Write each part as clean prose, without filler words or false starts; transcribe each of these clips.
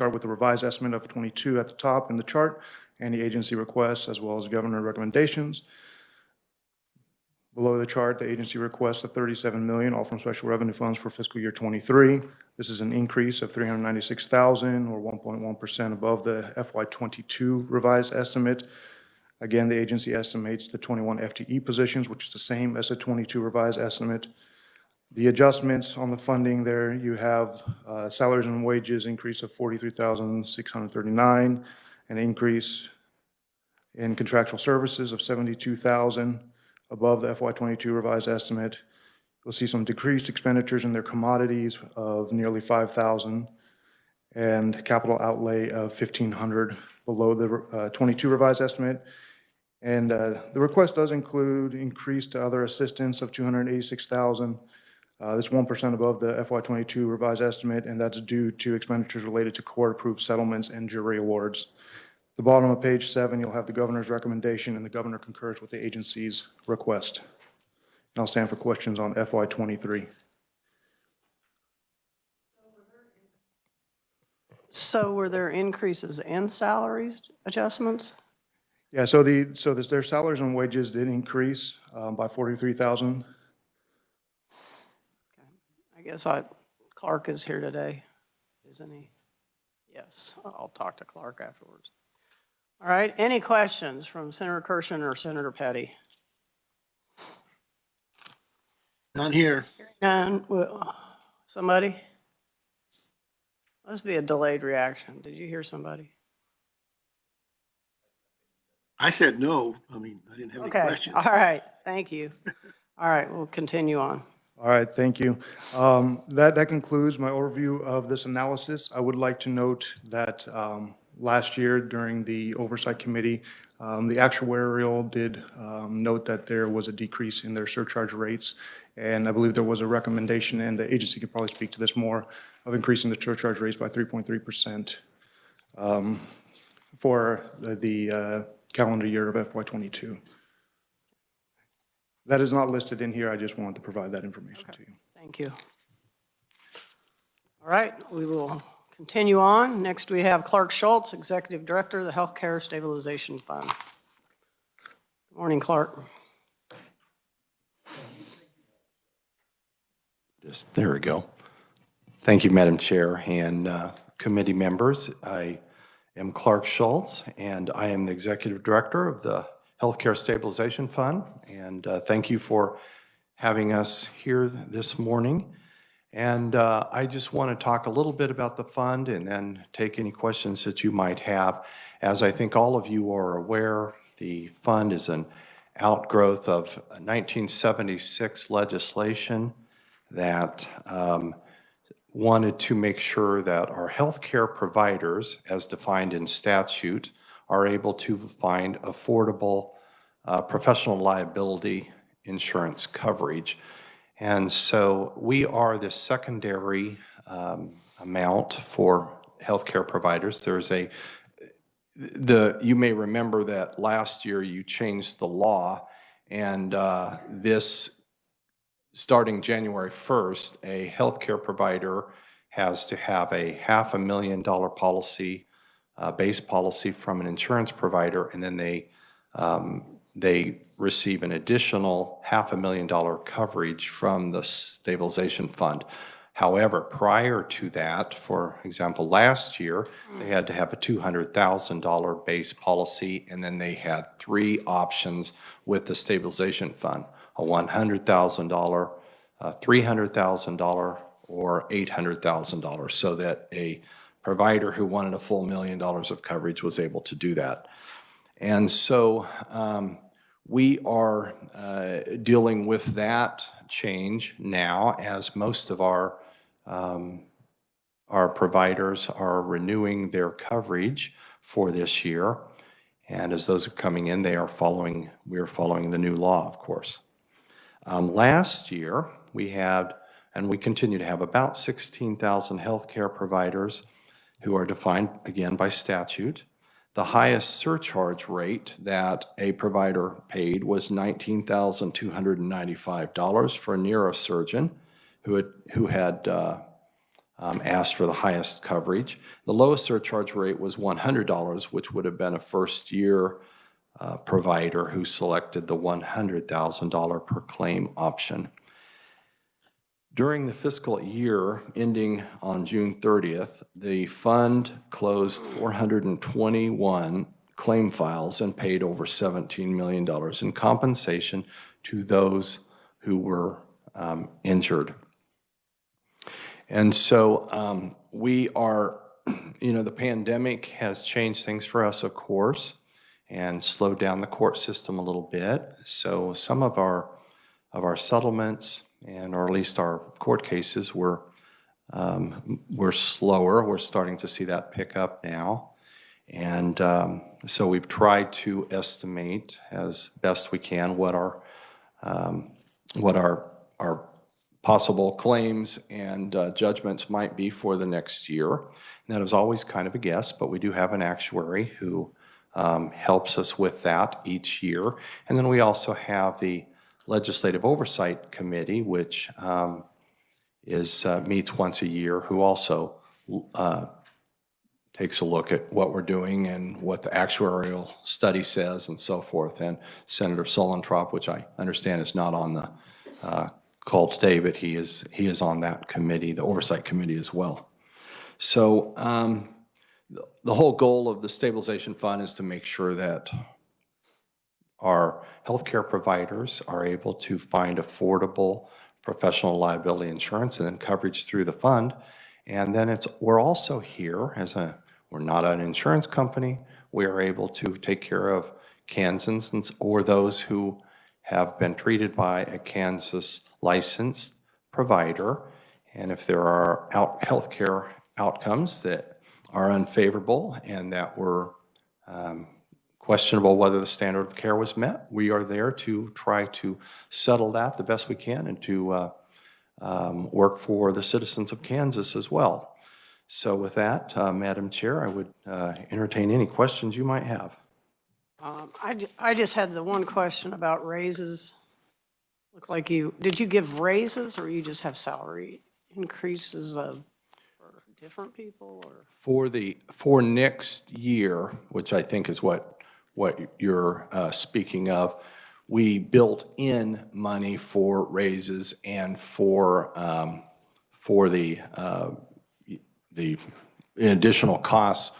Start with the revised estimate of 22 at the top in the chart, and the agency requests as well as governor recommendations. Below the chart, the agency requests of $37 million, all from special revenue funds for fiscal year 23. This is an increase of $396,000 or 1.1% above the FY22 revised estimate. Again, the agency estimates the 21 FTE positions, which is the same as the 22 revised estimate. The adjustments on the funding there, you have salaries and wages increase of $43,639, an increase in contractual services of $72,000 above the FY22 revised estimate. You'll see some decreased expenditures in their commodities of nearly $5,000 and capital outlay of $1,500 below the 22 revised estimate. And the request does include increased other assistance of $286,000. That's 1% above the FY22 revised estimate, and that's due to expenditures related to court-approved settlements and jury awards. The bottom of page 7, you'll have the governor's recommendation, and the governor concurs with the agency's request. And I'll stand for questions on FY23. So were there increases in salaries adjustments? Yeah, so their salaries and wages did increase by $43,000. I guess Clark is here today, isn't he? Yes, I'll talk to Clark afterwards. All right, any questions from Senator Kirshen or Senator Petty? None here. None. Well, somebody? Must be a delayed reaction. Did you hear somebody? I said no. I mean, I didn't have any questions. All right, thank you. All right, we'll continue on. All right, thank you. That concludes my overview of this analysis. I would like to note that last year during the Oversight Committee, the actuarial did note that there was a decrease in their surcharge rates, and I believe there was a recommendation, and the agency could probably speak to this more, of increasing the surcharge rates by 3.3% for the calendar year of FY22. That is not listed in here. I just wanted to provide that information to you. Thank you. All right, we will continue on. Next, we have Clark Schultz, Executive Director of the Healthcare Stabilization Fund. Good morning, Clark. There we go. Thank you, Madam Chair and committee members. I am Clark Schultz, and I am the Executive Director of the Healthcare Stabilization Fund, and thank you for having us here this morning. And I just want to talk a little bit about the fund and then take any questions that you might have. As I think all of you are aware, the fund is an outgrowth of 1976 legislation that wanted to make sure that our healthcare providers, as defined in statute, are able to find affordable professional liability insurance coverage. And so we are the secondary amount for healthcare providers. There's you may remember that last year you changed the law, and this, starting January 1st, a healthcare provider has to have a $500,000 policy, base policy from an insurance provider, and then they receive an additional $500,000 coverage from the stabilization fund. However, prior to that, for example, last year, they had to have a $200,000 base policy, and then they had 3 options with the stabilization fund: a $100,000, a $300,000, or $800,000, so that a provider who wanted a full $1 million of coverage was able to do that. And so we are dealing with that change now, as most of our providers are renewing their coverage for this year. And as those are coming in, we are following the new law, of course. Last year, we had, and we continue to have, about 16,000 healthcare providers who are defined, again, by statute. The highest surcharge rate that a provider paid was $19,295 for a neurosurgeon who had asked for the highest coverage. The lowest surcharge rate was $100, which would have been a first-year provider who selected the $100,000 per claim option. During the fiscal year ending on June 30th, the fund closed 421 claim files and paid over $17 million in compensation to those who were injured. And so we are, the pandemic has changed things for us, of course, and slowed down the court system a little bit. So some of our settlements, or at least our court cases, were slower. We're starting to see that pick up now. And so we've tried to estimate as best we can what our possible claims and judgments might be for the next year. And that is always kind of a guess, but we do have an actuary who helps us with that each year. And then we also have the Legislative Oversight Committee, which meets once a year, who also takes a look at what we're doing and what the actuarial study says and so forth. And Senator Suellentrop, which I understand is not on the call today, but he is on that committee, the Oversight Committee as well. So the whole goal of the Stabilization Fund is to make sure that our healthcare providers are able to find affordable professional liability insurance and then coverage through the fund. And then we're also here we're not an insurance company. We are able to take care of Kansans or those who have been treated by a Kansas licensed provider. And if there are healthcare outcomes that are unfavorable and that were questionable whether the standard of care was met, we are there to try to settle that the best we can and to work for the citizens of Kansas as well. So with that, Madam Chair, I would entertain any questions you might have. I just had the one question about raises. Look like did you give raises or you just have salary increases for different people? Or? For next year, which I think is what you're speaking of, we built in money for raises and for the additional costs.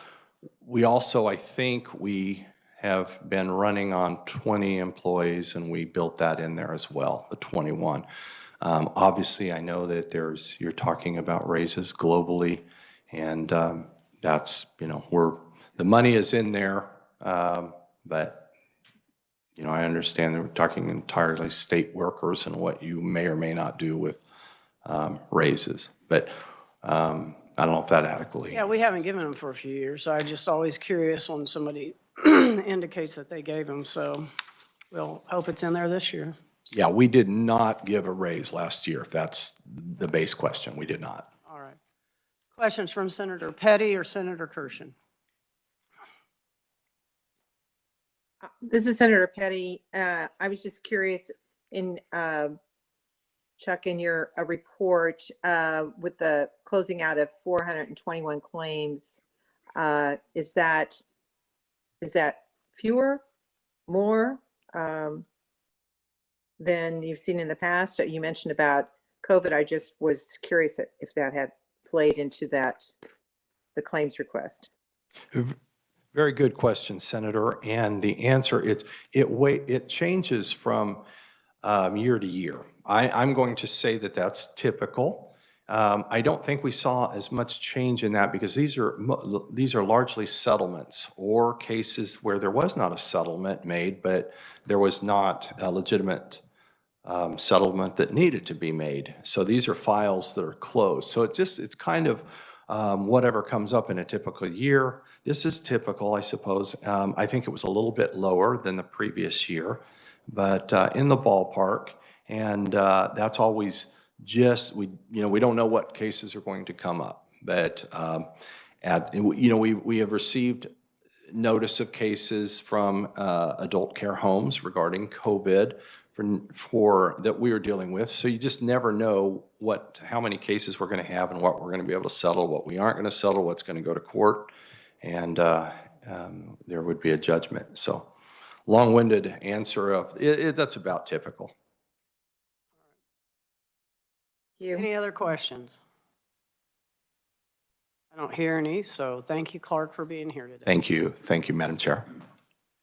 We also, I think we have been running on 20 employees, and we built that in there as well, the 21. Obviously, I know that you're talking about raises globally, and that's, the money is in there, but, I understand that we're talking entirely state workers and what you may or may not do with raises. But I don't know if that adequately. Yeah, we haven't given them for a few years, so I'm just always curious when somebody indicates that they gave them, so we'll hope it's in there this year. Yeah, we did not give a raise last year, if that's the base question. We did not. All right. Questions from Senator Petty or Senator Kirshen? This is Senator Petty. I was just curious Chuck, in your report with the closing out of 421 claims, is that fewer, more than you've seen in the past? You mentioned about COVID. I just was curious if that had played into the claims request. Very good question, Senator. And the answer it changes from year to year. I'm going to say that that's typical. I don't think we saw as much change in that because these are largely settlements or cases where there was not a settlement made, but there was not a legitimate settlement that needed to be made. So these are files that are closed. So it's kind of whatever comes up in a typical year. This is typical, I suppose. I think it was a little bit lower than the previous year, but in the ballpark. And that's always we don't know what cases are going to come up, but we have received notice of cases from adult care homes regarding COVID that we are dealing with. So you just never know how many cases we're going to have and what we're going to be able to settle, what we aren't going to settle, what's going to go to court, and there would be a judgment. So long-winded answer of that's about typical. Any other questions? I don't hear any, so thank you, Clark, for being here today. Thank you, Madam Chair.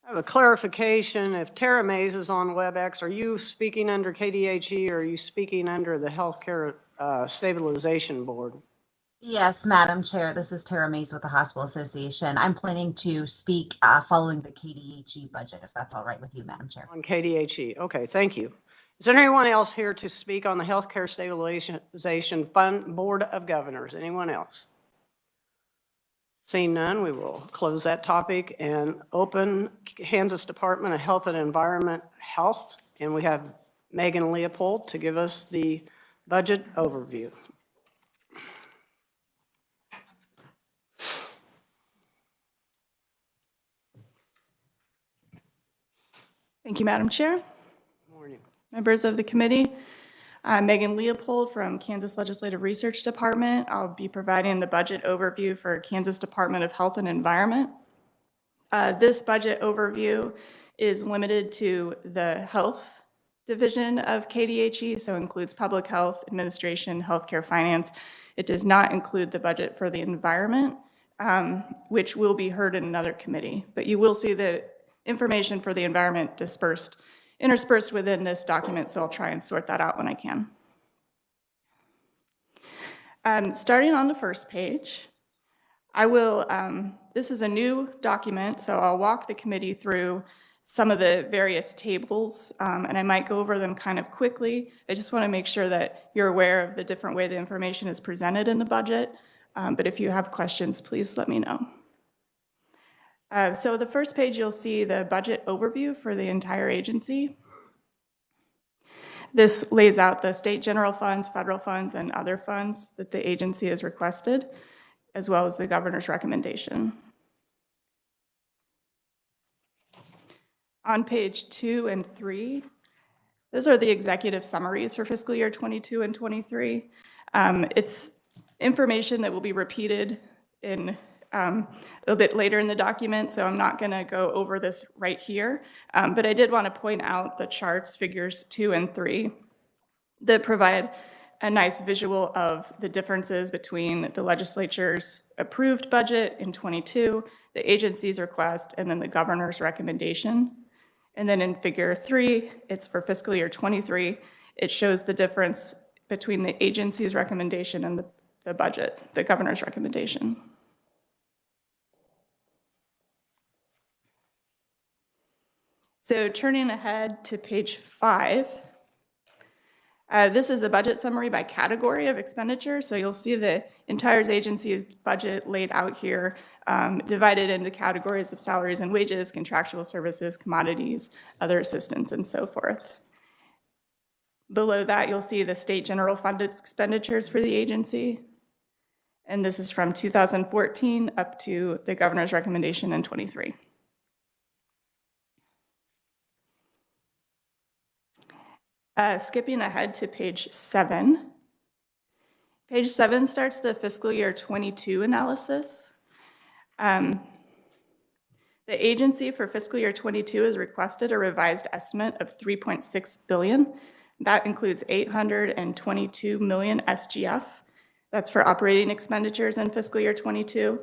I have a clarification. If Tara Mays is on WebEx, are you speaking under KDHE or are you speaking under the Healthcare Stabilization Board? Yes, Madam Chair, this is Tara Mays with the Hospital Association. I'm planning to speak following the KDHE budget, if that's all right with you, Madam Chair. On KDHE, okay, thank you. Is there anyone else here to speak on the Healthcare Stabilization Fund Board of Governors? Anyone else? Seeing none, we will close that topic and open Kansas Department of Health and Environment Health. And we have Megan Leopold to give us the budget overview. Thank you, Madam Chair. Morning. Members of the committee, I'm Megan Leopold from Kansas Legislative Research Department. I'll be providing the budget overview for Kansas Department of Health and Environment. This budget overview is limited to the health division of KDHE, so includes public health, administration, healthcare finance. It does not include the budget for the environment, which will be heard in another committee. But you will see the information for the environment interspersed within this document, so I'll try and sort that out when I can. Starting on the first page, this is a new document, so I'll walk the committee through some of the various tables, and I might go over them kind of quickly. I just want to make sure that you're aware of the different way the information is presented in the budget, but if you have questions, please let me know. So the first page, you'll see the budget overview for the entire agency. This lays out the state general funds, federal funds, and other funds that the agency has requested, as well as the governor's recommendation. On page 2 and 3, those are the executive summaries for fiscal year 22 and 23. It's information that will be repeated in a little bit later in the document, so I'm not going to go over this right here, but I did want to point out the charts, figures 2 and 3, that provide a nice visual of the differences between the legislature's approved budget in 22, the agency's request, and then the governor's recommendation. And then in figure 3, it's for fiscal year 23, it shows the difference between the agency's recommendation and the budget, the governor's recommendation. So turning ahead to page 5, this is the budget summary by category of expenditure. So you'll see the entire agency budget laid out here, divided into categories of salaries and wages, contractual services, commodities, other assistance, and so forth. Below that, you'll see the state general fund expenditures for the agency. And this is from 2014 up to the governor's recommendation in 23. Skipping ahead to page 7. Page 7 starts the fiscal year 22 analysis. The agency for fiscal year 22 has requested a revised estimate of $3.6 billion. That includes $822 million SGF. That's for operating expenditures in fiscal year 22.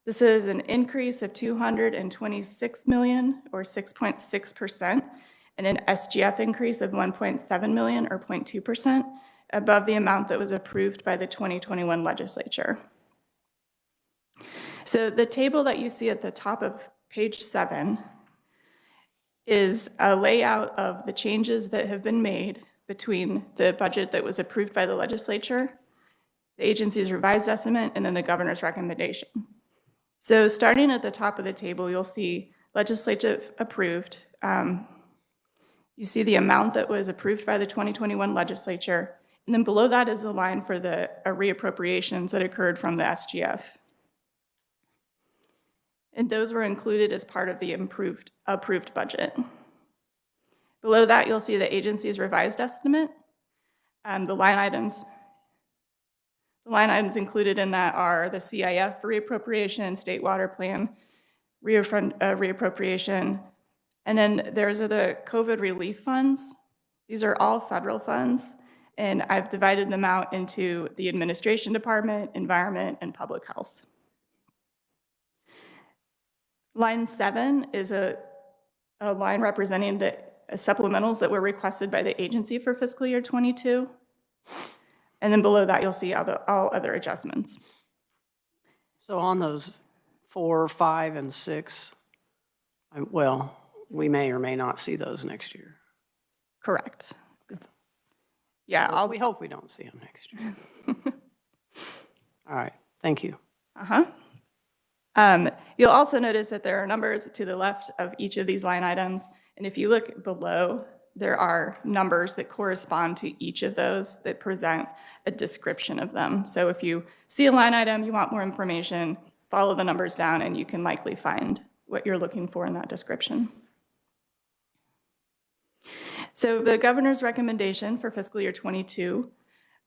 This is an increase of $226 million, or 6.6%. And an SGF increase of 1.7 million, or 0.2%, above the amount that was approved by the 2021 legislature. So the table that you see at the top of page 7 is a layout of the changes that have been made between the budget that was approved by the legislature, the agency's revised estimate, and then the governor's recommendation. So starting at the top of the table, you'll see legislative approved. You see the amount that was approved by the 2021 legislature, and then below that is the line for the reappropriations that occurred from the SGF. and those were included as part of the approved budget. Below that, you'll see the agency's revised estimate. The line items included in that are the CIF reappropriation, state water plan reappropriation, and then there's the COVID relief funds. These are all federal funds, and I've divided them out into the administration department, environment, and public health. Line 7 is a line representing the supplementals that were requested by the agency for fiscal year 22. And then below that, you'll see all other adjustments. So on those 4, 5, and 6, well, we may or may not see those next year. Correct. Yeah, We hope we don't see them next year. All right, thank you. You'll also notice that there are numbers to the left of each of these line items. And if you look below, there are numbers that correspond to each of those that present a description of them. So if you see a line item, you want more information, follow the numbers down, and you can likely find what you're looking for in that description. So the governor's recommendation for fiscal year 22,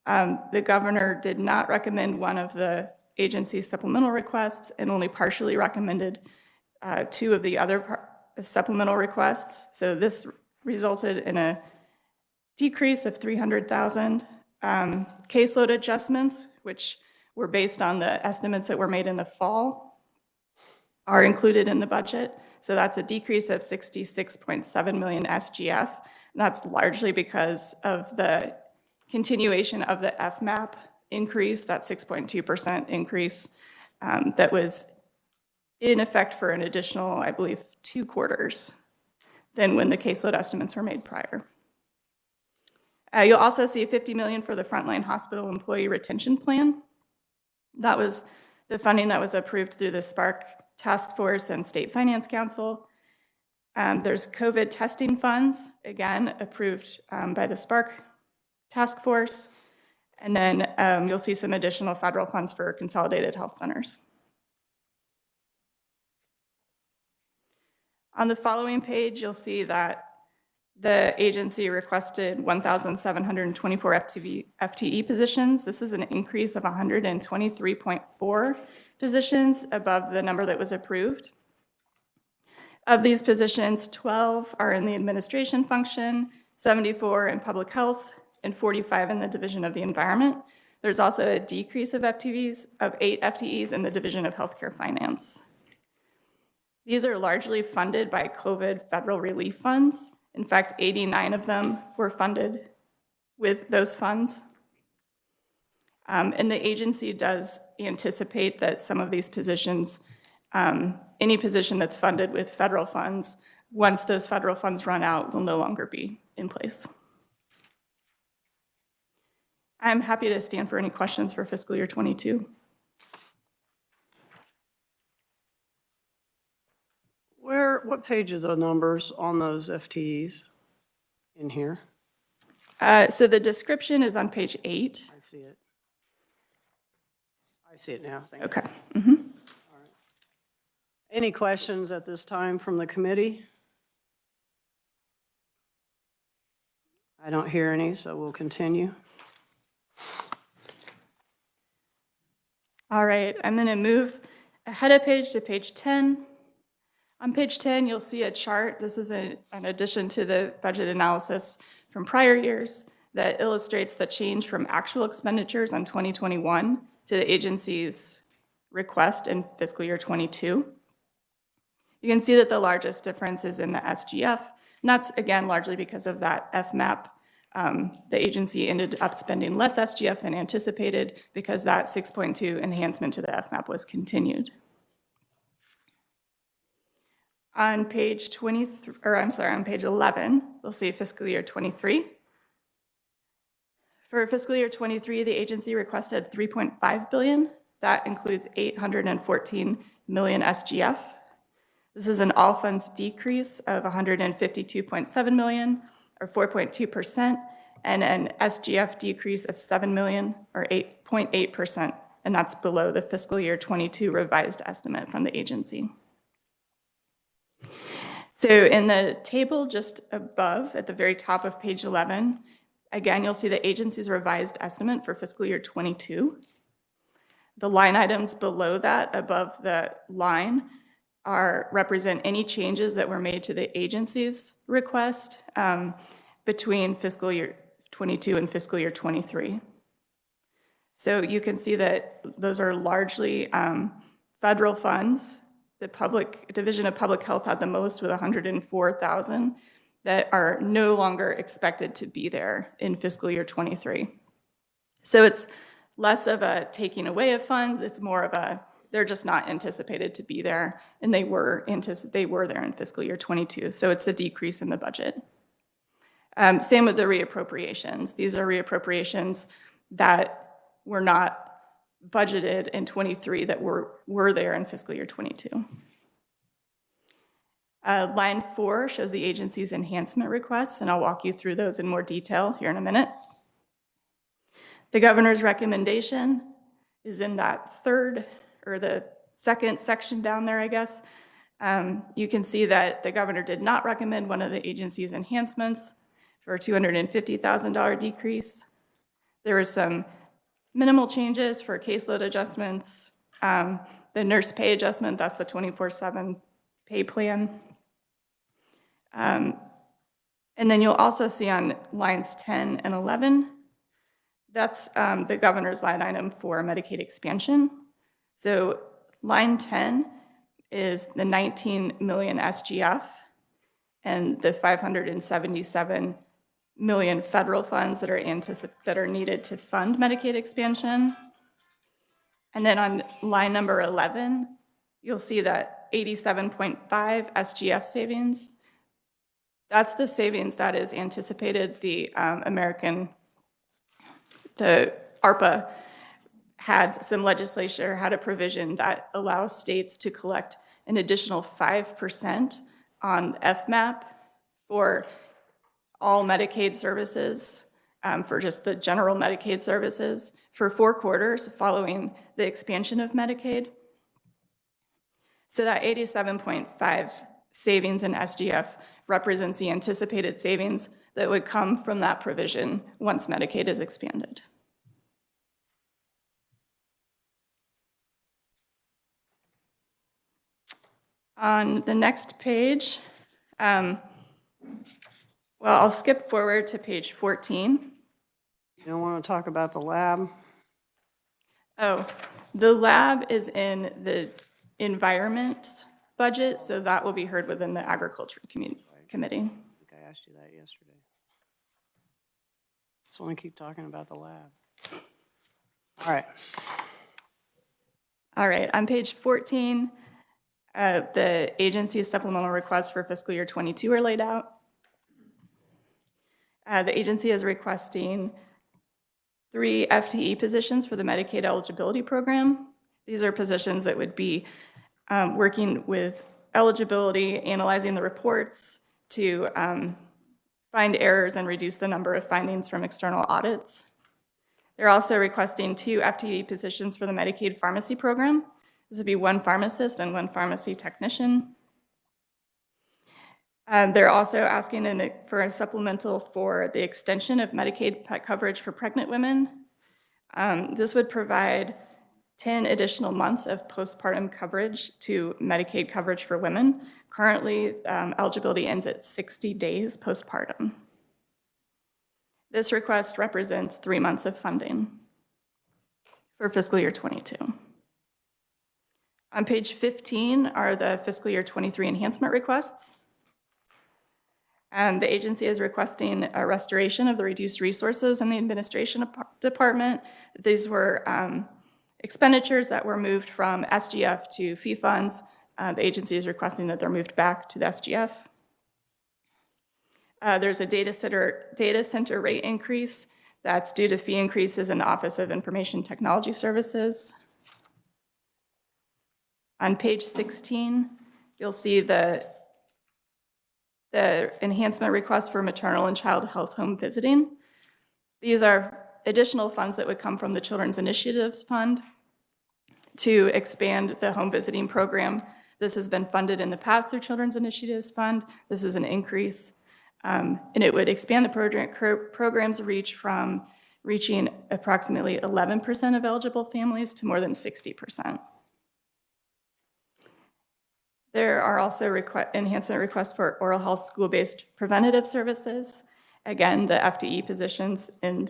the governor did not recommend one of the agency's supplemental requests and only partially recommended 2 of the other supplemental requests. So this resulted in a decrease of $300,000. Caseload adjustments, which were based on the estimates that were made in the fall, are included in the budget. So that's a decrease of 66.7 million SGF. And that's largely because of the continuation of the FMAP increase, that 6.2% increase that was in effect for an additional, I believe, 2 quarters than when the caseload estimates were made prior. You'll also see $50 million for the Frontline Hospital Employee Retention Plan. That was the funding that was approved through the SPARK Task Force and State Finance Council. There's COVID testing funds, again, approved by the SPARK Task Force. And then you'll see some additional federal funds for consolidated health centers. On the following page, you'll see that the agency requested 1,724 FTE positions. This is an increase of 123.4 positions above the number that was approved. Of these positions, 12 are in the administration function, 74 in public health, and 45 in the Division of the Environment. There's also a decrease of FTEs of 8 FTEs in the Division of Healthcare Finance. These are largely funded by COVID federal relief funds. In fact, 89 of them were funded with those funds. And the agency does anticipate that some of these positions, any position that's funded with federal funds, once those federal funds run out, will no longer be in place. I'm happy to stand for any questions for fiscal year 22. What page are the numbers on those FTEs in here? So the description is on page 8. I see it. I see it now, thank you. Okay. All right. Any questions at this time from the committee? I don't hear any, so we'll continue. All right, I'm going to move ahead of page to page 10. On page 10, you'll see a chart. This is an addition to the budget analysis from prior years that illustrates the change from actual expenditures on 2021 to the agency's request in fiscal year 22. You can see that the largest difference is in the SGF, and that's, again, largely because of that FMAP. The agency ended up spending less SGF than anticipated because that 6.2 enhancement to the FMAP was continued. On page 11, we'll see fiscal year 23. For fiscal year 23, the agency requested $3.5 billion. That includes $814 million SGF. This is an all funds decrease of $152.7 million, or 4.2%, and an SGF decrease of $7 million, or 8.8%, and that's below the fiscal year 22 revised estimate from the agency. So in the table just above, at the very top of page 11, again, you'll see the agency's revised estimate for fiscal year 22. The line items below that, above the line, represent any changes that were made to the agency's request between fiscal year 22 and fiscal year 23. So you can see that those are largely federal funds. The Division of Public Health had the most with 104,000 that are no longer expected to be there in fiscal year 23. So it's less of a taking away of funds, it's more of a, they're just not anticipated to be there, and they were there in fiscal year 22, so it's a decrease in the budget. Same with the reappropriations. These are reappropriations that were not budgeted in 23 that were there in fiscal year 22. Line 4 shows the agency's enhancement requests, and I'll walk you through those in more detail here in a minute. The governor's recommendation is in that third, or the second section down there, I guess. You can see that the governor did not recommend one of the agency's enhancements for a $250,000 decrease. There was some minimal changes for caseload adjustments, the nurse pay adjustment, that's the 24/7 pay plan. And then you'll also see on lines 10 and 11, that's the governor's line item for Medicaid expansion. So line 10 is the 19 million SGF and the 577 million federal funds that are needed to fund Medicaid expansion. And then on line number 11, you'll see that 87.5 SGF savings. That's the savings that is anticipated. The ARPA legislature had a provision that allows states to collect an additional 5% on FMAP for all Medicaid services, for just the general Medicaid services, for 4 quarters following the expansion of Medicaid. So that 87.5 savings in SGF represents the anticipated savings that would come from that provision once Medicaid is expanded. On the next page, well, I'll skip forward to page 14. You don't want to talk about the lab? Oh, the lab is in the environment budget, so that will be heard within the agriculture committee. I think I asked you that yesterday. Just want to keep talking about the lab. All right. All right, on page 14, the agency's supplemental requests for fiscal year 22 are laid out. The agency is requesting 3 FTE positions for the Medicaid eligibility program. These are positions that would be working with eligibility, analyzing the reports to find errors and reduce the number of findings from external audits. They're also requesting 2 FTE positions for the Medicaid pharmacy program. This would be 1 pharmacist and 1 pharmacy technician. They're also asking for a supplemental for the extension of Medicaid pet coverage for pregnant women. This would provide 10 additional months of postpartum coverage to Medicaid coverage for women. Currently, eligibility ends at 60 days postpartum. This request represents 3 months of funding for fiscal year 22. On page 15 are the fiscal year 23 enhancement requests. The agency is requesting a restoration of the reduced resources in the administration department. These were expenditures that were moved from SGF to fee funds. The agency is requesting that they're moved back to the SGF. There's a data center rate increase that's due to fee increases in the Office of Information Technology Services. On page 16, you'll see the enhancement request for maternal and child health home visiting. These are additional funds that would come from the Children's Initiatives Fund to expand the home visiting program This has been funded in the past through Children's Initiatives Fund. This is an increase. And it would expand the program's reach from reaching approximately 11% of eligible families to more than 60%. There are also enhancement requests for oral health school-based preventative services. Again, the FTE positions in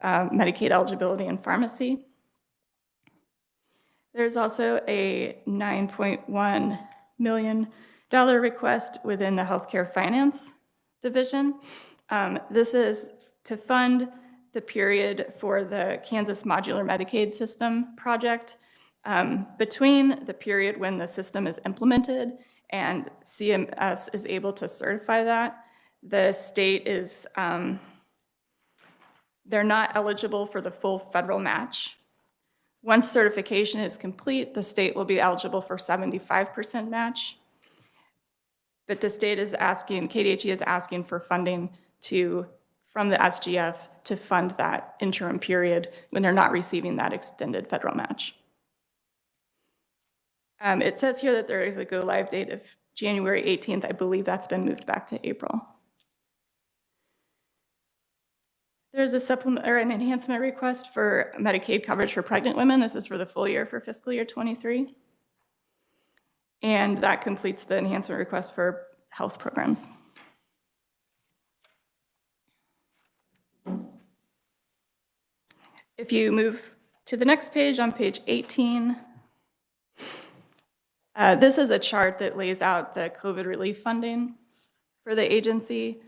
Medicaid eligibility and pharmacy. There's also a $9.1 million request within the healthcare finance division. This is to fund the period for the Kansas Modular Medicaid System project between the period when the system is implemented and CMS is able to certify that. The state is, they're not eligible for the full federal match. Once certification is complete, the state will be eligible for 75% match. But the state is asking, KDHE is asking for funding from the SGF to fund that interim period when they're not receiving that extended federal match. It says here that there is a go-live date of January 18th. I believe that's been moved back to April. There's a supplement or an enhancement request for Medicaid coverage for pregnant women. This is for the full year for fiscal year 23. And that completes the enhancement request for health programs. If you move to the next page, on page 18, this is a chart that lays out the COVID relief funding for the agency.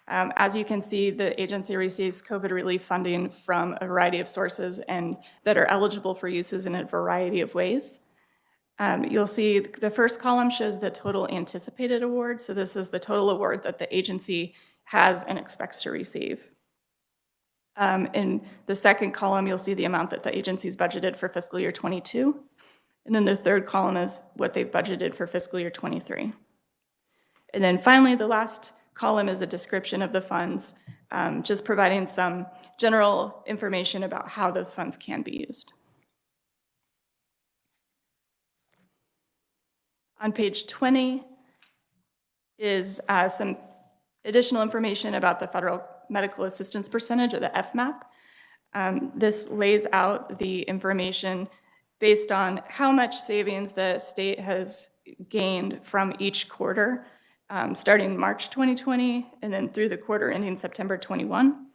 As you can see, the agency receives COVID relief funding from a variety of sources and that are eligible for uses in a variety of ways. You'll see the first column shows the total anticipated award. So this is the total award that the agency has and expects to receive. In the second column, you'll see the amount that the agency's budgeted for fiscal year 22. And then the third column is what they've budgeted for fiscal year 23. And then finally, the last column is a description of the funds, just providing some general information about how those funds can be used. On page 20 is some additional information about the federal medical assistance percentage, or the FMAP. This lays out the information based on how much savings the state has gained from each quarter, starting March 2020 and then through the quarter ending September 21.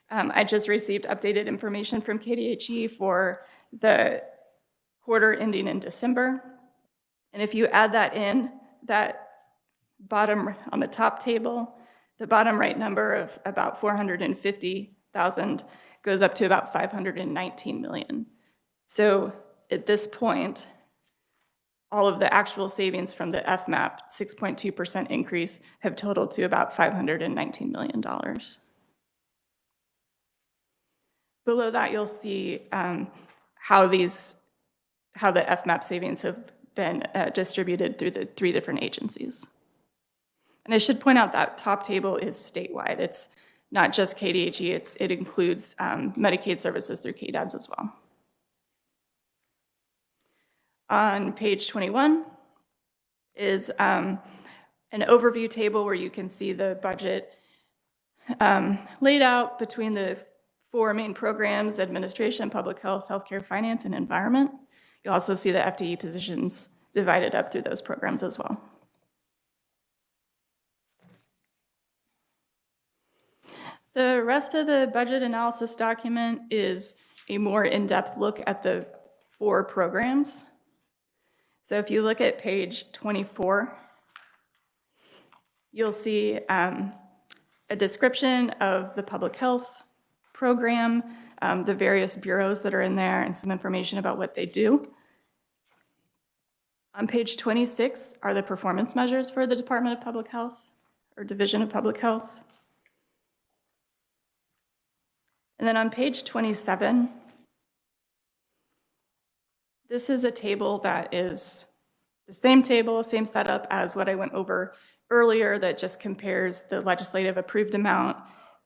I just received updated information from KDHE for the quarter ending in December. And if you add that in, that bottom on the top table, the bottom right number of about 450,000 goes up to about 519 million. So at this point, all of the actual savings from the FMAP 6.2% increase have totaled to about $519 million. Below that, you'll see how the FMAP savings have been distributed through the 3 different agencies. And I should point out that top table is statewide. It's not just KDHE, it includes Medicaid services through KDADS as well. On page 21 is an overview table where you can see the budget laid out between the 4 main programs: administration, public health, healthcare, finance, and environment. You'll also see the FTE positions divided up through those programs as well. The rest of the budget analysis document is a more in-depth look at the 4 programs. So if you look at page 24, you'll see a description of the public health program, the various bureaus that are in there, and some information about what they do. On page 26 are the performance measures for the Department of Public Health, or Division of Public Health. And then on page 27, this is a table that is the same table, same setup as what I went over earlier, that just compares the legislative approved amount,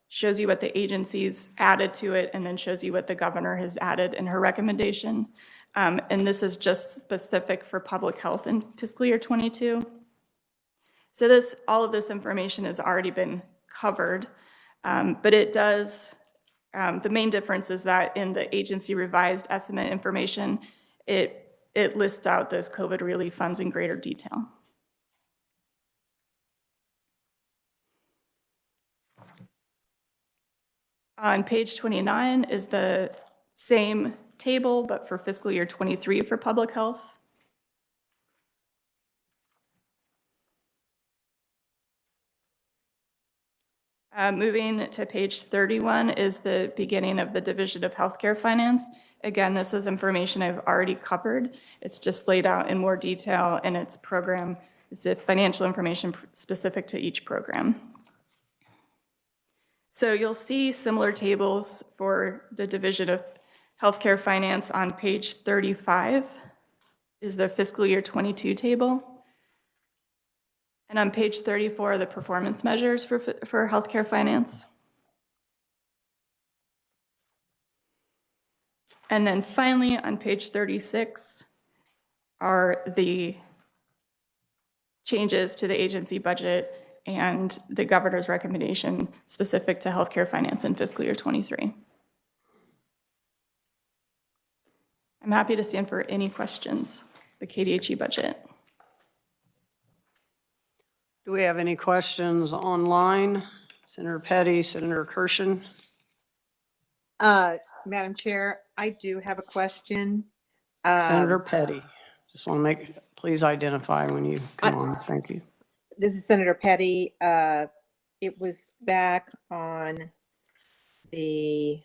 shows you what the agencies added to it, and then shows you what the governor has added in her recommendation. And this is just specific for public health in fiscal year 22. So all of this information has already been covered, but it does, the main difference is that in the agency revised estimate information, it lists out those COVID relief funds in greater detail. On page 29 is the same table, but for fiscal year 23 for public health. Moving to page 31 is the beginning of the Division of Healthcare Finance. Again, this is information I've already covered. It's just laid out in more detail in its program. It's the financial information specific to each program. So you'll see similar tables for the Division of Healthcare Finance on page 35 is the fiscal year 22 table. And on page 34 are the performance measures for healthcare finance. And then finally on page 36 are the changes to the agency budget and the governor's recommendation specific to healthcare finance in fiscal year 23. I'm happy to stand for any questions, the KDHE budget. Do we have any questions online? Senator Petty, Senator Kirshen? Madam Chair, I do have a question. Senator Petty. Just want to please identify when you come on. Thank you. This is Senator Petty. It was back on the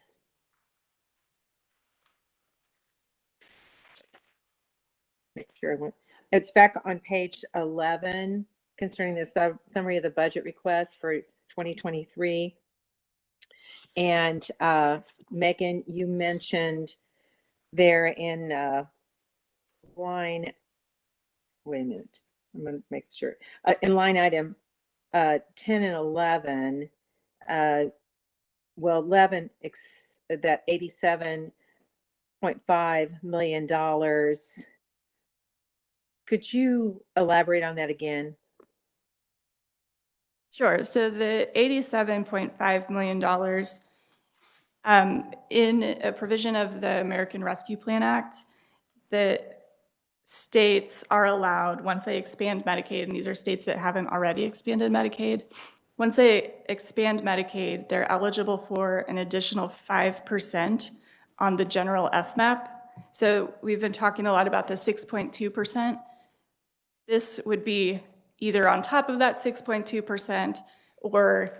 it's back on page 11 concerning the summary of the budget request for 2023. And Megan, you mentioned there in line, wait a minute, I'm going to make sure. In line item 10 and 11, well, 11, that $87.5 million. Could you elaborate on that again? Sure. So the $87.5 million in a provision of the American Rescue Plan Act, the states are allowed, once they expand Medicaid, and these are states that haven't already expanded Medicaid, once they expand Medicaid, they're eligible for an additional 5% on the general FMAP. So we've been talking a lot about the 6.2%. This would be either on top of that 6.2% or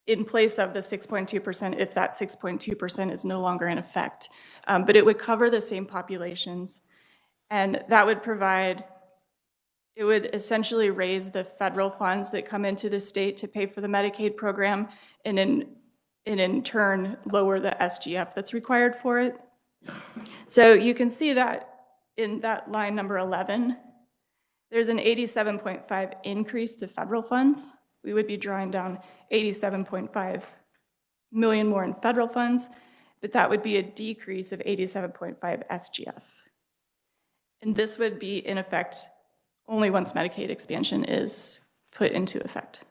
in place of the 6.2% if that 6.2% is no longer in effect. But it would cover the same populations. And that would provide, it would essentially raise the federal funds that come into the state to pay for the Medicaid program and in turn lower the SGF that's required for it. So you can see that in that line number 11, there's an 87.5 increase to federal funds. We would be drawing down 87.5 million more in federal funds, but that would be a decrease of 87.5 SGF. And this would be in effect only once Medicaid expansion is put into effect.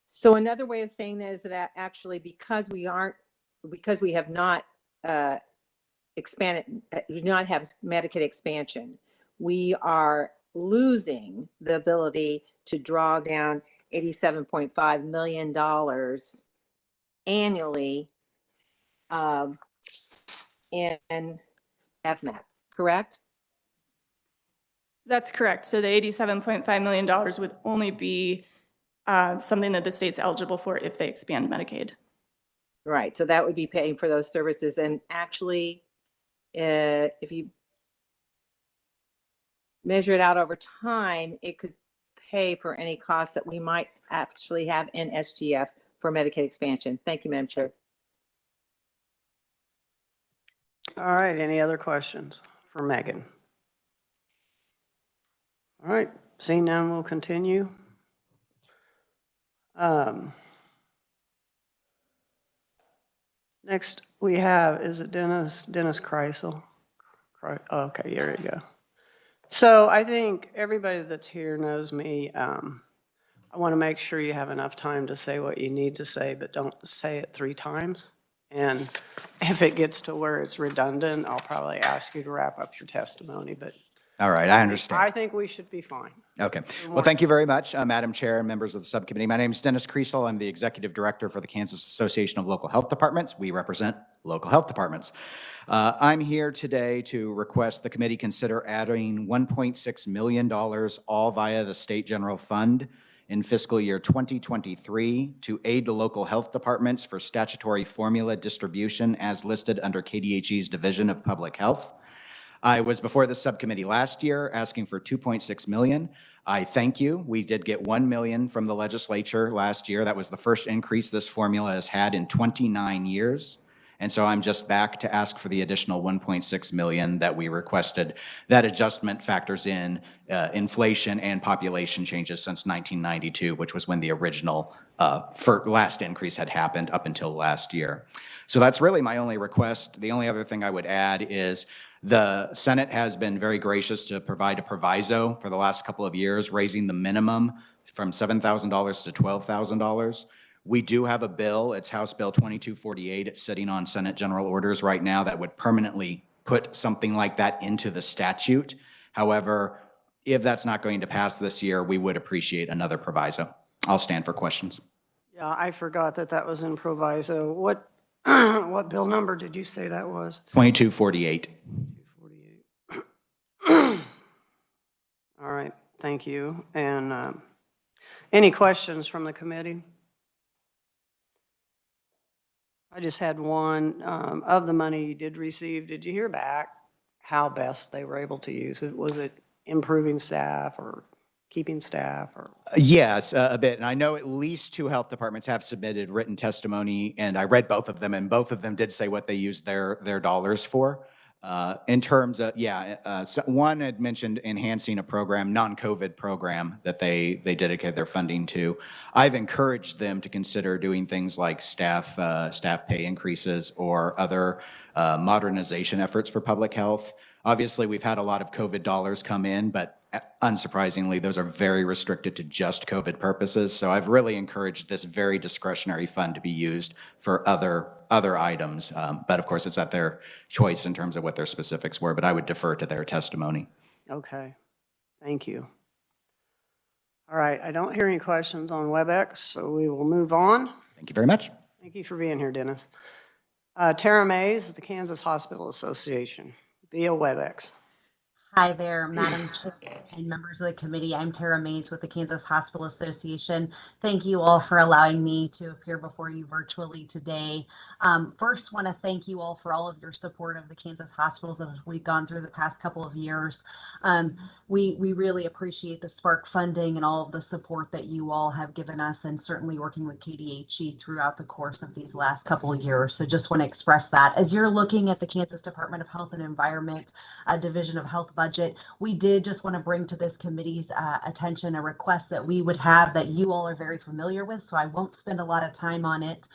So another way of saying that is that actually because we have not expanded, do not have Medicaid expansion, we are losing the ability to draw down $87.5 million annually in FMAP, correct? That's correct. So the $87.5 million would only be something that the state's eligible for if they expand Medicaid. Right, so that would be paying for those services. And actually, if you measure it out over time, it could pay for any costs that we might actually have in SGF for Medicaid expansion. Thank you, Madam Chair. All right, any other questions for Megan? All right, seeing none, we'll continue. Next we have, is it Dennis Kreisel? Oh, okay, there you go. So I think everybody that's here knows me. I want to make sure you have enough time to say what you need to say, but don't say it 3 times. And if it gets to where it's redundant, I'll probably ask you to wrap up your testimony, but All right, I understand. I think we should be fine. Okay. Well, thank you very much, Madam Chair and members of the subcommittee. My name is Dennis Kreisel. I'm the Executive Director for the Kansas Association of Local Health Departments. We represent local health departments. I'm here today to request the committee consider adding $1.6 million, all via the State General Fund, in fiscal year 2023 to aid the local health departments for statutory formula distribution as listed under KDHE's Division of Public Health. I was before the subcommittee last year asking for 2.6 million. I thank you. We did get 1 million from the legislature last year. That was the first increase this formula has had in 29 years. And so I'm just back to ask for the additional 1.6 million that we requested. That adjustment factors in inflation and population changes since 1992, which was when the original last increase had happened up until last year. So that's really my only request. The only other thing I would add is the Senate has been very gracious to provide a proviso for the last couple of years, raising the minimum from $7,000 to $12,000. We do have a bill, it's House Bill 2248, it's sitting on Senate General Orders right now that would permanently put something like that into the statute. However, if that's not going to pass this year, we would appreciate another proviso. I'll stand for questions. Yeah, I forgot that was in proviso. What bill number did you say that was? 2248. 248. All right, thank you. And any questions from the committee? I just had one. Of the money you did receive, did you hear back how best they were able to use it? Was it improving staff or keeping staff or? Yes, a bit. And I know at least 2 health departments have submitted written testimony, and I read both of them, and both of them did say what they used their dollars for. In terms of, so one had mentioned enhancing a program, non-COVID program that they dedicate their funding to. I've encouraged them to consider doing things like staff pay increases or other modernization efforts for public health. Obviously, we've had a lot of COVID dollars come in, but unsurprisingly, those are very restricted to just COVID purposes. So I've really encouraged this very discretionary fund to be used for other items. But of course, it's at their choice in terms of what their specifics were, but I would defer to their testimony. Okay, thank you. All right, I don't hear any questions on WebEx, so we will move on. Thank you very much. Thank you for being here, Dennis. Tara Mays, the Kansas Hospital Association, via WebEx. Hi there, Madam Chair and members of the committee. I'm Tara Mays with the Kansas Hospital Association. Thank you all for allowing me to appear before you virtually today. First, want to thank you all for all of your support of the Kansas hospitals as we've gone through the past couple of years. We really appreciate the SPARK funding and all of the support that you all have given us, and certainly working with KDHE throughout the course of these last couple of years. So just want to express that. As you're looking at the Kansas Department of Health and Environment Division of Health budget, we did just want to bring to this committee's attention a request that we would have that you all are very familiar with, so I won't spend a lot of time on it.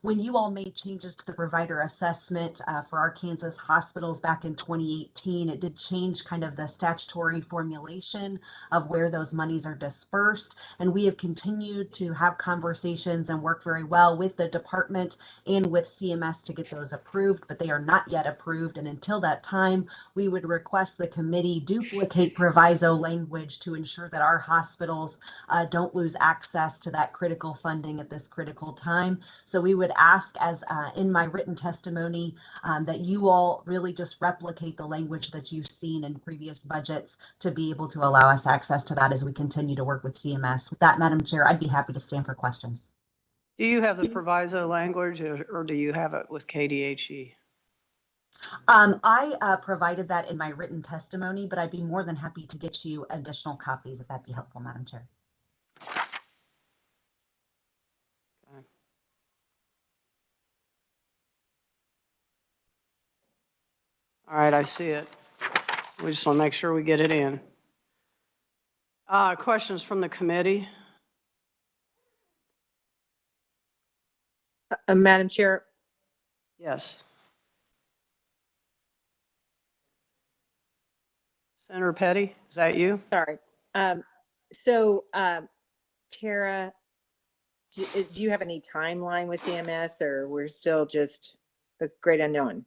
When you all made changes to the provider assessment for our Kansas hospitals back in 2018, it did change kind of the statutory formulation of where those monies are dispersed, and we have continued to have conversations and work very well with the department and with CMS to get those approved, but they are not yet approved, and until that time, we would request the committee duplicate proviso language to ensure that our hospitals don't lose access to that critical funding at this critical time. So we would ask, as in my written testimony, that you all really just replicate the language that you've seen in previous budgets to be able to allow us access to that as we continue to work with CMS. With that, Madam Chair, I'd be happy to stand for questions. Do you have the proviso language, or do you have it with KDHE? I provided that in my written testimony, but I'd be more than happy to get you additional copies if that'd be helpful, Madam Chair. All right, I see it. We just want to make sure we get it in. Questions from the committee? Madam Chair, Yes. Senator Petty, is that you? Sorry. So, Tara, do you have any timeline with CMS, or we're still just the great unknown?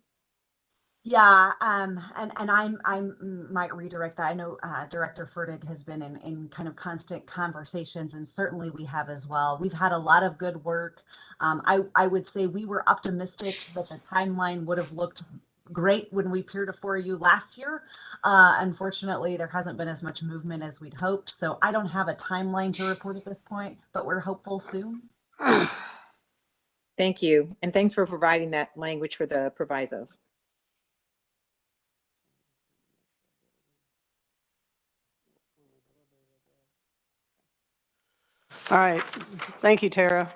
Yeah, and I'm might redirect that. I know Director Furtick has been in kind of constant conversations, and certainly we have as well. We've had a lot of good work. I would say we were optimistic that the timeline would have looked great when we peered before you last year. Unfortunately, there hasn't been as much movement as we'd hoped, so I don't have a timeline to report at this point, but we're hopeful soon. Thank you, and thanks for providing that language for the proviso. All right. Thank you, Tara.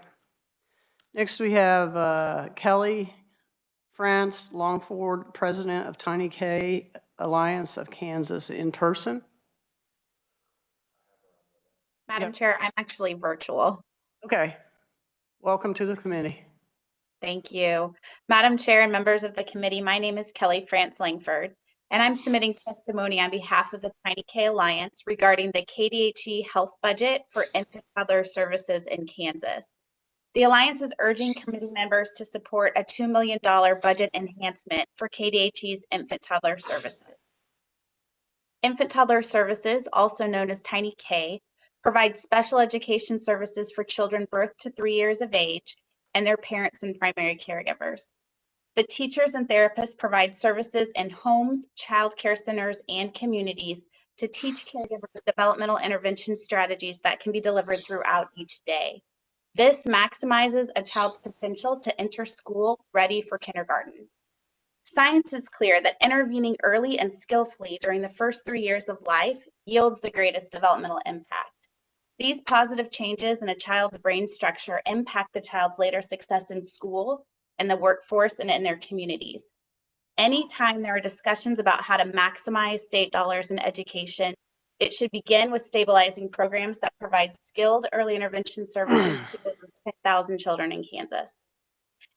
Next, we have Kelly France Longford, President of Tiny K Alliance of Kansas, in person. Madam Chair, I'm actually virtual. Okay. Welcome to the committee. Thank you. Madam Chair and members of the committee, my name is Kelly France Langford, and I'm submitting testimony on behalf of the Tiny K Alliance regarding the KDHE health budget for infant toddler services in Kansas. The Alliance is urging committee members to support a $2 million budget enhancement for KDHE's infant toddler services. Infant toddler services, also known as Tiny K, provides special education services for children birth to 3 years of age and their parents and primary caregivers. The teachers and therapists provide services in homes, child care centers, and communities to teach caregivers developmental intervention strategies that can be delivered throughout each day. This maximizes a child's potential to enter school ready for kindergarten. Science is clear that intervening early and skillfully during the first 3 years of life yields the greatest developmental impact. These positive changes in a child's brain structure impact the child's later success in school, in the workforce, and in their communities. Anytime there are discussions about how to maximize state dollars in education, it should begin with stabilizing programs that provide skilled early intervention services to over 10,000 children in Kansas.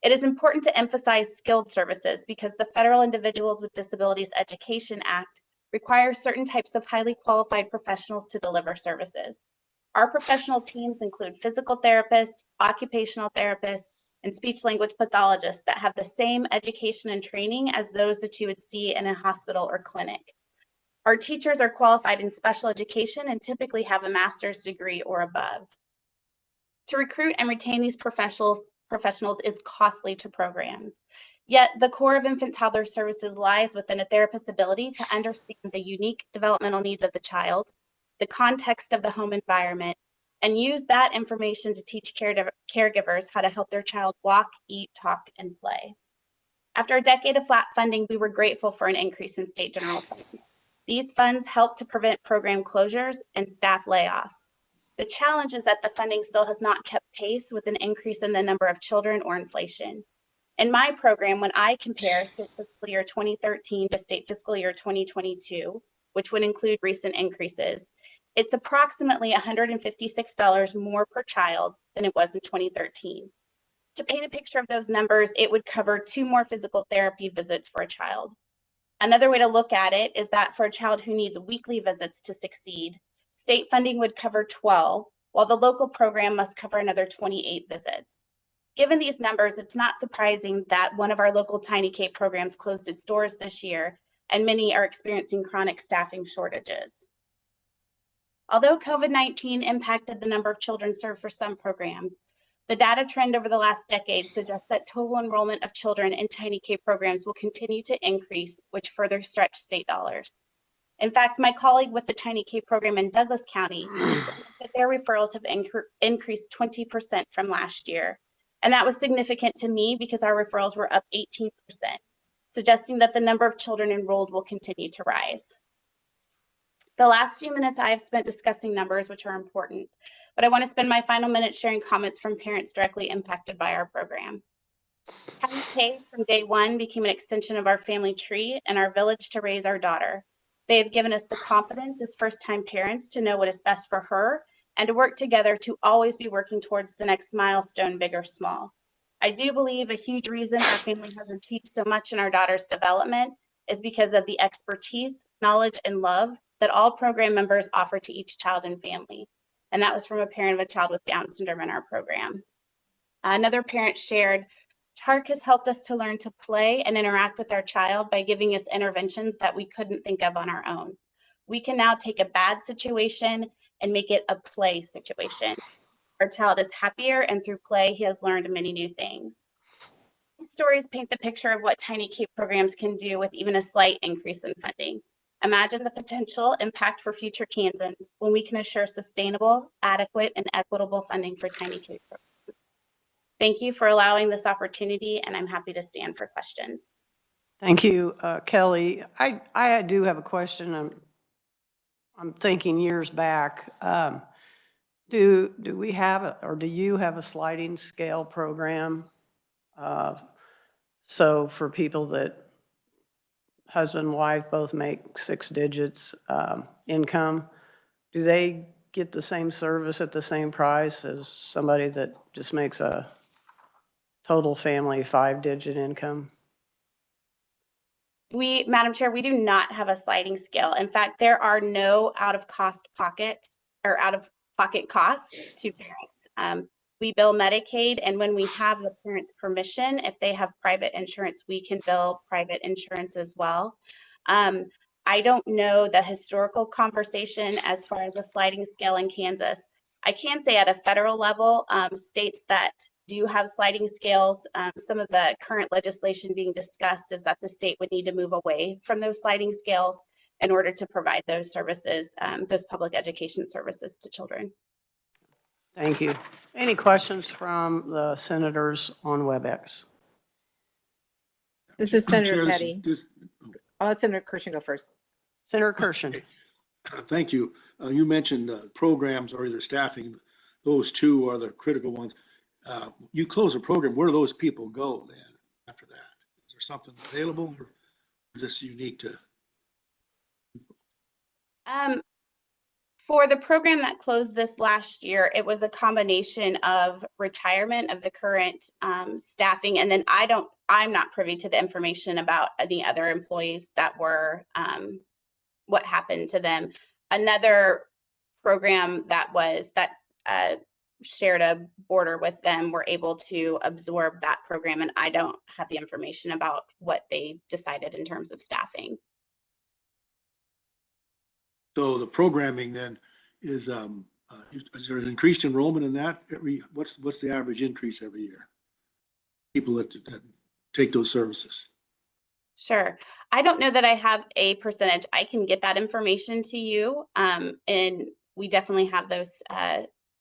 It is important to emphasize skilled services because the Federal Individuals with Disabilities Education Act requires certain types of highly qualified professionals to deliver services. Our professional teams include physical therapists, occupational therapists, and speech-language pathologists that have the same education and training as those that you would see in a hospital or clinic. Our teachers are qualified in special education and typically have a master's degree or above. To recruit and retain these professionals is costly to programs. Yet the core of infant toddler services lies within a therapist's ability to understand the unique developmental needs of the child, the context of the home environment, and use that information to teach caregivers how to help their child walk, eat, talk, and play. After a decade of flat funding, we were grateful for an increase in state general funds. These funds help to prevent program closures and staff layoffs. The challenge is that the funding still has not kept pace with an increase in the number of children or inflation. In my program, when I compare state fiscal year 2013 to state fiscal year 2022, which would include recent increases, it's approximately $156 more per child than it was in 2013. To paint a picture of those numbers, it would cover 2 more physical therapy visits for a child. Another way to look at it is that for a child who needs weekly visits to succeed, state funding would cover 12, while the local program must cover another 28 visits. Given these numbers, it's not surprising that one of our local Tiny K programs closed its doors this year, and many are experiencing chronic staffing shortages. Although COVID-19 impacted the number of children served for some programs, the data trend over the last decade suggests that total enrollment of children in Tiny K programs will continue to increase, which further stretch state dollars. In fact, my colleague with the Tiny K program in Douglas County said their referrals have increased 20% from last year. And that was significant to me because our referrals were up 18%, suggesting that the number of children enrolled will continue to rise. The last few minutes I have spent discussing numbers, which are important, but I want to spend my final minutes sharing comments from parents directly impacted by our program. Tiny K from day one became an extension of our family tree and our village to raise our daughter. They have given us the confidence as first-time parents to know what is best for her and to work together to always be working towards the next milestone, big or small. I do believe a huge reason our family has achieved so much in our daughter's development is because of the expertise, knowledge, and love that all program members offer to each child and family. And that was from a parent of a child with Down syndrome in our program. Another parent shared, TARC has helped us to learn to play and interact with our child by giving us interventions that we couldn't think of on our own. We can now take a bad situation and make it a play situation. Our child is happier, and through play, he has learned many new things. These stories paint the picture of what Tiny K programs can do with even a slight increase in funding. Imagine the potential impact for future Kansans when we can assure sustainable, adequate, and equitable funding for Tiny K programs. Thank you for allowing this opportunity, and I'm happy to stand for questions. Thank you, Kelly. I do have a question. I'm thinking years back. Do we have, or do you have a sliding scale program? So for people that husband and wife both make 6 digits income, do they get the same service at the same price as somebody that just makes a total family 5-digit income? Madam Chair, we do not have a sliding scale. In fact, there are no out-of-pocket costs to parents. We bill Medicaid, and when we have the parent's permission, if they have private insurance, we can bill private insurance as well. I don't know the historical conversation as far as a sliding scale in Kansas. I can say at a federal level, states that do have sliding scales, some of the current legislation being discussed is that the state would need to move away from those sliding scales in order to provide those services, those public education services to children. Thank you. Any questions from the senators on WebEx? This is Senator Chair, Petty. I'll let Senator Kirshen go first. Senator Kirshen. Okay. Thank you. You mentioned programs or either staffing. Those two are the critical ones. You close a program, where do those people go then after that? Is there something available, or is this unique to? For the program that closed this last year, it was a combination of retirement of the current staffing, and then I'm not privy to the information about the other employees that were, what happened to them. Another program that shared a border with them were able to absorb that program, and I don't have the information about what they decided in terms of staffing. So the programming then is there an increased enrollment in that? What's the average increase every year? People that take those services. Sure. I don't know that I have a percentage. I can get that information to you. And we definitely have those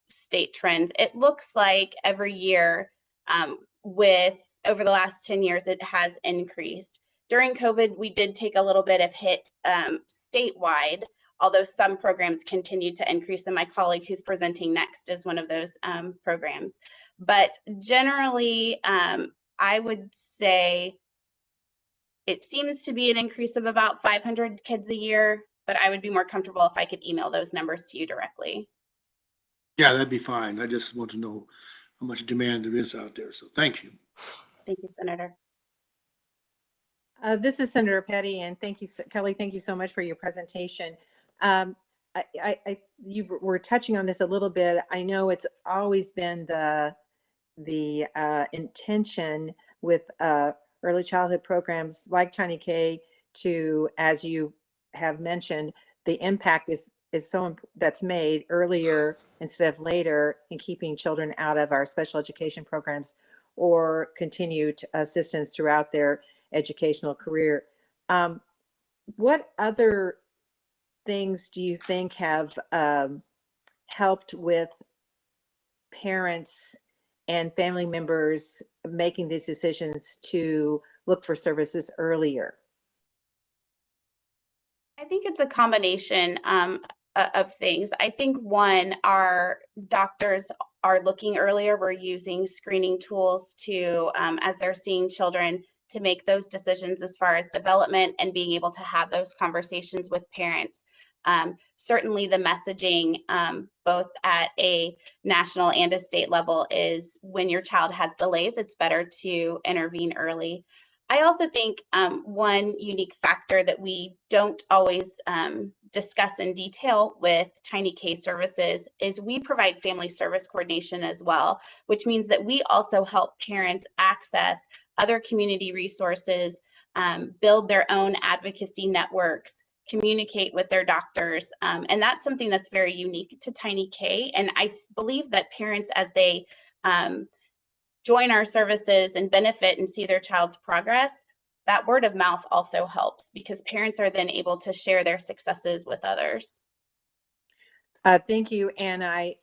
state trends. It looks like every year over the last 10 years, it has increased. During COVID, we did take a little bit of hit statewide, although some programs continue to increase, and my colleague who's presenting next is one of those programs. But generally, I would say it seems to be an increase of about 500 kids a year, but I would be more comfortable if I could email those numbers to you directly. Yeah, that'd be fine. I just want to know how much demand there is out there. So thank you. Thank you, Senator. This is Senator Petty, and thank you, Kelly. Thank you so much for your presentation. You were touching on this a little bit. I know it's always been the intention with early childhood programs like Tiny K to, as you have mentioned, the impact is that's made earlier instead of later in keeping children out of our special education programs or continued assistance throughout their educational career. What other things do you think have helped with parents and family members making these decisions to look for services earlier? I think it's a combination of things. I think one, our doctors are looking earlier. We're using screening tools to, as they're seeing children, to make those decisions as far as development and being able to have those conversations with parents. Certainly the messaging, both at a national and a state level, is when your child has delays, it's better to intervene early. I also think one unique factor that we don't always discuss in detail with Tiny K services is we provide family service coordination as well, which means that we also help parents access other community resources, build their own advocacy networks, communicate with their doctors. And that's something that's very unique to Tiny K. And I believe that parents, as they join our services and benefit and see their child's progress, that word of mouth also helps because parents are then able to share their successes with others. Thank you, and I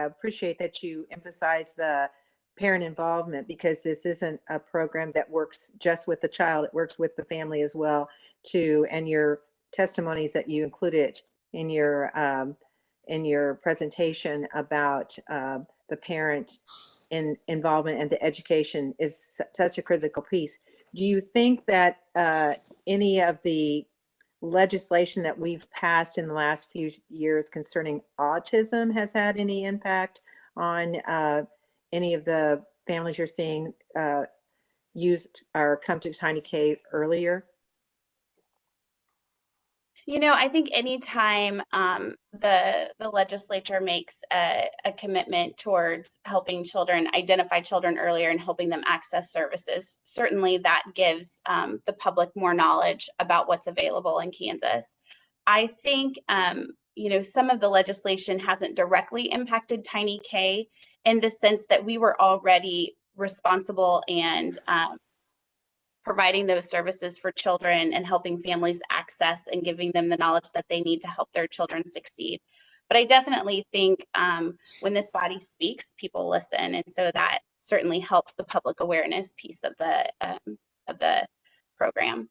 appreciate that you emphasize the parent involvement because this isn't a program that works just with the child, it works with the family as well too. And your testimonies that you included in your presentation about the parent involvement and the education is such a critical piece. Do you think that any of the legislation that we've passed in the last few years concerning autism has had any impact on any of the families you're seeing used or come to Tiny K earlier? You know, I think anytime the legislature makes a commitment towards helping children identify children earlier and helping them access services, certainly that gives the public more knowledge about what's available in Kansas. I think, you know, some of the legislation hasn't directly impacted Tiny K in the sense that we were already responsible and providing those services for children and helping families access and giving them the knowledge that they need to help their children succeed. But I definitely think when this body speaks, people listen. And so that certainly helps the public awareness piece of the program.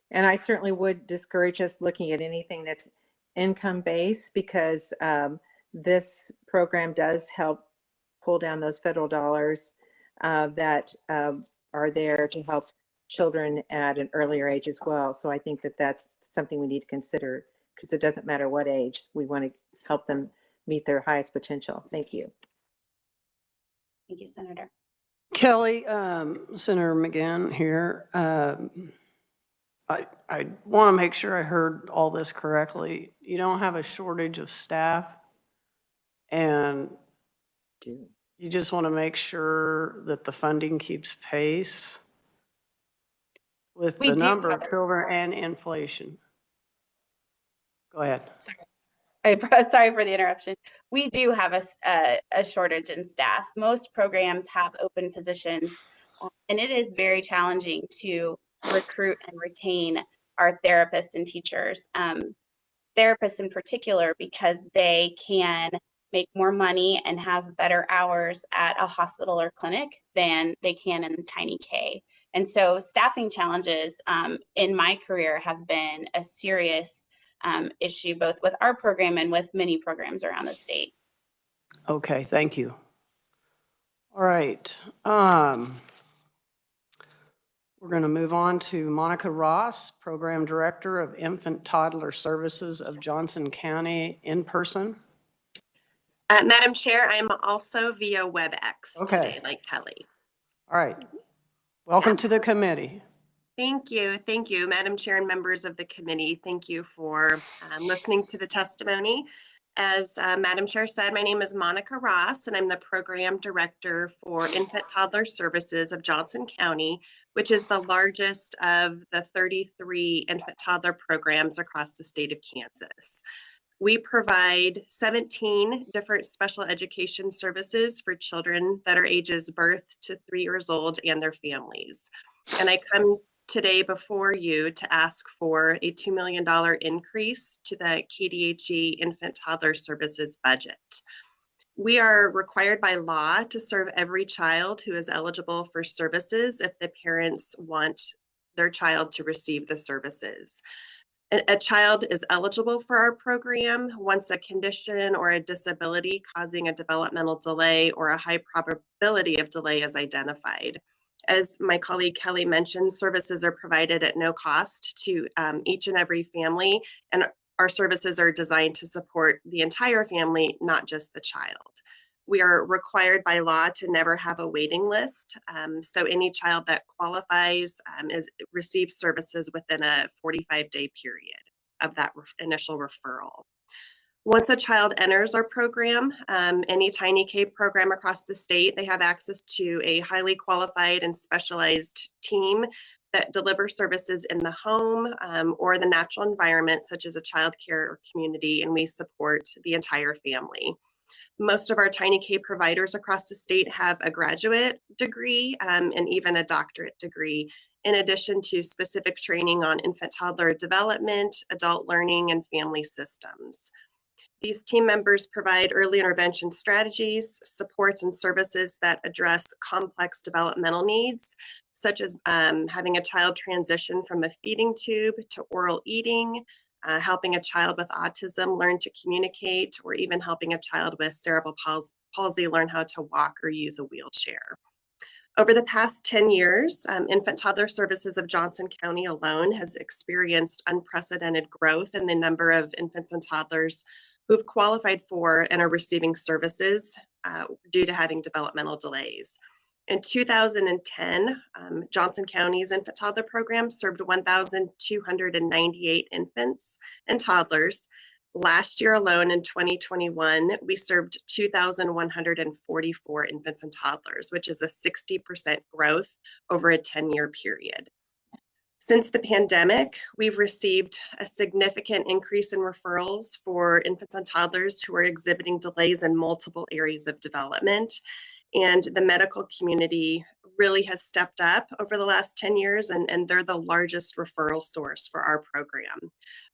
And I certainly would discourage us looking at anything that's income-based because this program does help pull down those federal dollars that are there to help children at an earlier age as well. So I think that that's something we need to consider because it doesn't matter what age, we want to help them meet their highest potential. Thank you. Thank you, Senator. Kelly, Senator McGinn here. I want to make sure I heard all this correctly. You don't have a shortage of staff, and you just want to make sure that the funding keeps pace with the number of children and inflation. Go ahead. Sorry for the interruption. We do have a shortage in staff. Most programs have open positions, and it is very challenging to recruit and retain our therapists and teachers. Therapists in particular, because they can make more money and have better hours at a hospital or clinic than they can in Tiny K. And so staffing challenges in my career have been a serious issue, both with our program and with many programs around the state. Okay, thank you. All right. We're going to move on to Monica Ross, Program Director of Infant Toddler Services of Johnson County, in person. Madam Chair, I'm also via WebEx today, like Kelly. All right. Welcome to the committee. Thank you. Thank you, Madam Chair and members of the committee. Thank you for listening to the testimony. As Madam Chair said, my name is Monica Ross, and I'm the Program Director for Infant Toddler Services of Johnson County, which is the largest of the 33 infant toddler programs across the state of Kansas. We provide 17 different special education services for children that are ages birth to 3 years old and their families. And I come today before you to ask for a $2 million increase to the KDHE Infant Toddler Services budget. We are required by law to serve every child who is eligible for services if the parents want their child to receive the services. A child is eligible for our program once a condition or a disability causing a developmental delay or a high probability of delay is identified. As my colleague Kelly mentioned, services are provided at no cost to each and every family, and our services are designed to support the entire family, not just the child. We are required by law to never have a waiting list. So any child that qualifies receives services within a 45-day period of that initial referral. Once a child enters our program, any Tiny K program across the state, they have access to a highly qualified and specialized team that delivers services in the home or the natural environment, such as a child care or community, and we support the entire family. Most of our Tiny K providers across the state have a graduate degree and even a doctorate degree, in addition to specific training on infant-toddler development, adult learning, and family systems. These team members provide early intervention strategies, supports, and services that address complex developmental needs, such as having a child transition from a feeding tube to oral eating, helping a child with autism learn to communicate, or even helping a child with cerebral palsy learn how to walk or use a wheelchair. Over the past 10 years, Infant Toddler Services of Johnson County alone has experienced unprecedented growth in the number of infants and toddlers who've qualified for and are receiving services due to having developmental delays. In 2010, Johnson County's infant toddler program served 1,298 infants and toddlers. Last year alone, in 2021, we served 2,144 infants and toddlers, which is a 60% growth over a 10-year period. Since the pandemic, we've received a significant increase in referrals for infants and toddlers who are exhibiting delays in multiple areas of development. And the medical community really has stepped up over the last 10 years, and they're the largest referral source for our program.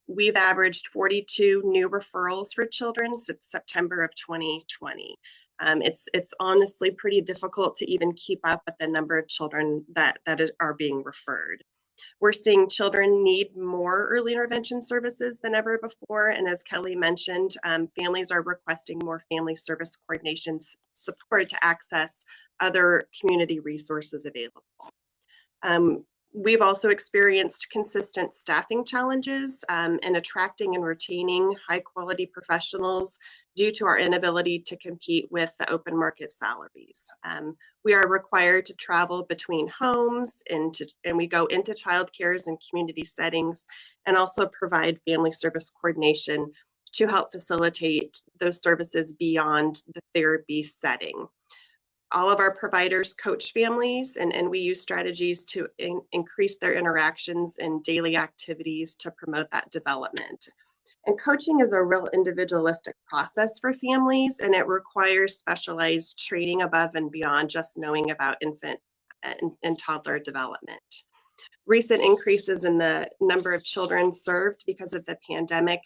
We've averaged 42 new referrals for children since September of 2020. It's honestly pretty difficult to even keep up with the number of children that are being referred. We're seeing children need more early intervention services than ever before. And as Kelly mentioned, families are requesting more family service coordination support to access other community resources available. We've also experienced consistent staffing challenges in attracting and retaining high quality professionals due to our inability to compete with the open market salaries. We are required to travel between homes and we go into childcares and community settings, and also provide family service coordination to help facilitate those services beyond the therapy setting. All of our providers coach families, and we use strategies to increase their interactions and daily activities to promote that development. And coaching is a real individualistic process for families, and it requires specialized training above and beyond just knowing about infant and toddler development. Recent increases in the number of children served because of the pandemic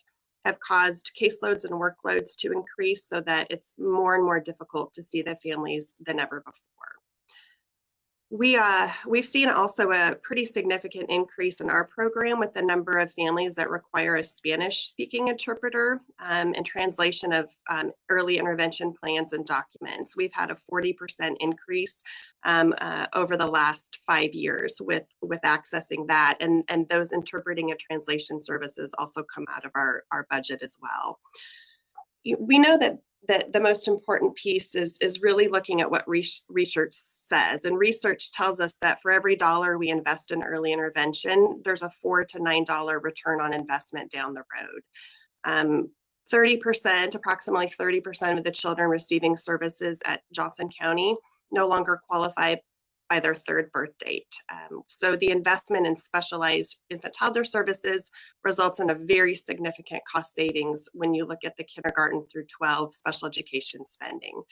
have caused caseloads and workloads to increase, so that it's more and more difficult to see the families than ever before. We've seen also a pretty significant increase in our program with the number of families that require a Spanish-speaking interpreter and translation of early intervention plans and documents. We've had a 40% increase over the last 5 years with accessing that, and those interpreting and translation services also come out of our budget as well. We know that the most important piece is really looking at what research says. And research tells us that for every dollar we invest in early intervention, there's a $4 to $9 return on investment down the road. 30%, approximately 30% of the children receiving services at Johnson County no longer qualify by their third birth date. So the investment in specialized infant toddler services results in a very significant cost savings when you look at the kindergarten through 12 special education spending.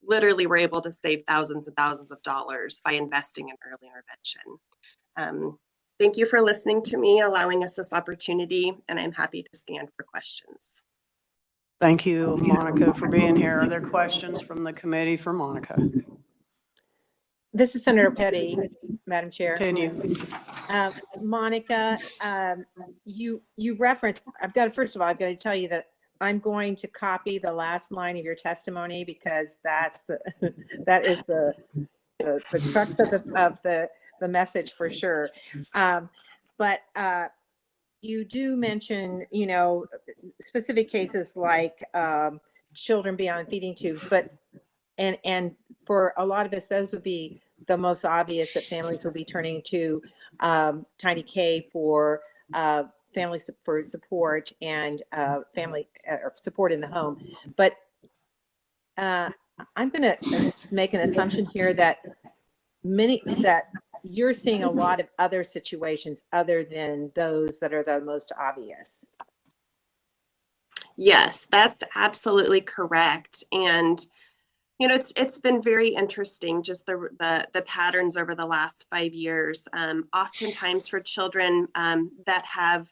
Literally, we're able to save thousands and thousands of dollars by investing in early intervention. Thank you for listening to me, allowing us this opportunity, and I'm happy to stand for questions. Thank you, Monica, for being here. Are there questions from the committee for Monica? This is Senator Petty, Madam Chair. Continue. Monica, you referenced, first of all, I've got to tell you that I'm going to copy the last line of your testimony, because that is the crux of the message for sure. But you do mention, specific cases like children beyond feeding tubes, but and for a lot of us, those would be the most obvious that families will be turning to Tiny K for family for support and family support in the home. But I'm going to make an assumption here that you're seeing a lot of other situations other than those that are the most obvious. Yes, that's absolutely correct. And it's been very interesting, just the patterns over the last 5 years. Oftentimes for children that have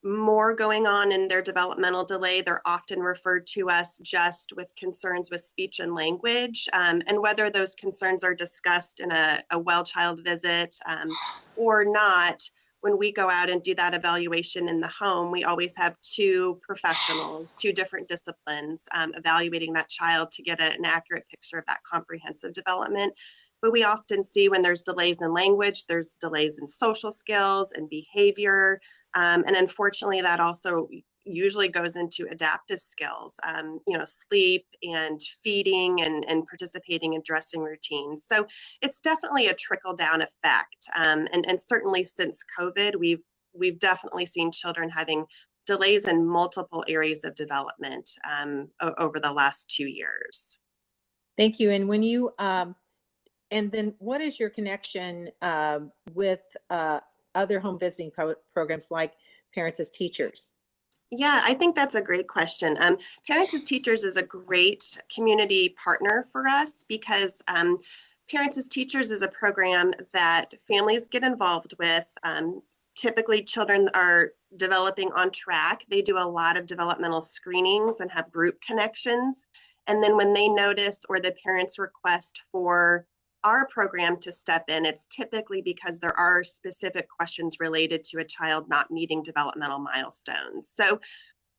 more going on in their developmental delay, they're often referred to us just with concerns with speech and language. And whether those concerns are discussed in a well child visit or not, when we go out and do that evaluation in the home, we always have two professionals, two different disciplines evaluating that child to get an accurate picture of that comprehensive development. But we often see when there's delays in language, there's delays in social skills and behavior. And unfortunately, that also usually goes into adaptive skills, sleep and feeding and participating in dressing routines. So it's definitely a trickle down effect. And certainly since COVID, we've definitely seen children having delays in multiple areas of development over the last 2 years. Thank you. And when you, and then what is your connection with other home visiting programs like Parents as Teachers? Yeah, I think that's a great question. Parents as Teachers is a great community partner for us because Parents as Teachers is a program that families get involved with. Typically, children are developing on track. They do a lot of developmental screenings and have group connections. And then when they notice or the parents request for our program to step in, it's typically because there are specific questions related to a child not meeting developmental milestones. So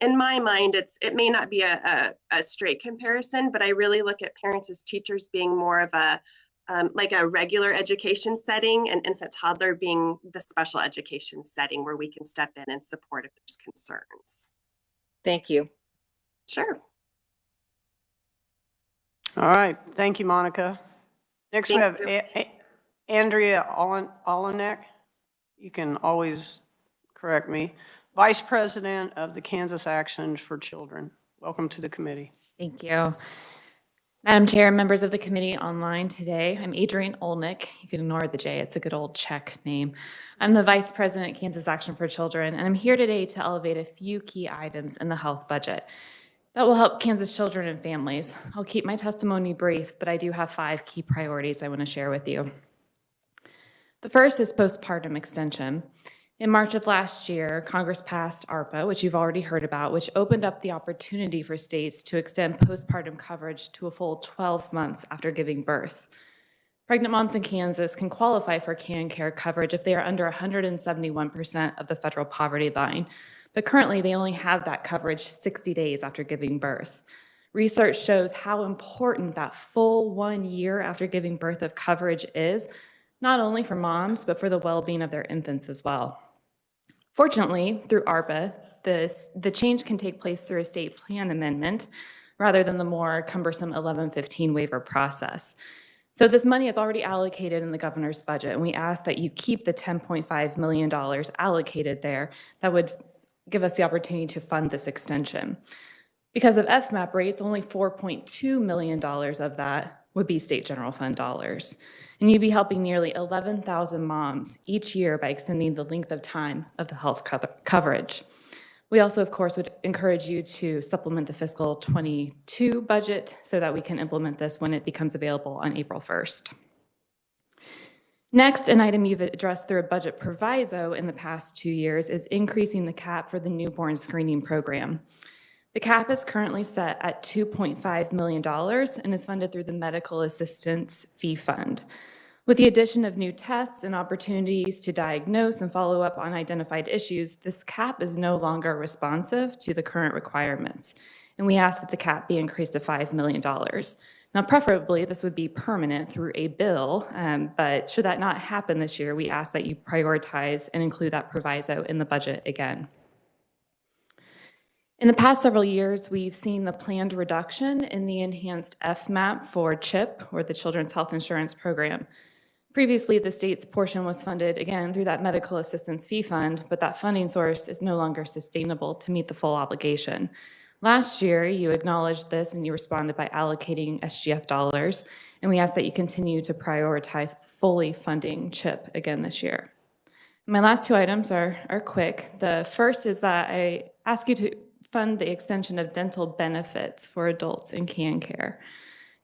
in my mind, it may not be a straight comparison, but I really look at Parents as Teachers being more of a like a regular education setting, and infant toddler being the special education setting where we can step in and support if there's concerns. Thank you. Sure. All right, thank you, Monica. Next we have Andrea Olenek. You can always correct me. Vice President of the Kansas Action for Children. Welcome to the committee. Thank you. Madam Chair, members of the committee online today, I'm Adrienne Olnick. You can ignore the J, it's a good old Czech name. I'm the Vice President at Kansas Action for Children, and I'm here today to elevate a few key items in the health budget that will help Kansas children and families. I'll keep my testimony brief, but I do have 5 key priorities I want to share with you. The first is postpartum extension. In March of last year, Congress passed ARPA, which you've already heard about, which opened up the opportunity for states to extend postpartum coverage to a full 12 months after giving birth. Pregnant moms in Kansas can qualify for CAN-CARE coverage if they are under 171% of the federal poverty line, but currently they only have that coverage 60 days after giving birth. Research shows how important that full 1 year after giving birth of coverage is, not only for moms, but for the well-being of their infants as well. Fortunately, through ARPA, the change can take place through a state plan amendment rather than the more cumbersome 1115 waiver process. So this money is already allocated in the governor's budget, and we ask that you keep the $10.5 million allocated there. That would give us the opportunity to fund this extension. Because of FMAP rates, only $4.2 million of that would be state general fund dollars. And you'd be helping nearly 11,000 moms each year by extending the length of time of the health coverage. We also, of course, would encourage you to supplement the fiscal 22 budget so that we can implement this when it becomes available on April 1st. Next, an item you've addressed through a budget proviso in the past 2 years is increasing the cap for the newborn screening program. The cap is currently set at $2.5 million and is funded through the Medical Assistance Fee Fund. With the addition of new tests and opportunities to diagnose and follow up on identified issues, this cap is no longer responsive to the current requirements, and we ask that the cap be increased to $5 million. Now, preferably, this would be permanent through a bill, but should that not happen this year, we ask that you prioritize and include that proviso in the budget again. In the past several years, we've seen the planned reduction in the enhanced FMAP for CHIP, or the Children's Health Insurance Program. Previously, the state's portion was funded, again, through that medical assistance fee fund, but that funding source is no longer sustainable to meet the full obligation. Last year, you acknowledged this and you responded by allocating SGF dollars, and we ask that you continue to prioritize fully funding CHIP again this year. My last two items are quick. The first is that I ask you to fund the extension of dental benefits for adults in care.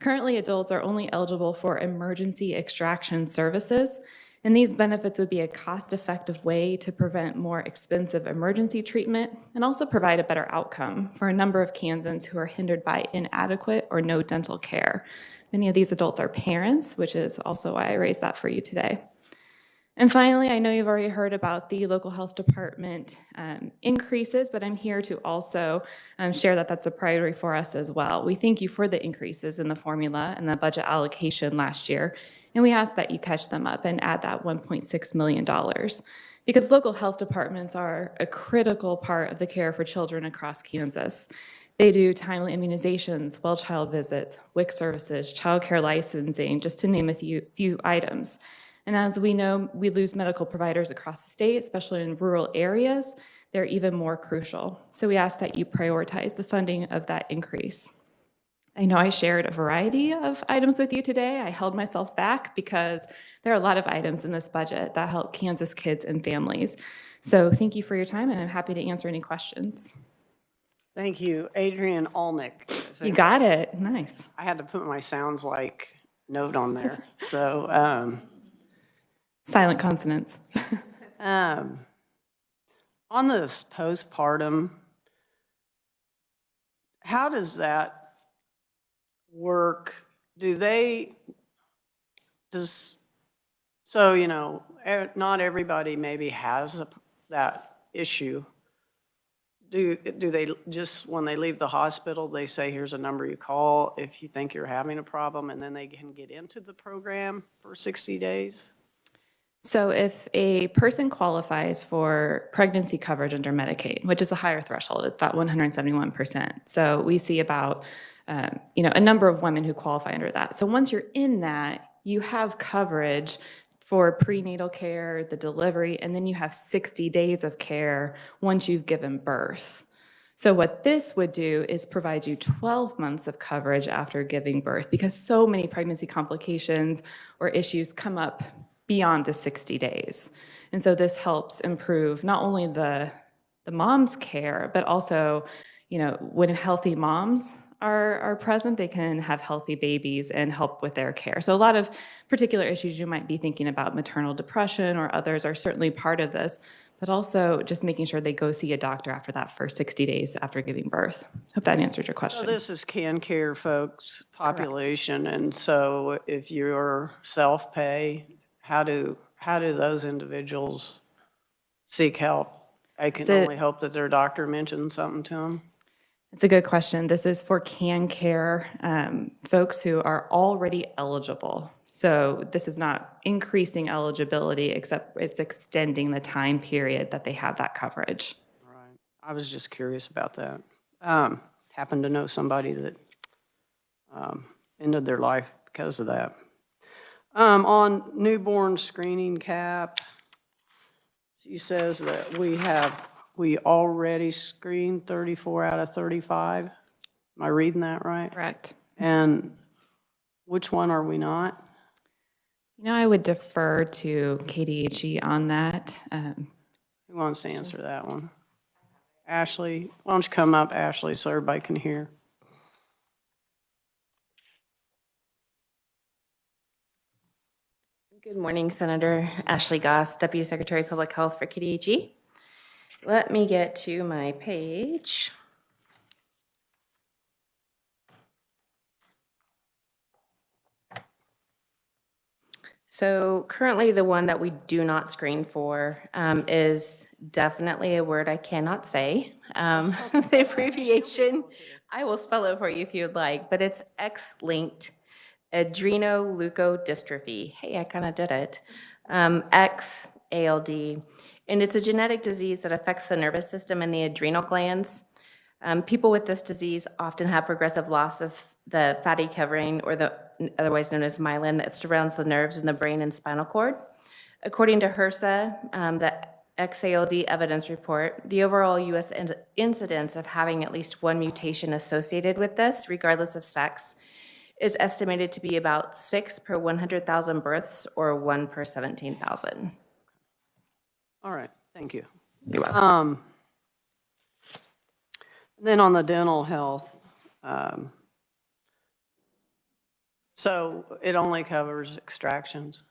Currently, adults are only eligible for emergency extraction services, and these benefits would be a cost-effective way to prevent more expensive emergency treatment and also provide a better outcome for a number of Kansans who are hindered by inadequate or no dental care. Many of these adults are parents, which is also why I raised that for you today. And finally, I know you've already heard about the local health department increases, but I'm here to also share that that's a priority for us as well. We thank you for the increases in the formula and the budget allocation last year, and we ask that you catch them up and add that $1.6 million. Because local health departments are a critical part of the care for children across Kansas. They do timely immunizations, well child visits, WIC services, child care licensing, just to name a few items. And as we know, we lose medical providers across the state, especially in rural areas. They're even more crucial. So we ask that you prioritize the funding of that increase. I know I shared a variety of items with you today. I held myself back because there are a lot of items in this budget that help Kansas kids and families. So thank you for your time, and I'm happy to answer any questions. Thank you. Adrian Olnick. You got it. Nice. I had to put my sounds like note on there. So, Silent consonants. on this postpartum, how does that work? So, you know, not everybody maybe has that issue. Do they just, when they leave the hospital, they say, here's a number you call if you think you're having a problem, and then they can get into the program for 60 days? So if a person qualifies for pregnancy coverage under Medicaid, which is a higher threshold, it's that 171%. So we see about, a number of women who qualify under that. So once you're in that, you have coverage for prenatal care, the delivery, and then you have 60 days of care once you've given birth. So what this would do is provide you 12 months of coverage after giving birth, because so many pregnancy complications or issues come up beyond the 60 days. And so this helps improve not only the mom's care, but also, when healthy moms are present, they can have healthy babies and help with their care. So a lot of particular issues you might be thinking about, maternal depression or others, are certainly part of this, but also just making sure they go see a doctor after that first 60 days after giving birth. Hope that answered your question. So this is care folks population. Correct. And so if you're self-pay, how do those individuals seek help? I can only hope that their doctor mentioned something to them. It's a good question. This is for care folks who are already eligible. So this is not increasing eligibility, except it's extending the time period that they have that coverage. Right. I was just curious about that. Happened to know somebody that ended their life because of that. On newborn screening cap, she says that we already screened 34 out of 35. Am I reading that right? Correct. And which one are we not? I would defer to KDHE on that. Who wants to answer that one? Ashley, why don't you come up, Ashley, so everybody can hear? Good morning, Senator Ashley Goss, Deputy Secretary of Public Health for KDHE. Let me get to my page. So currently the one that we do not screen for is definitely a word I cannot say. The abbreviation, I will spell it for you if you'd like, but it's X-linked adrenoleukodystrophy. Hey, I kind of did it. XALD. And it's a genetic disease that affects the nervous system and the adrenal glands. People with this disease often have progressive loss of the fatty covering, or the otherwise known as myelin, that surrounds the nerves in the brain and spinal cord. According to HRSA, the XALD evidence report, the overall U.S. incidence of having at least one mutation associated with this, regardless of sex, is estimated to be about 6 per 100,000 births, or 1 per 17,000. All right, thank you. You're welcome. Then on the dental health, so it only covers extractions?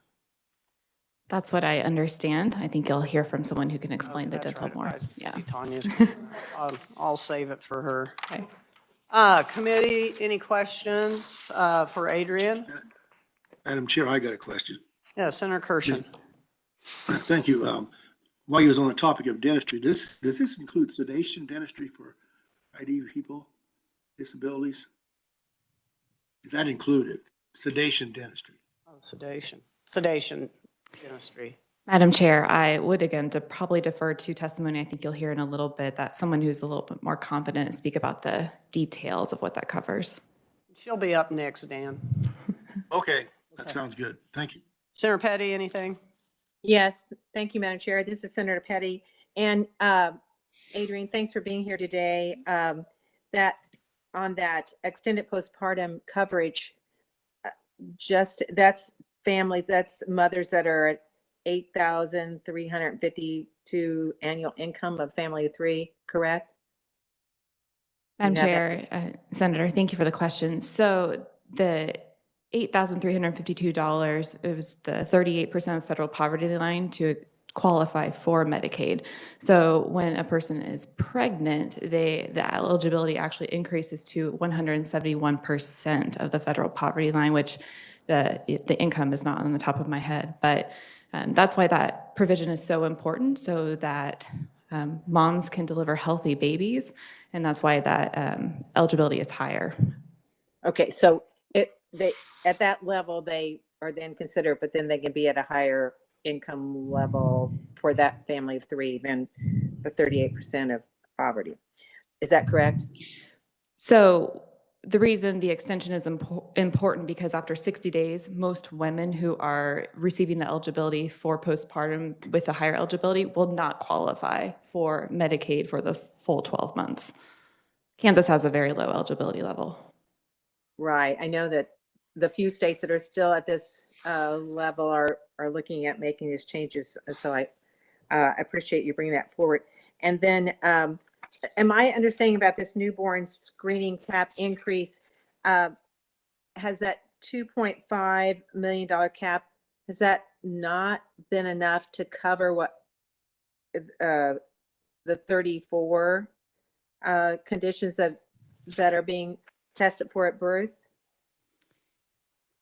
That's what I understand. I think you'll hear from someone who can explain the That's dental right. more. I Yeah. see Tanya's. I'll save it for her. Okay. Committee, any questions for Adrian? Madam Chair, I got a question. Yeah, Senator Kirshen. Thank you. While you was on the topic of dentistry, does this include sedation dentistry for ID people, disabilities? Is that included? Sedation dentistry? Oh, sedation dentistry. Madam Chair, I would again probably defer to testimony. I think you'll hear in a little bit that someone who's a little bit more competent and speak about the details of what that covers. She'll be up next, Dan. Okay, that sounds good. Thank you. Senator Petty, anything? Yes, thank you, Madam Chair. This is Senator Petty. And Adrian, thanks for being here today. That on that extended postpartum coverage, that's families, that's mothers that are at 8,352 annual income of family of three, correct? Madam You have Chair, Senator, thank you for the question. So the $8,352, it was the 38% of federal poverty line to qualify for Medicaid. So when a person is pregnant, the eligibility actually increases to 171% of the federal poverty line, which the income is not on the top of my head. But that's why that provision is so important, so that moms can deliver healthy babies, and that's why that eligibility is higher. Okay, so they at that level they are then considered, but then they can be at a higher income level for that family of three than the 38% of poverty. Is that correct? So the reason the extension is important because after 60 days, most women who are receiving the eligibility for postpartum with a higher eligibility will not qualify for Medicaid for the full 12 months. Kansas has a very low eligibility level. Right. I know that the few states that are still at this level are looking at making these changes. So I appreciate you bringing that forward. And then am I understanding about this newborn screening cap increase? Has that $2.5 million cap, has that not been enough to cover what the 34 conditions that are being tested for at birth?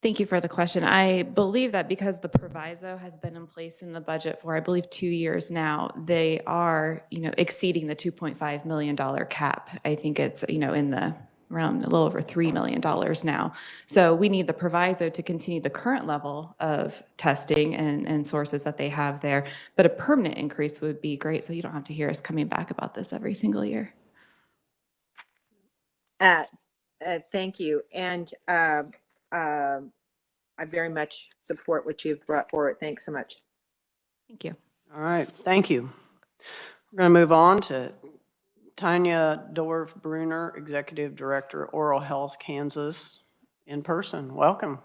Thank you for the question. I believe that because the proviso has been in place in the budget for, I believe, 2 years now, they are, exceeding the $2.5 million cap. I think it's, in the around a little over $3 million now. So we need the proviso to continue the current level of testing and sources that they have there. But a permanent increase would be great, so you don't have to hear us coming back about this every single year. Thank you. And I very much support what you've brought forward. Thanks so much. Thank you. All right, thank you. We're going to move on to Tanya Dorf-Bruner, Executive Director, Oral Health, Kansas, in person. Welcome.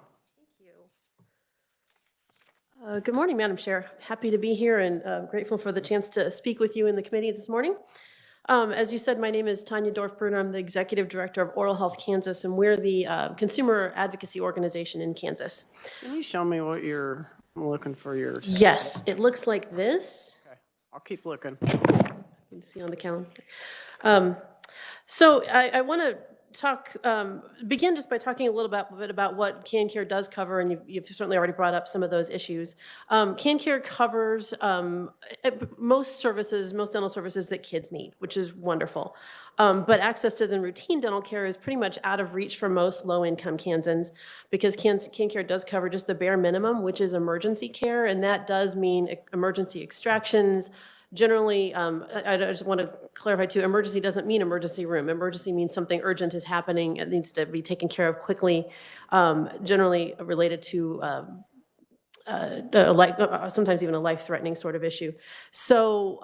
Good morning, Madam Chair. Happy to be here and grateful for the chance to speak with you in the committee this morning. As you said, my name is Tanya Dorf-Bruner. I'm the Executive Director of Oral Health Kansas, and we're the consumer advocacy organization in Kansas. Can you show me what I'm looking for your... Yes, it looks like this. Okay, I'll keep looking. You can see on the calendar. So I want to begin just by talking a little bit about what CanCare does cover, and you've certainly already brought up some of those issues. CanCare covers most services, most dental services that kids need, which is wonderful. But access to the routine dental care is pretty much out of reach for most low-income Kansans, because CanCare does cover just the bare minimum, which is emergency care, and that does mean emergency extractions. Generally, I just want to clarify too, emergency doesn't mean emergency room. Emergency means something urgent is happening. It needs to be taken care of quickly, generally related to sometimes even a life-threatening sort of issue. So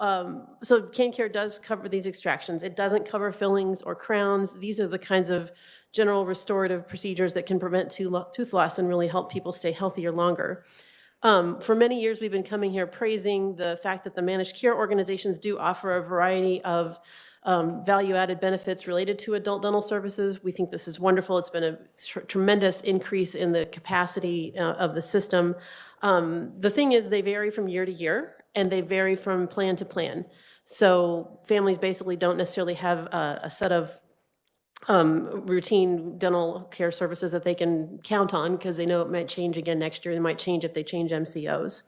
CanCare does cover these extractions. It doesn't cover fillings or crowns. These are the kinds of general restorative procedures that can prevent tooth loss and really help people stay healthier longer. For many years, we've been coming here praising the fact that the managed care organizations do offer a variety of value-added benefits related to adult dental services. We think this is wonderful. It's been a tremendous increase in the capacity of the system. The thing is, they vary from year to year, and they vary from plan to plan. So families basically don't necessarily have a set of routine dental care services that they can count on, because they know it might change again next year. They might change if they change MCOs.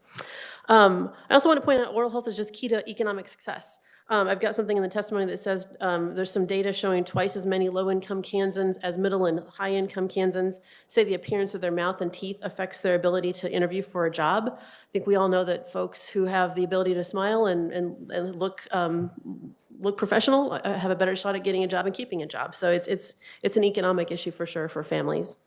I also want to point out oral health is just key to economic success. I've got something in the testimony that says there's some data showing twice as many low-income Kansans as middle and high-income Kansans say the appearance of their mouth and teeth affects their ability to interview for a job. I think we all know that folks who have the ability to smile and look professional have a better shot at getting a job and keeping a job. So it's an economic issue for sure for families.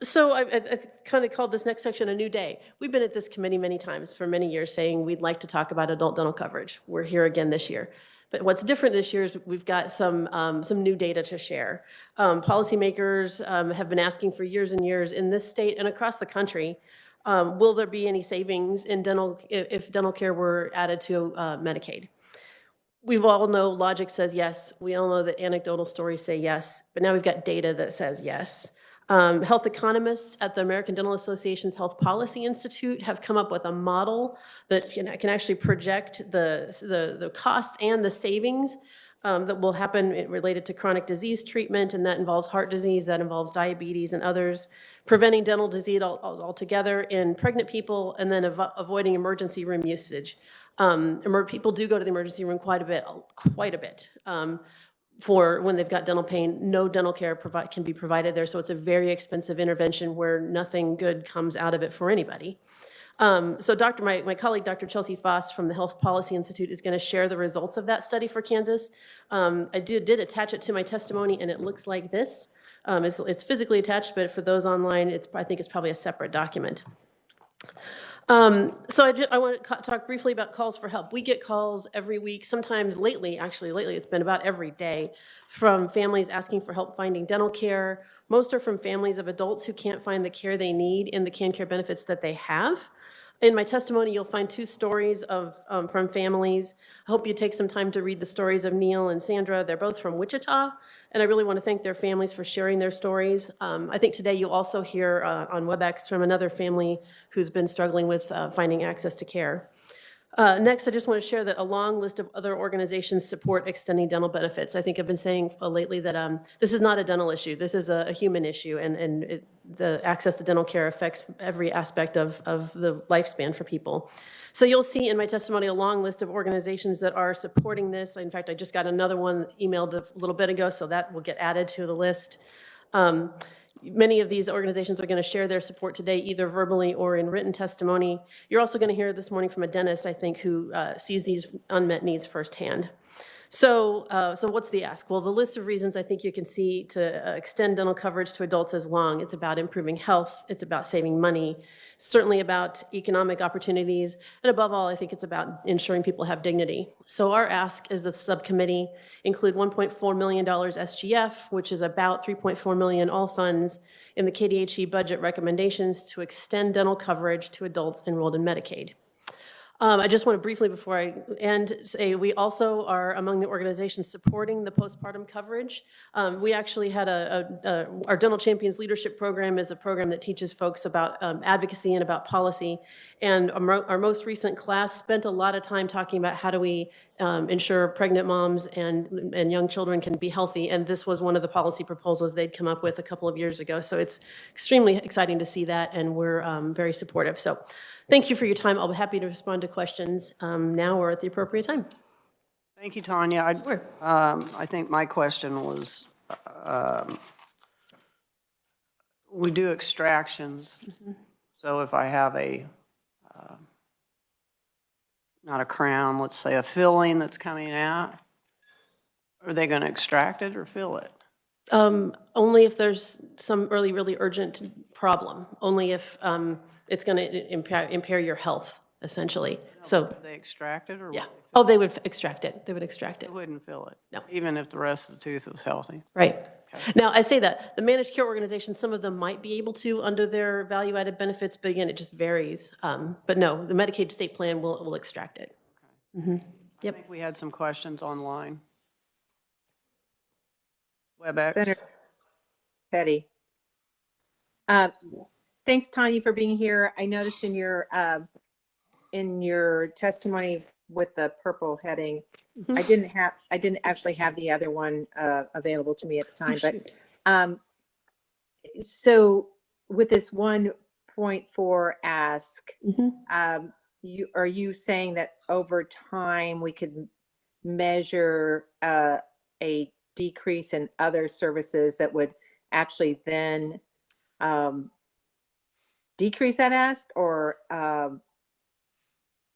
So I've kind of called this next section a new day. We've been at this committee many times for many years saying we'd like to talk about adult dental coverage. We're here again this year. But what's different this year is we've got some new data to share. Policymakers have been asking for years and years in this state and across the country, will there be any savings in dental if dental care were added to Medicaid? We all know logic says yes. We all know that anecdotal stories say yes, but now we've got data that says yes. Health economists at the American Dental Association's Health Policy Institute have come up with a model that can actually project the costs and the savings that will happen related to chronic disease treatment, and that involves heart disease, that involves diabetes and others, preventing dental disease altogether in pregnant people, and then avoiding emergency room usage. People do go to the emergency room quite a bit. For when they've got dental pain, no dental care can be provided there, so it's a very expensive intervention where nothing good comes out of it for anybody. So my colleague, Dr. Chelsea Foss from the Health Policy Institute, is going to share the results of that study for Kansas. I did attach it to my testimony, and it looks like this. It's physically attached, but for those online, I think it's probably a separate document. So I want to talk briefly about calls for help. We get calls every week, sometimes lately it's been about every day, from families asking for help finding dental care. Most are from families of adults who can't find the care they need in the CanCare benefits that they have. In my testimony, you'll find two stories from families. I hope you take some time to read the stories of Neil and Sandra. They're both from Wichita, and I really want to thank their families for sharing their stories. I think today you'll also hear on WebEx from another family who's been struggling with finding access to care. Next, I just want to share that a long list of other organizations support extending dental benefits. I think I've been saying lately that this is not a dental issue. This is a human issue, and the access to dental care affects every aspect of the lifespan for people. So you'll see in my testimony a long list of organizations that are supporting this. In fact, I just got another one emailed a little bit ago, so that will get added to the list. Many of these organizations are going to share their support today, either verbally or in written testimony. You're also going to hear this morning from a dentist, I think, who sees these unmet needs firsthand. So what's the ask? Well, the list of reasons I think you can see to extend dental coverage to adults is long. It's about improving health. It's about saving money. Certainly about economic opportunities. And above all, I think it's about ensuring people have dignity. So our ask is the subcommittee include $1.4 million SGF, which is about $3.4 million all funds in the KDHE budget recommendations to extend dental coverage to adults enrolled in Medicaid. I just want to briefly, before I end, say we also are among the organizations supporting the postpartum coverage. We actually had our Dental Champions Leadership Program is a program that teaches folks about advocacy and about policy. And our most recent class spent a lot of time talking about how do we ensure pregnant moms and young children can be healthy. And this was one of the policy proposals they'd come up with a couple of years ago. So it's extremely exciting to see that, and we're very supportive. So thank you for your time. I'll be happy to respond to questions now or at the appropriate time. Thank you, Tanya. Sure. I think my question was, we do extractions. So if I have not a crown, let's say a filling that's coming out, are they going to extract it or fill it? Only if there's some really urgent problem, only if it's going to impair your health, essentially. So, Would they extract it or? yeah. Oh, they would extract it. They would extract it. They wouldn't fill it? No. Even if the rest of the tooth was healthy? Right. Now, I say that the managed care organizations, some of them might be able to under their value-added benefits, but again, it just varies. But no, the Medicaid state plan will extract it. I think we had some questions online. WebEx. Senator Petty. Thanks, Tanya, for being here. I noticed in your testimony with the purple heading, I didn't actually have the other one available to me at the time. But so with this 1.4 ask, are you saying that over time we could measure a decrease in other services that would actually then decrease that ask, or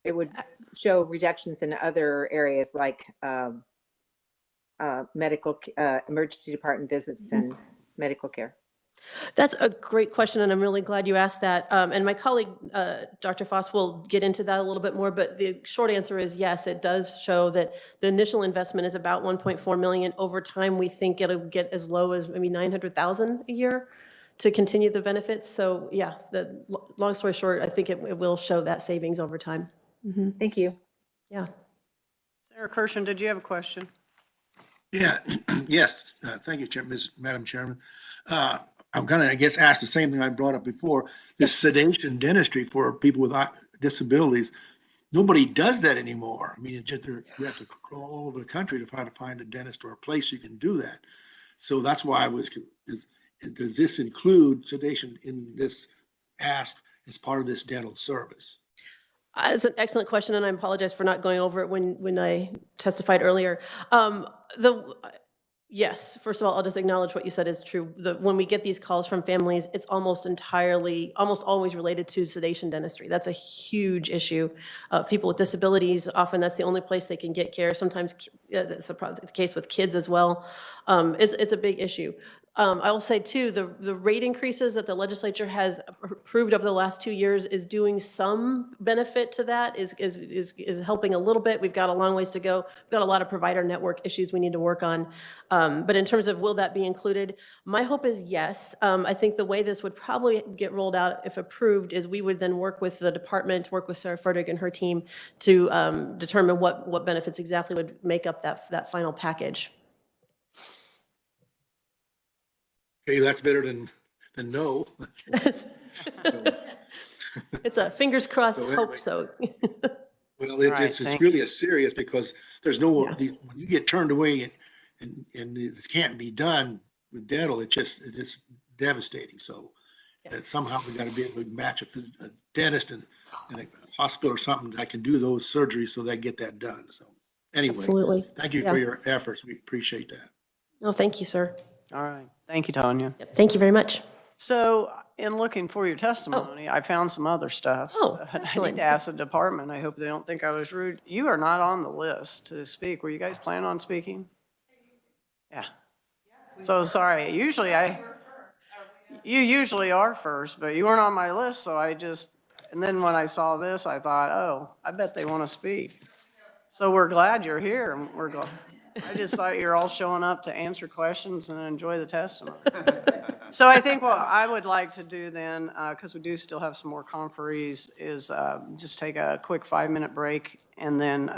it would show reductions in other areas like medical, emergency department visits and medical care? That's a great question, and I'm really glad you asked that. And my colleague, Dr. Foss, will get into that a little bit more, but the short answer is yes, it does show that the initial investment is about 1.4 million. Over time, we think it'll get as low as maybe 900,000 a year to continue the benefits. So yeah, the long story short, I think it will show that savings over time. Thank you. Yeah. Senator Kirshen, did you have a question? Yeah, yes, thank you, Madam Chairman. I'm gonna, I guess, ask the same thing I brought up before, this sedation dentistry for people with disabilities. Nobody does that anymore. I mean, it's just, you have to crawl all over the country to try to find a dentist or a place you can do that. So that's why I was, does this include sedation in this ask as part of this dental service? It's an excellent question, and I apologize for not going over it when I testified earlier. Yes, first of all, I'll just acknowledge what you said is true. When we get these calls from families, it's almost always related to sedation dentistry. That's a huge issue. People with disabilities, often that's the only place they can get care. Sometimes it's the case with kids as well. It's a big issue. I will say too, the rate increases that the legislature has approved over the last 2 years is doing some benefit to that, is helping a little bit. We've got a long ways to go. We've got a lot of provider network issues we need to work on. But in terms of will that be included, my hope is yes. I think the way this would probably get rolled out if approved is we would then work with the department, work with Sarah Fertig and her team to determine what benefits exactly would make up that final package. Okay, that's better than no. It's a fingers crossed So hope so. Well, it's really a serious, because there's no, when you get turned away and this can't be done with dental, it's just devastating. So somehow we got to be able to match a dentist and a hospital or something that can do those surgeries so they get that done. So anyway, Absolutely. Thank you for your efforts. We appreciate that. No, thank you, sir. All right. Thank you, Tanya. Thank you very much. So in looking for your testimony, I found some other stuff. Oh, I need excellent. to ask the department. I hope they don't think I was rude. You are not on the list to speak. Were you guys planning on speaking? Yeah. So sorry. You usually are first, but you weren't on my list. So and then when I saw this, I thought, oh, I bet they want to speak. So we're glad you're here. And we're glad. I just thought you're all showing up to answer questions and enjoy the testimony. So I think what I would like to do then, because we do still have some more conferees, is just take a quick 5-minute break, and then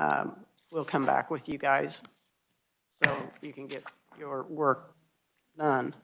we'll come back with you guys so you can get your work done.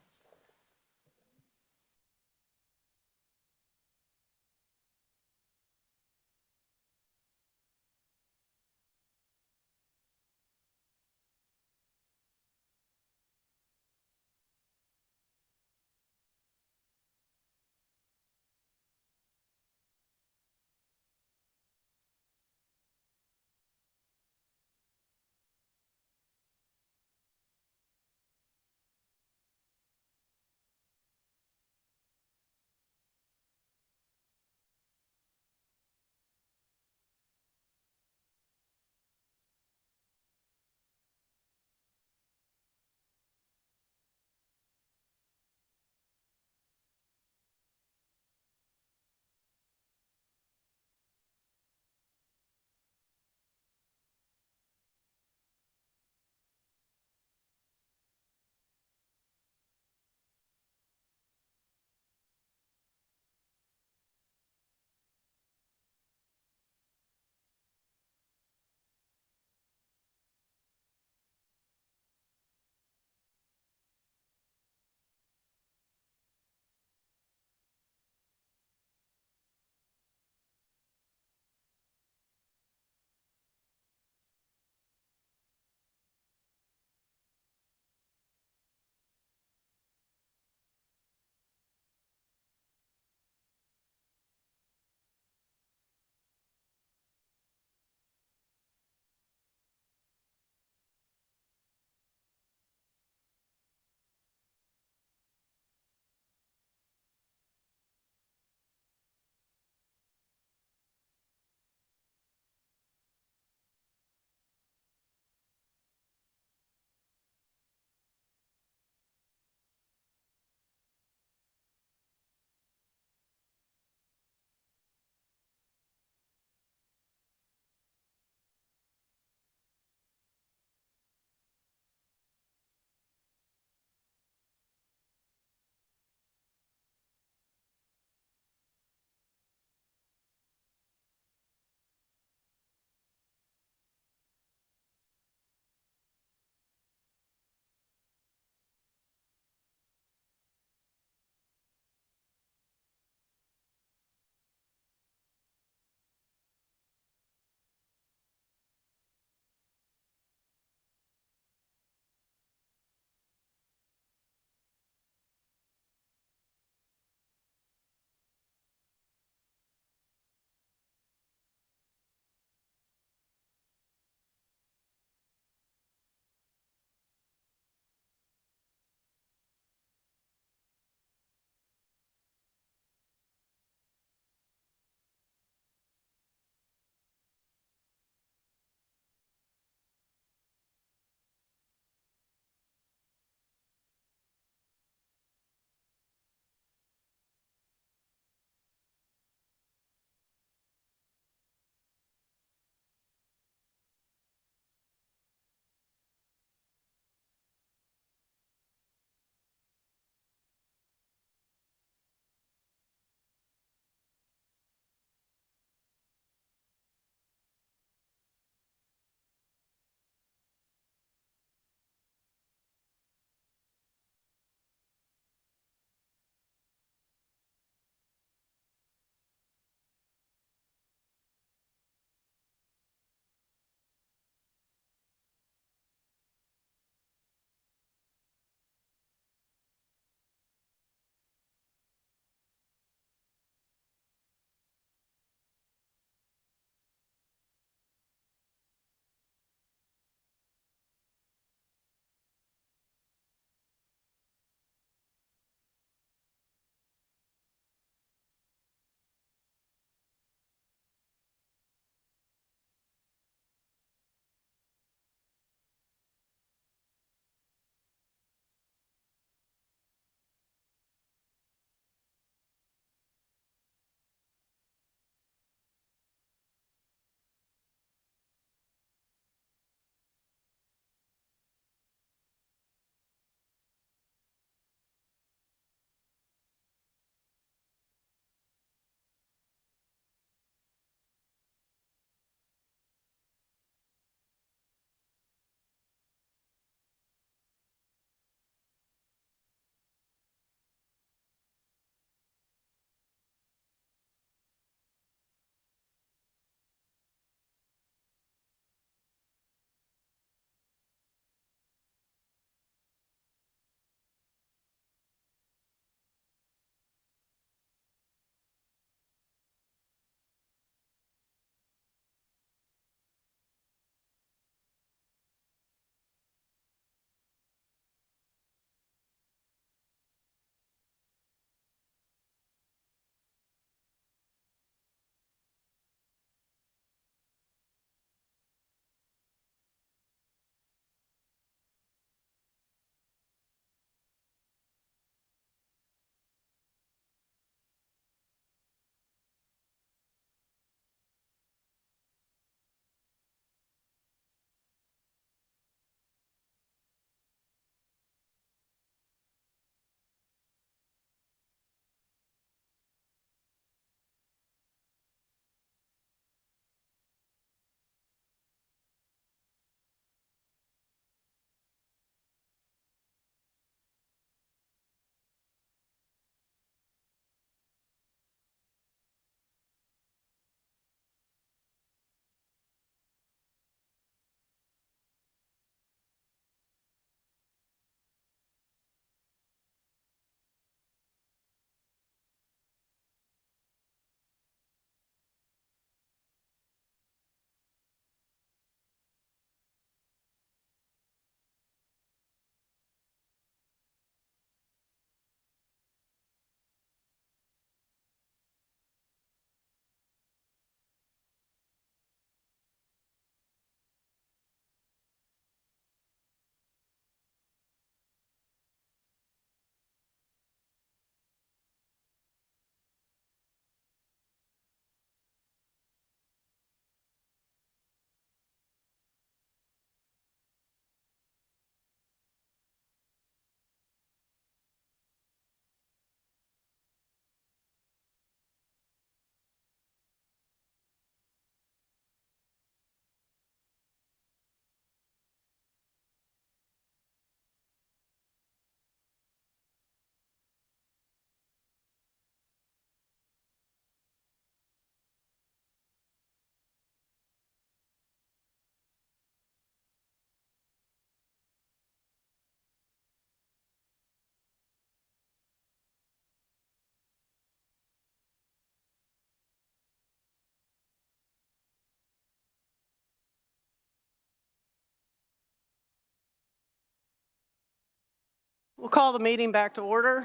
We'll call the meeting back to order.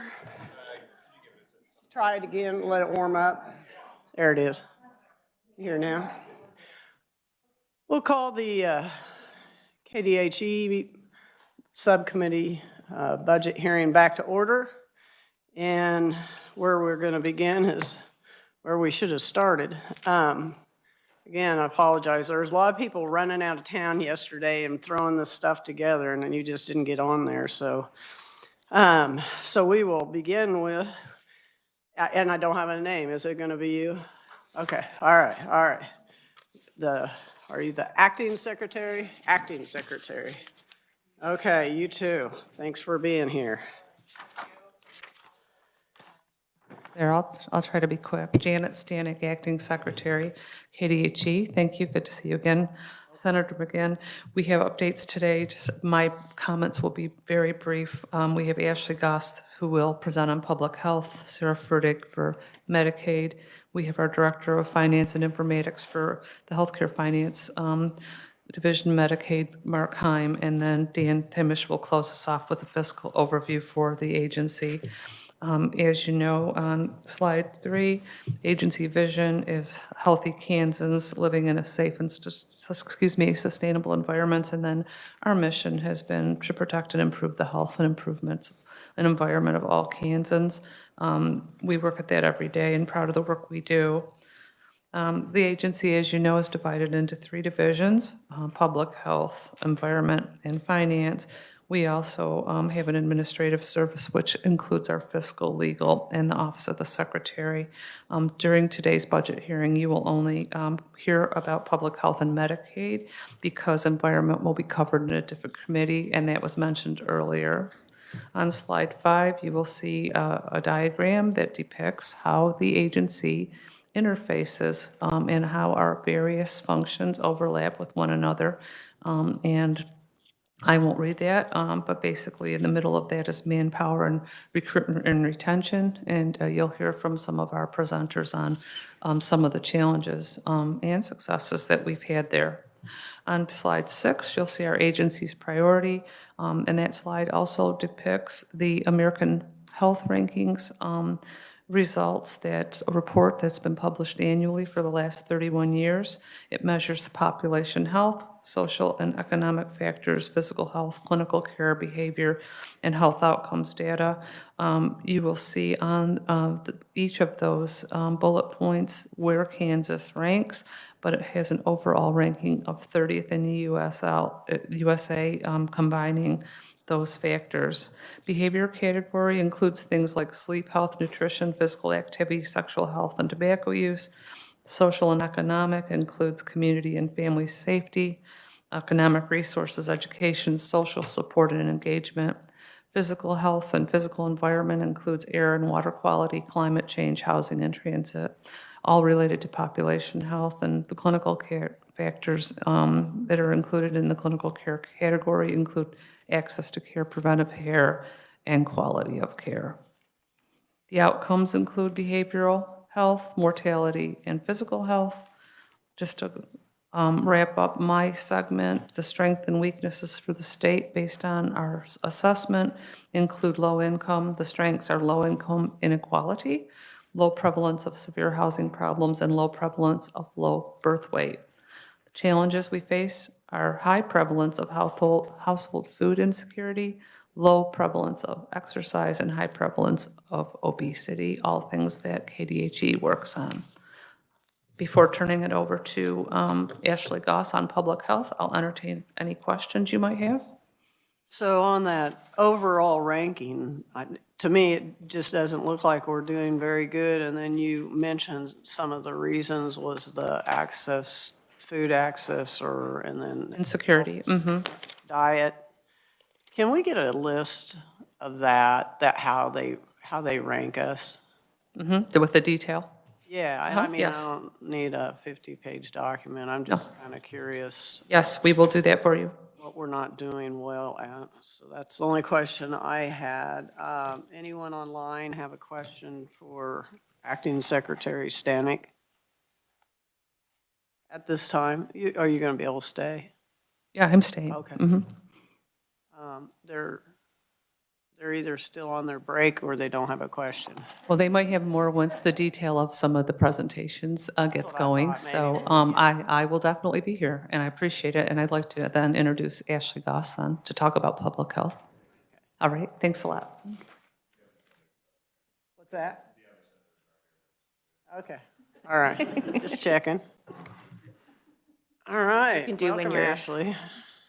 Try it again, let it warm up. There it is. Here now. We'll call the KDHE Subcommittee budget hearing back to order. And where we're going to begin is where we should have started. Again, I apologize. There was a lot of people running out of town yesterday and throwing this stuff together, and then you just didn't get on there. So we will begin with, and I don't have a name. Is it going to be you? Okay. All right. Are you the acting secretary? Acting secretary. Okay, you too. Thanks for being here. There, I'll try to be quick. Janet Stanek, Acting Secretary, KDHE. Thank you. Good to see you again. Senator McGinn, we have updates today. Just my comments will be very brief. We have Ashley Goss, who will present on public health, Sarah Furtick for Medicaid. We have our Director of Finance and Informatics for the Healthcare Finance Division Medicaid, Mark Heim, and then Dan Timish will close us off with a fiscal overview for the agency. As you know, on slide 3, agency vision is healthy Kansans living in a safe and sustainable environments. And then our mission has been to protect and improve the health and improvements and environment of all Kansans. We work at that every day and proud of the work we do. The agency, as you know, is divided into 3 divisions, public health, environment, and finance. We also have an administrative service, which includes our fiscal, legal, and the Office of the Secretary. During today's budget hearing, you will only hear about public health and Medicaid because environment will be covered in a different committee, and that was mentioned earlier. On slide 5, you will see a diagram that depicts how the agency interfaces and how our various functions overlap with one another. And I won't read that, but basically in the middle of that is manpower and recruitment and retention. And you'll hear from some of our presenters on some of the challenges and successes that we've had there. On slide 6, you'll see our agency's priority. And that slide also depicts the American Health Rankings results, that a report that's been published annually for the last 31 years. It measures population health, social and economic factors, physical health, clinical care, behavior, and health outcomes data. You will see on each of those bullet points where Kansas ranks, but it has an overall ranking of 30th in the USA, combining those factors. Behavior category includes things like sleep, health, nutrition, physical activity, sexual health, and tobacco use. Social and economic includes community and family safety, economic resources, education, social support, and engagement. Physical health and physical environment includes air and water quality, climate change, housing, and transit, all related to population health. And the clinical care factors that are included in the clinical care category include access to care, preventive care, and quality of care. The outcomes include behavioral health, mortality, and physical health. Just to wrap up my segment, the strengths and weaknesses for the state based on our assessment include low income. The strengths are low income inequality, low prevalence of severe housing problems, and low prevalence of low birth weight. The challenges we face are high prevalence of household food insecurity, low prevalence of exercise, and high prevalence of obesity, all things that KDHE works on. Before turning it over to Ashley Goss on public health, I'll entertain any questions you might have. So on that overall ranking, to me, it just doesn't look like we're doing very good. And then you mentioned some of the reasons was the access, food access, and then insecurity, diet. Can we get a list of that how they rank us? With the detail. Yeah, I mean, yes. I don't need a 50-page document. I'm just kind of curious. Yes, we will do that for you. What we're not doing well at. So that's the only question I had. Anyone online have a question for Acting Secretary Stanek? At this time, are you going to be able to stay? Yeah, I'm staying. Okay. They're either still on their break or they don't have a question. Well, they might have more once the detail of some of the presentations gets what I going. thought, So maybe. I will definitely be here, and I appreciate it. And I'd like to then introduce Ashley Goss then to talk about public health. All right, thanks a lot. What's that? Okay, all right, just checking. All right, can do when welcome, you're- Ashley.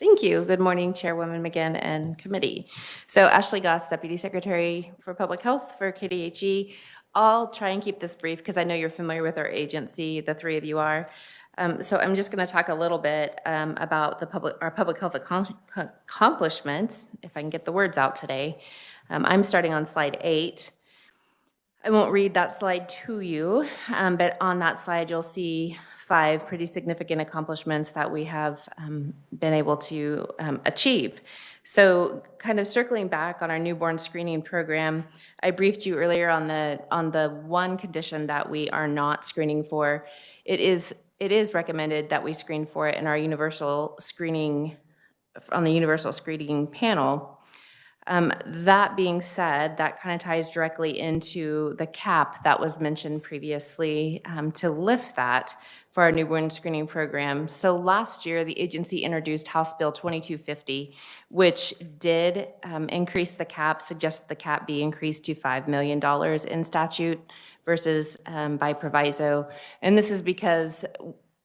Thank you. Good morning, Chairwoman McGinn and committee. So Ashley Goss, Deputy Secretary for Public Health for KDHE. I'll try and keep this brief because I know you're familiar with our agency, the three of you are. So I'm just going to talk a little bit about our public health accomplishments, if I can get the words out today. I'm starting on slide 8. I won't read that slide to you, but on that slide, you'll see 5 pretty significant accomplishments that we have been able to achieve. So kind of circling back on our newborn screening program, I briefed you earlier on the one condition that we are not screening for. It is recommended that we screen for it in our universal screening, on the universal screening panel. That being said, that kind of ties directly into the cap that was mentioned previously to lift that for our newborn screening program. So last year, the agency introduced House Bill 2250, which did increase the cap, suggested the cap be increased to $5 million in statute versus by proviso. And this is because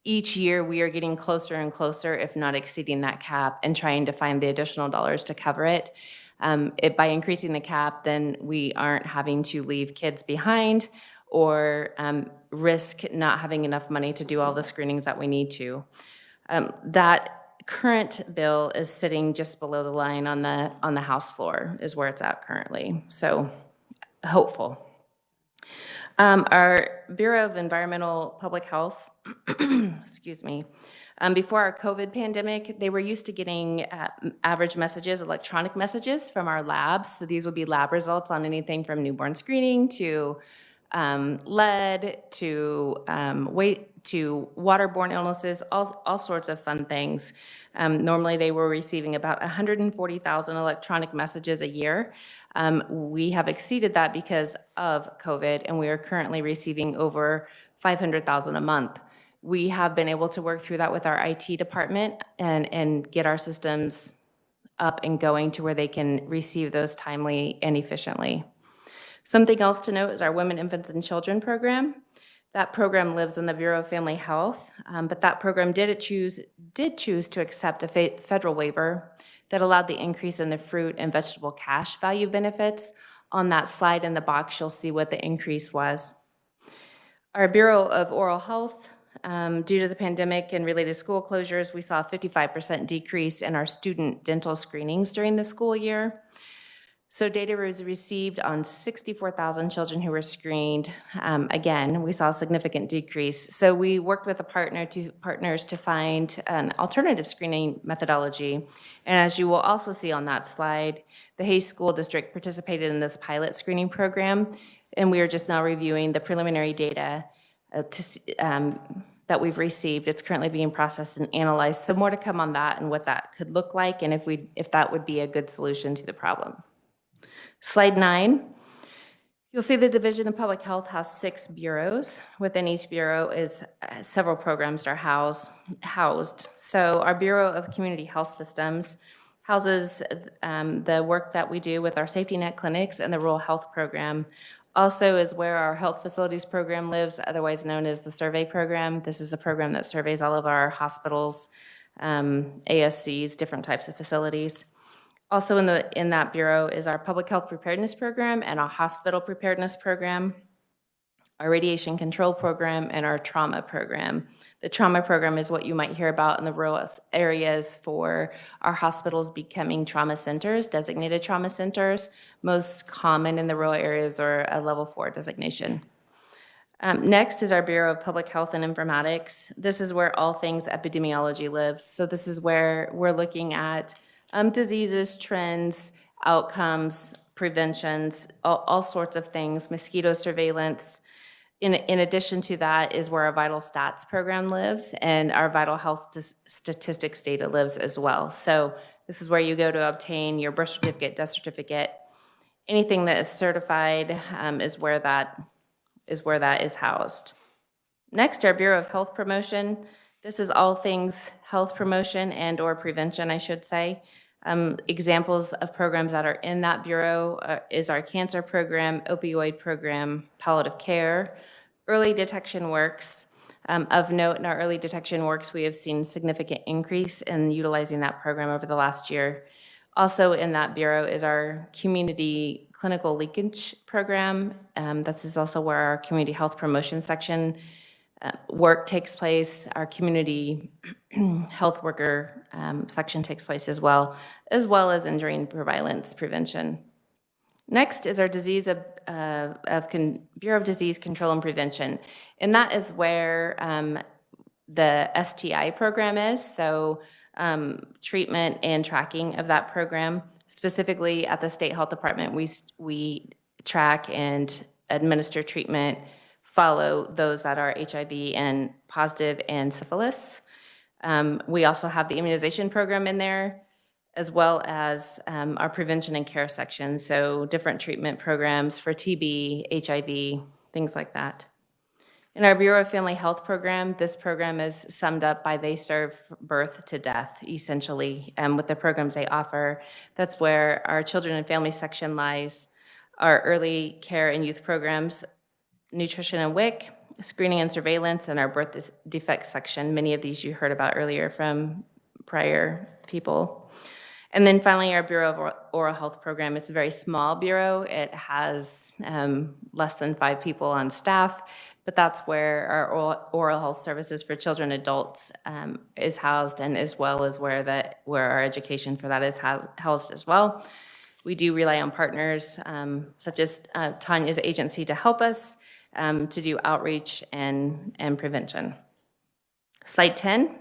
each year we are getting closer and closer, if not exceeding that cap, and trying to find the additional dollars to cover it. By increasing the cap, then we aren't having to leave kids behind or risk not having enough money to do all the screenings that we need to. That current bill is sitting just below the line on the House floor, is where it's at currently. So hopeful. Our Bureau of Environmental Public Health, excuse me, before our COVID pandemic, they were used to getting average messages, electronic messages from our labs. So these would be lab results on anything from newborn screening to lead to weight to waterborne illnesses, all sorts of fun things. Normally, they were receiving about 140,000 electronic messages a year. We have exceeded that because of COVID, and we are currently receiving over 500,000 a month. We have been able to work through that with our IT department and get our systems up and going to where they can receive those timely and efficiently. Something else to note is our Women, Infants, and Children program. That program lives in the Bureau of Family Health, but that program did choose to accept a federal waiver that allowed the increase in the fruit and vegetable cash value benefits. On that slide in the box, you'll see what the increase was. Our Bureau of Oral Health, due to the pandemic and related school closures, we saw a 55% decrease in our student dental screenings during the school year. So data was received on 64,000 children who were screened. Again, we saw a significant decrease. So we worked with partners to find an alternative screening methodology. And as you will also see on that slide, the Hayes School District participated in this pilot screening program, and we are just now reviewing the preliminary data that we've received. It's currently being processed and analyzed. So more to come on that and what that could look like, and if that would be a good solution to the problem. Slide 9, you'll see the Division of Public Health has 6 bureaus. Within each bureau is several programs that are housed. So our Bureau of Community Health Systems houses the work that we do with our safety net clinics and the rural health program. Also is where our health facilities program lives, otherwise known as the survey program. This is a program that surveys all of our hospitals, ASCs, different types of facilities. Also in that bureau is our public health preparedness program and our hospital preparedness program, our radiation control program, and our trauma program. The trauma program is what you might hear about in the rural areas for our hospitals becoming trauma centers, designated trauma centers. Most common in the rural areas are a level 4 designation. Next is our Bureau of Public Health and Informatics. This is where all things epidemiology lives. So this is where we're looking at diseases, trends, outcomes, preventions, all sorts of things, mosquito surveillance. In addition to that is where our Vital Stats program lives, and our Vital Health Statistics data lives as well. So this is where you go to obtain your birth certificate, death certificate, Anything that is certified is where that is housed. Next, our Bureau of Health Promotion. This is all things health promotion and or prevention, I should say. Examples of programs that are in that bureau is our cancer program, opioid program, palliative care, early detection works. Of note, in our early detection works, we have seen significant increase in utilizing that program over the last year. Also in that bureau is our community clinical leakage program. This is also where our community health promotion section work takes place. Our community health worker section takes place as well as injury and violence prevention. Next is our Bureau of Disease Control and Prevention, and that is where the STI program is, so treatment and tracking of that program. Specifically at the State Health Department, we track and administer treatment, follow those that are HIV and positive and syphilis. We also have the immunization program in there, as well as our prevention and care section, so different treatment programs for TB, HIV, things like that. In our Bureau of Family Health program, this program is summed up by they serve birth to death, essentially, with the programs they offer. That's where our children and family section lies, our early care and youth programs, nutrition and WIC, screening and surveillance, and our birth defect section. Many of these you heard about earlier from prior people. And then finally, our Bureau of Oral Health program. It's a very small bureau. It has less than 5 people on staff, but that's where our oral health services for children and adults is housed, and as well as where our education for that is housed as well. We do rely on partners such as Tanya's agency to help us to do outreach and prevention. Slide 10.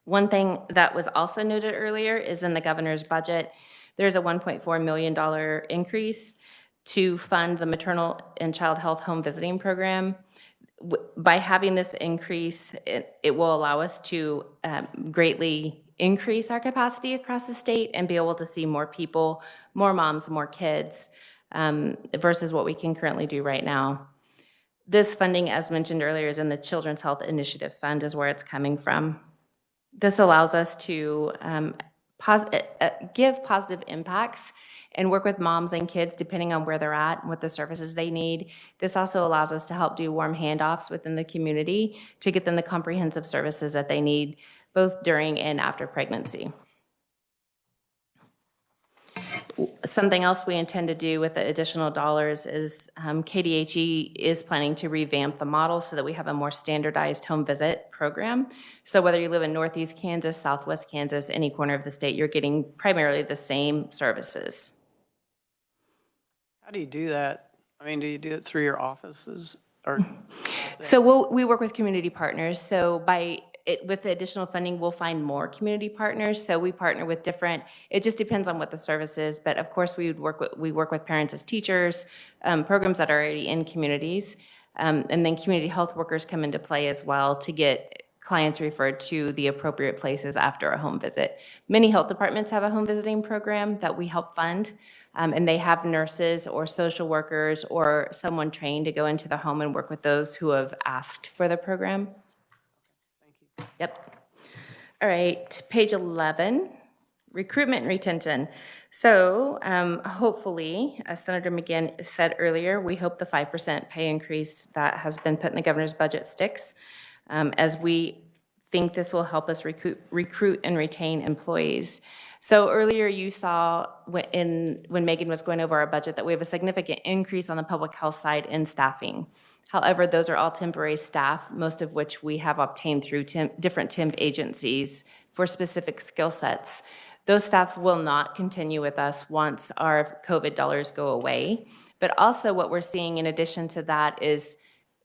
One thing that was also noted earlier is in the governor's budget, there's a $1.4 million increase to fund the maternal and child health home visiting program. By having this increase, it will allow us to greatly increase our capacity across the state and be able to see more people, more moms, more kids, versus what we can currently do right now. This funding, as mentioned earlier, is in the Children's Health Initiative Fund is where it's coming from. This allows us to give positive impacts and work with moms and kids depending on where they're at and what the services they need. This also allows us to help do warm handoffs within the community to get them the comprehensive services that they need both during and after pregnancy. Something else we intend to do with the additional dollars is KDHE is planning to revamp the model so that we have a more standardized home visit program. So whether you live in Northeast Kansas, Southwest Kansas, any corner of the state, you're getting primarily the same services. How do you do that? I mean, do you do it through your offices or? So we work with community partners. So with the additional funding, we'll find more community partners. So we partner with different, it just depends on what the service is. But of course, we work with parents as teachers, programs that are already in communities. And then community health workers come into play as well to get clients referred to the appropriate places after a home visit. Many health departments have a home visiting program that we help fund. And they have nurses or social workers or someone trained to go into the home and work with those who have asked for the program. Yep. All right, page 11, recruitment and retention. So hopefully, as Senator McGinn said earlier, we hope the 5% pay increase that has been put in the governor's budget sticks, as we think this will help us recruit and retain employees. So earlier you saw when Megan was going over our budget that we have a significant increase on the public health side in staffing. However, those are all temporary staff, most of which we have obtained through different temp agencies for specific skill sets. Those staff will not continue with us once our COVID dollars go away. But also what we're seeing in addition to that is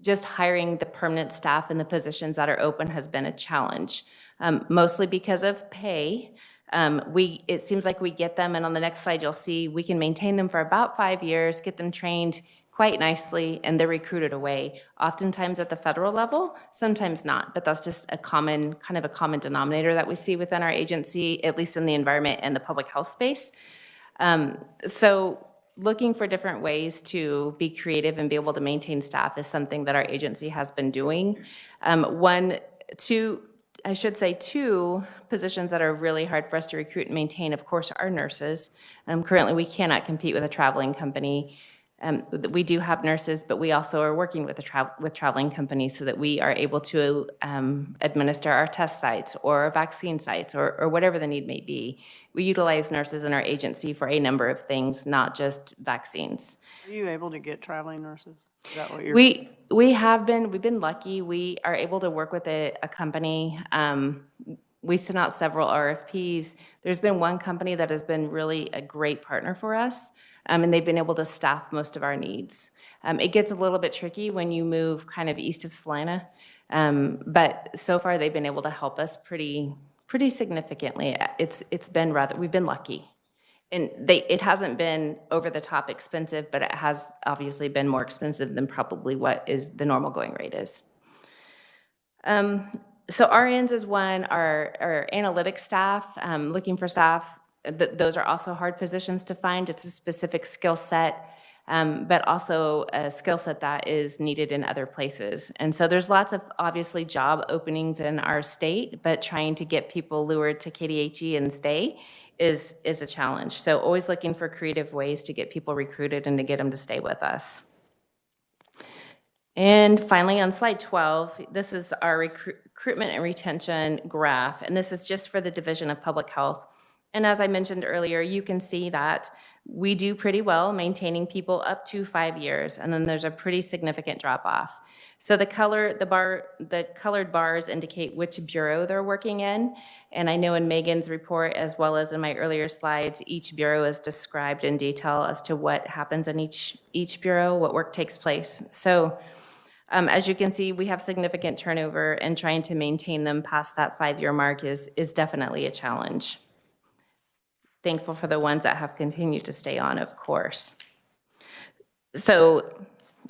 just hiring the permanent staff in the positions that are open has been a challenge, mostly because of pay. It seems like we get them, and on the next slide you'll see we can maintain them for about 5 years, get them trained quite nicely, and they're recruited away, oftentimes at the federal level, sometimes not, but that's just a common denominator that we see within our agency, at least in the environment and the public health space. So looking for different ways to be creative and be able to maintain staff is something that our agency has been doing. Two positions that are really hard for us to recruit and maintain, of course, are nurses. Currently, we cannot compete with a traveling company. We do have nurses, but we also are working with traveling companies so that we are able to administer our test sites or our vaccine sites or whatever the need may be. We utilize nurses in our agency for a number of things, not just vaccines. Are you able to get traveling nurses? Is that what you're? We've been lucky. We are able to work with a company. We sent out several RFPs. There's been one company that has been really a great partner for us, and they've been able to staff most of our needs. It gets a little bit tricky when you move kind of east of Salina, but so far they've been able to help us pretty significantly. We've been lucky. And it hasn't been over the top expensive, but it has obviously been more expensive than probably what is the normal going rate is. So RNs is one, our analytics staff, looking for staff. Those are also hard positions to find. It's a specific skill set, but also a skill set that is needed in other places. And so there's lots of obviously job openings in our state, but trying to get people lured to KDHE and stay is a challenge. So always looking for creative ways to get people recruited and to get them to stay with us. And finally, on slide 12, this is our recruitment and retention graph, and this is just for the Division of Public Health. And as I mentioned earlier, you can see that we do pretty well maintaining people up to 5 years, and then there's a pretty significant drop off. So the colored bars indicate which bureau they're working in. And I know in Megan's report, as well as in my earlier slides, each bureau is described in detail as to what happens in each bureau, what work takes place. So as you can see, we have significant turnover, and trying to maintain them past that 5-year mark is definitely a challenge. Thankful for the ones that have continued to stay on, of course. So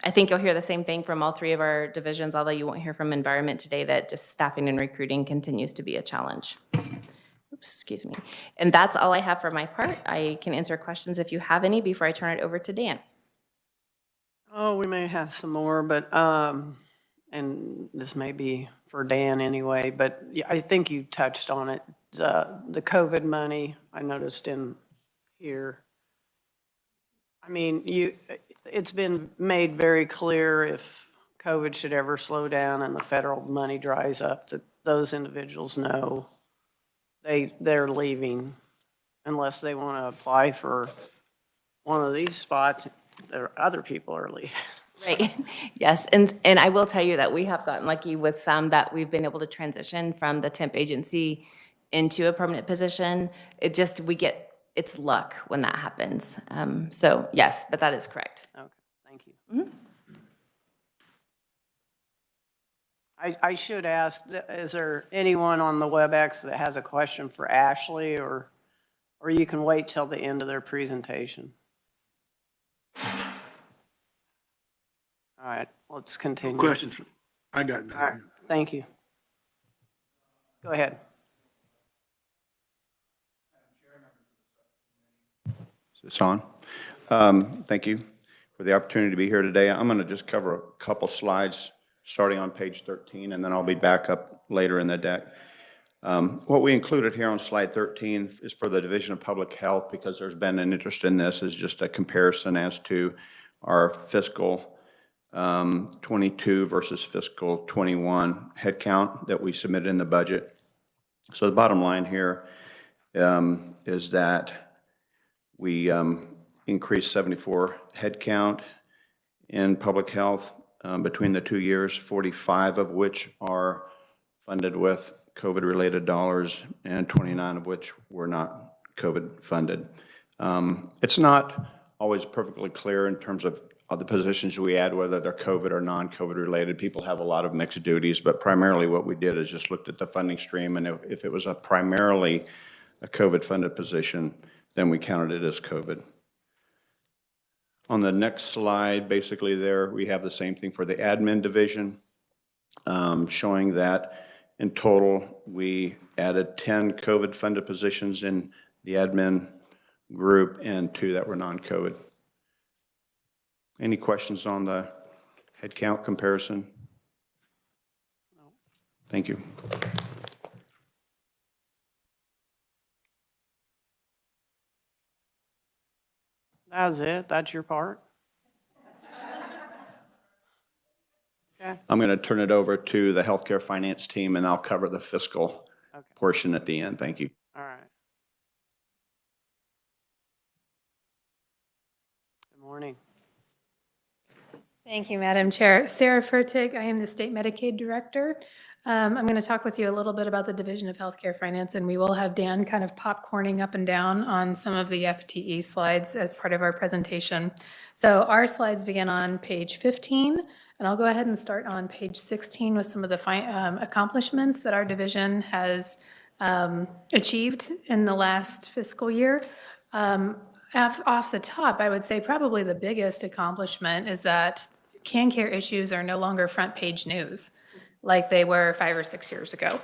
I think you'll hear the same thing from all 3 of our divisions, although you won't hear from Environment today, that just staffing and recruiting continues to be a challenge. Oops, excuse me. And that's all I have for my part. I can answer questions if you have any before I turn it over to Dan. Oh, we may have some more, but, and this may be for Dan anyway, but I think you touched on it. The COVID money I noticed in here. I mean, it's been made very clear if COVID should ever slow down and the federal money dries up, that those individuals know they're leaving unless they want to apply for one of these spots. Other people are leaving. Right. Yes. And I will tell you that we have gotten lucky with some that we've been able to transition from the temp agency into a permanent position. It's luck when that happens. So yes, but that is correct. Okay, thank you. Mm-hmm. I should ask, is there anyone on the WebEx that has a question for Ashley, or you can wait till the end of their presentation? All right, let's continue. Questions? I got none. All right, thank you. Go ahead. Is this on? Thank you for the opportunity to be here today. I'm going to just cover a couple slides starting on page 13, and then I'll be back up later in the deck. What we included here on slide 13 is for the Division of Public Health, because there's been an interest in this, is just a comparison as to our fiscal 22 versus fiscal 21 headcount that we submitted in the budget. So the bottom line here is that we increased 74 headcount in public health between the 2 years, 45 of which are funded with COVID-related dollars and 29 of which were not COVID funded. It's not always perfectly clear in terms of the positions we add, whether they're COVID or non-COVID related. People have a lot of mixed duties, but primarily what we did is just looked at the funding stream, and if it was primarily a COVID funded position, then we counted it as COVID. On the next slide, basically there we have the same thing for the admin division, showing that in total we added 10 COVID funded positions in the admin group and 2 that were non-COVID. Any questions on the headcount comparison? Thank you. That's it? That's your part? Okay. I'm going to turn it over to the healthcare finance team, and I'll cover the fiscal portion at the end. Thank you. All right. Good morning. Thank you, Madam Chair. Sarah Furtig, I am the State Medicaid Director. I'm going to talk with you a little bit about the Division of Healthcare Finance, and we will have Dan kind of popcorning up and down on some of the FTE slides as part of our presentation. So our slides begin on page 15, and I'll go ahead and start on page 16 with some of the accomplishments that our division has achieved in the last fiscal year. Off the top, I would say probably the biggest accomplishment is that CanCare issues are no longer front page news like they were 5 or 6 years ago.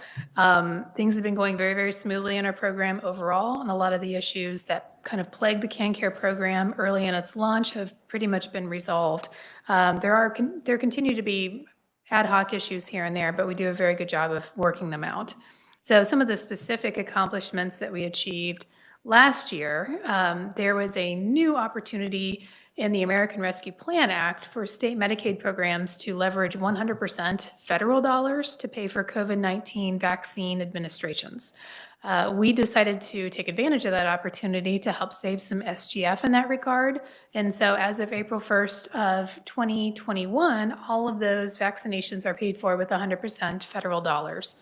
Things have been going very, very smoothly in our program overall, and a lot of the issues that kind of plagued the CanCare program early in its launch have pretty much been resolved. There continue to be ad hoc issues here and there, but we do a very good job of working them out. So some of the specific accomplishments that we achieved last year, there was a new opportunity in the American Rescue Plan Act for state Medicaid programs to leverage 100% federal dollars to pay for COVID-19 vaccine administrations. We decided to take advantage of that opportunity to help save some SGF in that regard. And so as of April 1st of 2021, all of those vaccinations are paid for with 100% federal dollars.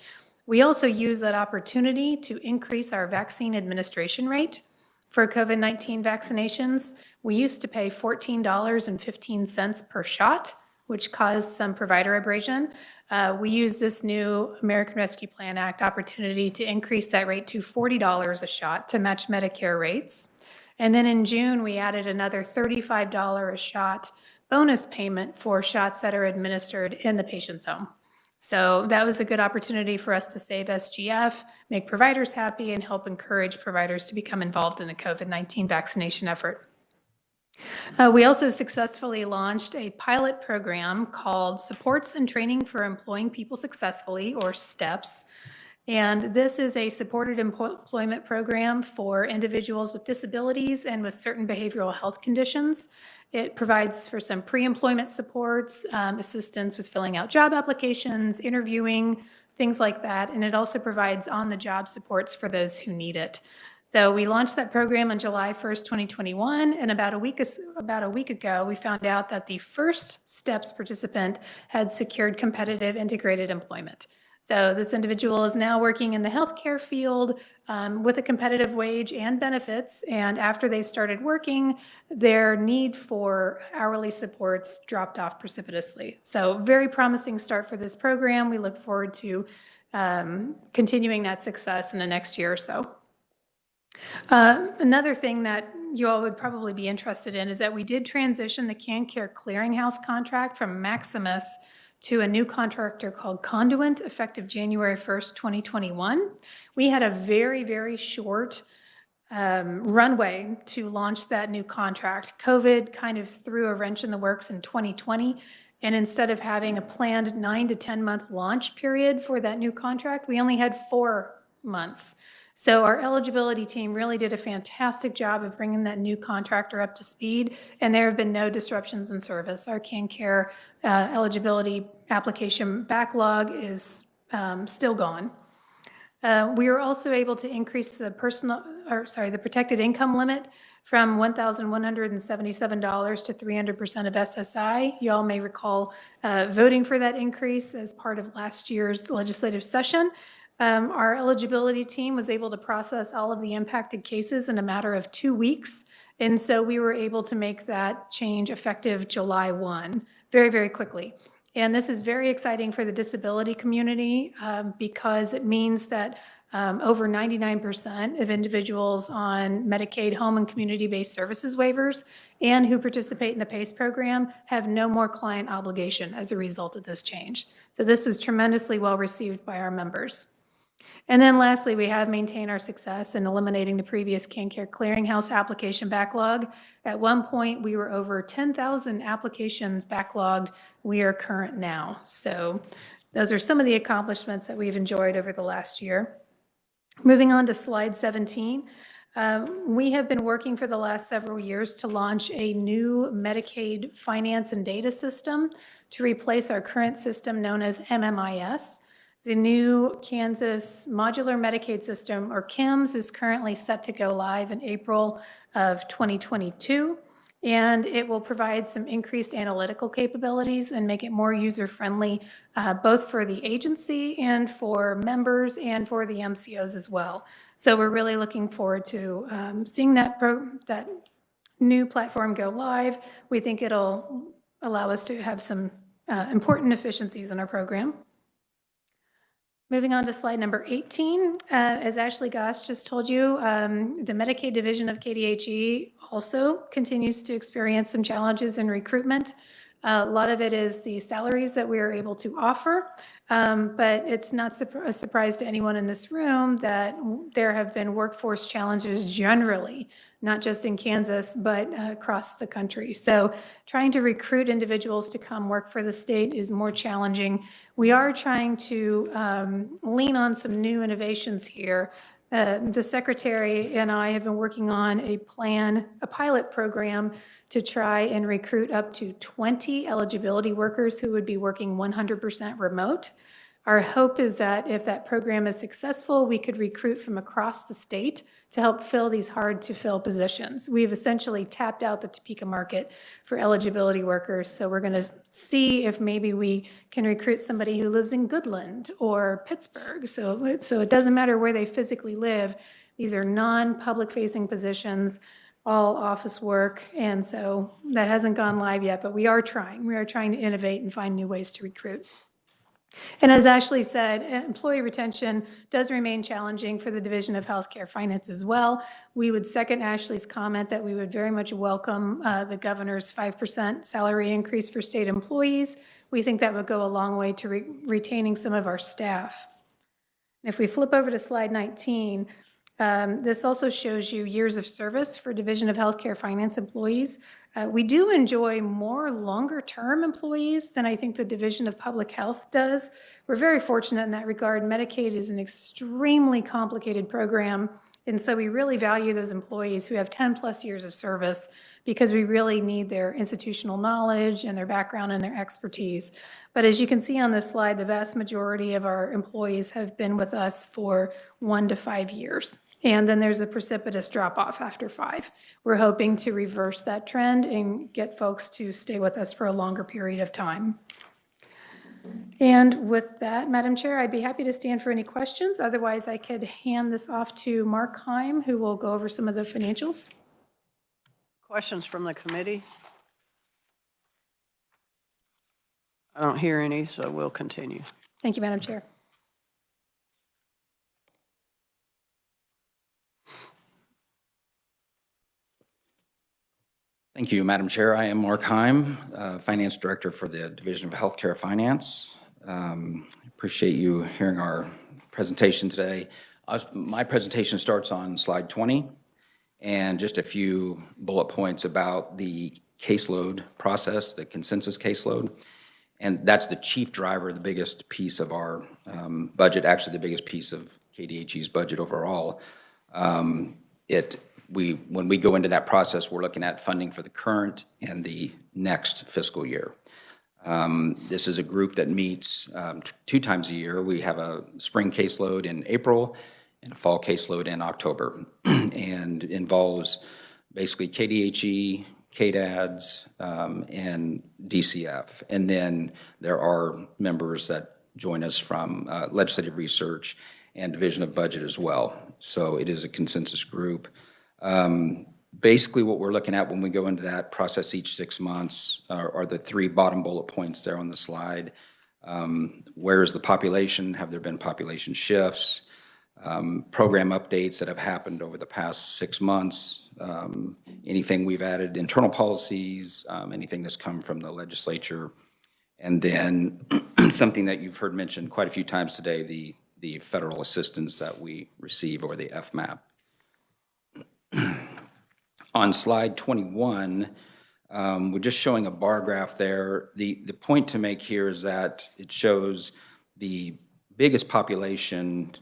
We also use that opportunity to increase our vaccine administration rate for COVID-19 vaccinations. We used to pay $14.15 per shot, which caused some provider abrasion. We use this new American Rescue Plan Act opportunity to increase that rate to $40 a shot to match Medicare rates. And then in June, we added another $35 a shot bonus payment for shots that are administered in the patient's home. So that was a good opportunity for us to save SGF, make providers happy, and help encourage providers to become involved in a COVID-19 vaccination effort. We also successfully launched a pilot program called Supports and Training for Employing People Successfully, or STEPS. And this is a supported employment program for individuals with disabilities and with certain behavioral health conditions. It provides for some pre-employment supports, assistance with filling out job applications, interviewing, things like that. And it also provides on-the-job supports for those who need it. So we launched that program on July 1st, 2021, and about a week ago, we found out that the first STEPS participant had secured competitive integrated employment. So this individual is now working in the healthcare field with a competitive wage and benefits, and after they started working, their need for hourly supports dropped off precipitously. So very promising start for this program. We look forward to continuing that success in the next year or so. Another thing that you all would probably be interested in is that we did transition the CanCare clearinghouse contract from Maximus to a new contractor called Conduent, effective January 1st, 2021. We had a very, very short runway to launch that new contract. COVID kind of threw a wrench in the works in 2020. And instead of having a planned 9 to 10 month launch period for that new contract, we only had 4 months. So our eligibility team really did a fantastic job of bringing that new contractor up to speed, and there have been no disruptions in service. Our CanCare eligibility application backlog is still gone. We were also able to increase the protected income limit from $1,177 to 300% of SSI. You all may recall voting for that increase as part of last year's legislative session. Our eligibility team was able to process all of the impacted cases in a matter of 2 weeks. And so we were able to make that change effective July 1, very, very quickly. And this is very exciting for the disability community because it means that over 99% of individuals on Medicaid home and community-based services waivers and who participate in the PACE program have no more client obligation as a result of this change. So this was tremendously well received by our members. And then lastly, we have maintained our success in eliminating the previous CanCare clearinghouse application backlog. At one point, we were over 10,000 applications backlogged. We are current now. So those are some of the accomplishments that we've enjoyed over the last year. Moving on to slide 17. We have been working for the last several years to launch a new Medicaid finance and data system to replace our current system known as MMIS. The new Kansas Modular Medicaid System, or KIMS, is currently set to go live in April of 2022. And it will provide some increased analytical capabilities and make it more user-friendly, both for the agency and for members and for the MCOs as well. So we're really looking forward to seeing that new platform go live. We think it'll allow us to have some important efficiencies in our program. Moving on to slide number 18, as Ashley Goss just told you, the Medicaid division of KDHE also continues to experience some challenges in recruitment. A lot of it is the salaries that we are able to offer, but it's not a surprise to anyone in this room that there have been workforce challenges generally, not just in Kansas, but across the country. So trying to recruit individuals to come work for the state is more challenging. We are trying to lean on some new innovations here. The secretary and I have been working on a pilot program to try and recruit up to 20 eligibility workers who would be working 100% remote. Our hope is that if that program is successful, we could recruit from across the state to help fill these hard to fill positions. We've essentially tapped out the Topeka market for eligibility workers. So we're going to see if maybe we can recruit somebody who lives in Goodland or Pittsburgh. So it doesn't matter where they physically live. These are non-public facing positions, all office work. And so that hasn't gone live yet, but we are trying. We are trying to innovate and find new ways to recruit. And as Ashley said, employee retention does remain challenging for the Division of Healthcare Finance as well. We would second Ashley's comment that we would very much welcome the governor's 5% salary increase for state employees. We think that would go a long way to retaining some of our staff. And if we flip over to slide 19, this also shows you years of service for Division of Healthcare Finance employees. We do enjoy more longer-term employees than I think the Division of Public Health does. We're very fortunate in that regard. Medicaid is an extremely complicated program, and so we really value those employees who have 10+ years of service because we really need their institutional knowledge and their background and their expertise. But as you can see on this slide, the vast majority of our employees have been with us for 1 to 5 years. And then there's a precipitous drop-off after 5. We're hoping to reverse that trend and get folks to stay with us for a longer period of time. And with that, Madam Chair, I'd be happy to stand for any questions. Otherwise, I could hand this off to Mark Heim, who will go over some of the financials. Questions from the committee? I don't hear any, so we'll continue. Thank you, Madam Chair. Thank you, Madam Chair. I am Mark Heim, Finance Director for the Division of Healthcare Finance. Appreciate you hearing our presentation today. My presentation starts on slide 20, and just a few bullet points about the caseload process, the consensus caseload. And that's the chief driver, the biggest piece of our budget, actually the biggest piece of KDHE's budget overall. When we go into that process, we're looking at funding for the current and the next fiscal year. This is a group that meets 2 times a year. We have a spring caseload in April and a fall caseload in October, and involves basically KDHE, KDADS, and DCF. And then there are members that join us from Legislative Research and Division of Budget as well. So it is a consensus group. Basically what we're looking at when we go into that process each 6 months are the 3 bottom bullet points there on the slide. Where is the population? Have there been population shifts? Program updates that have happened over the past 6 months? Anything we've added, internal policies, anything that's come from the legislature? And then something that you've heard mentioned quite a few times today, the the federal assistance that we receive, or the FMAP. On slide 21, we're just showing a bar graph there. The point to make here is that it shows the biggest populations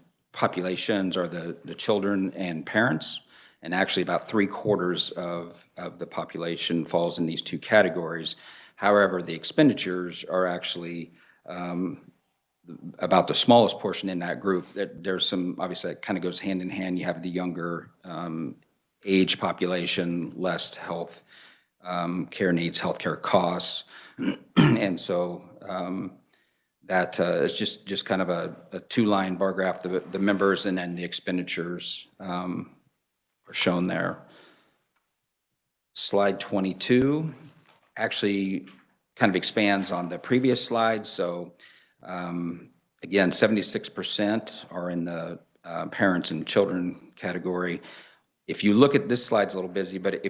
are the children and parents, and actually about 3/4 of the population falls in these two categories. However, the expenditures are actually about the smallest portion in that group. There's some, obviously that kind of goes hand in hand. You have the younger age population, less health care needs, healthcare costs. And so that is just kind of a two-line bar graph, the members and then the expenditures are shown there. Slide 22 actually kind of expands on the previous slide. So again, 76% are in the parents and children category. If you look at this slide's a little busy, but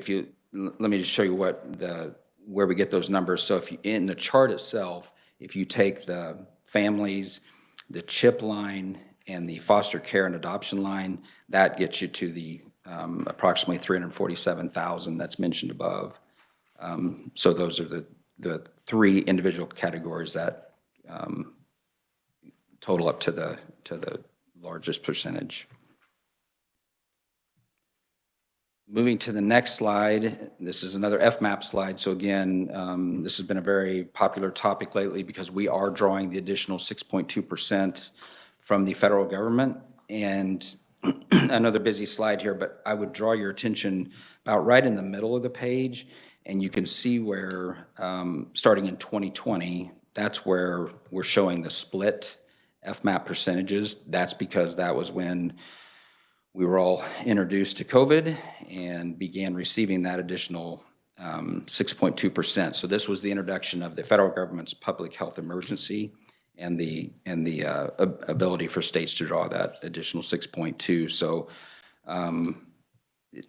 let me just show you where we get those numbers. So if you, in the chart itself, if you take the families, the CHIP line, and the foster care and adoption line, that gets you to the approximately 347,000 that's mentioned above. So those are the three individual categories that total up to the largest percentage. Moving to the next slide, this is another FMAP slide. So again, this has been a very popular topic lately because we are drawing the additional 6.2% from the federal government. And another busy slide here, but I would draw your attention about right in the middle of the page, and you can see where, starting in 2020, that's where we're showing the split FMAP percentages. That's because that was when we were all introduced to COVID and began receiving that additional 6.2%. So this was the introduction of the federal government's public health emergency and the ability for states to draw that additional 6.2. So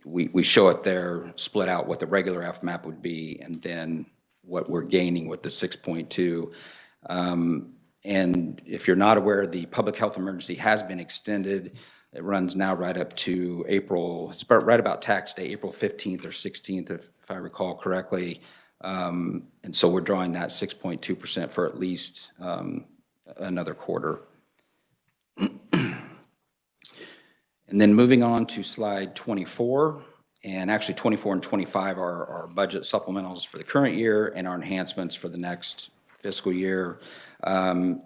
we show it there, split out what the regular FMAP would be, and then what we're gaining with the 6.2. And if you're not aware, the public health emergency has been extended. It runs now right up to April, it's right about tax day, April 15th or 16th, if I recall correctly. And so we're drawing that 6.2% for at least another quarter. And then moving on to slide 24, and actually 24 and 25 are our budget supplementals for the current year and our enhancements for the next fiscal year.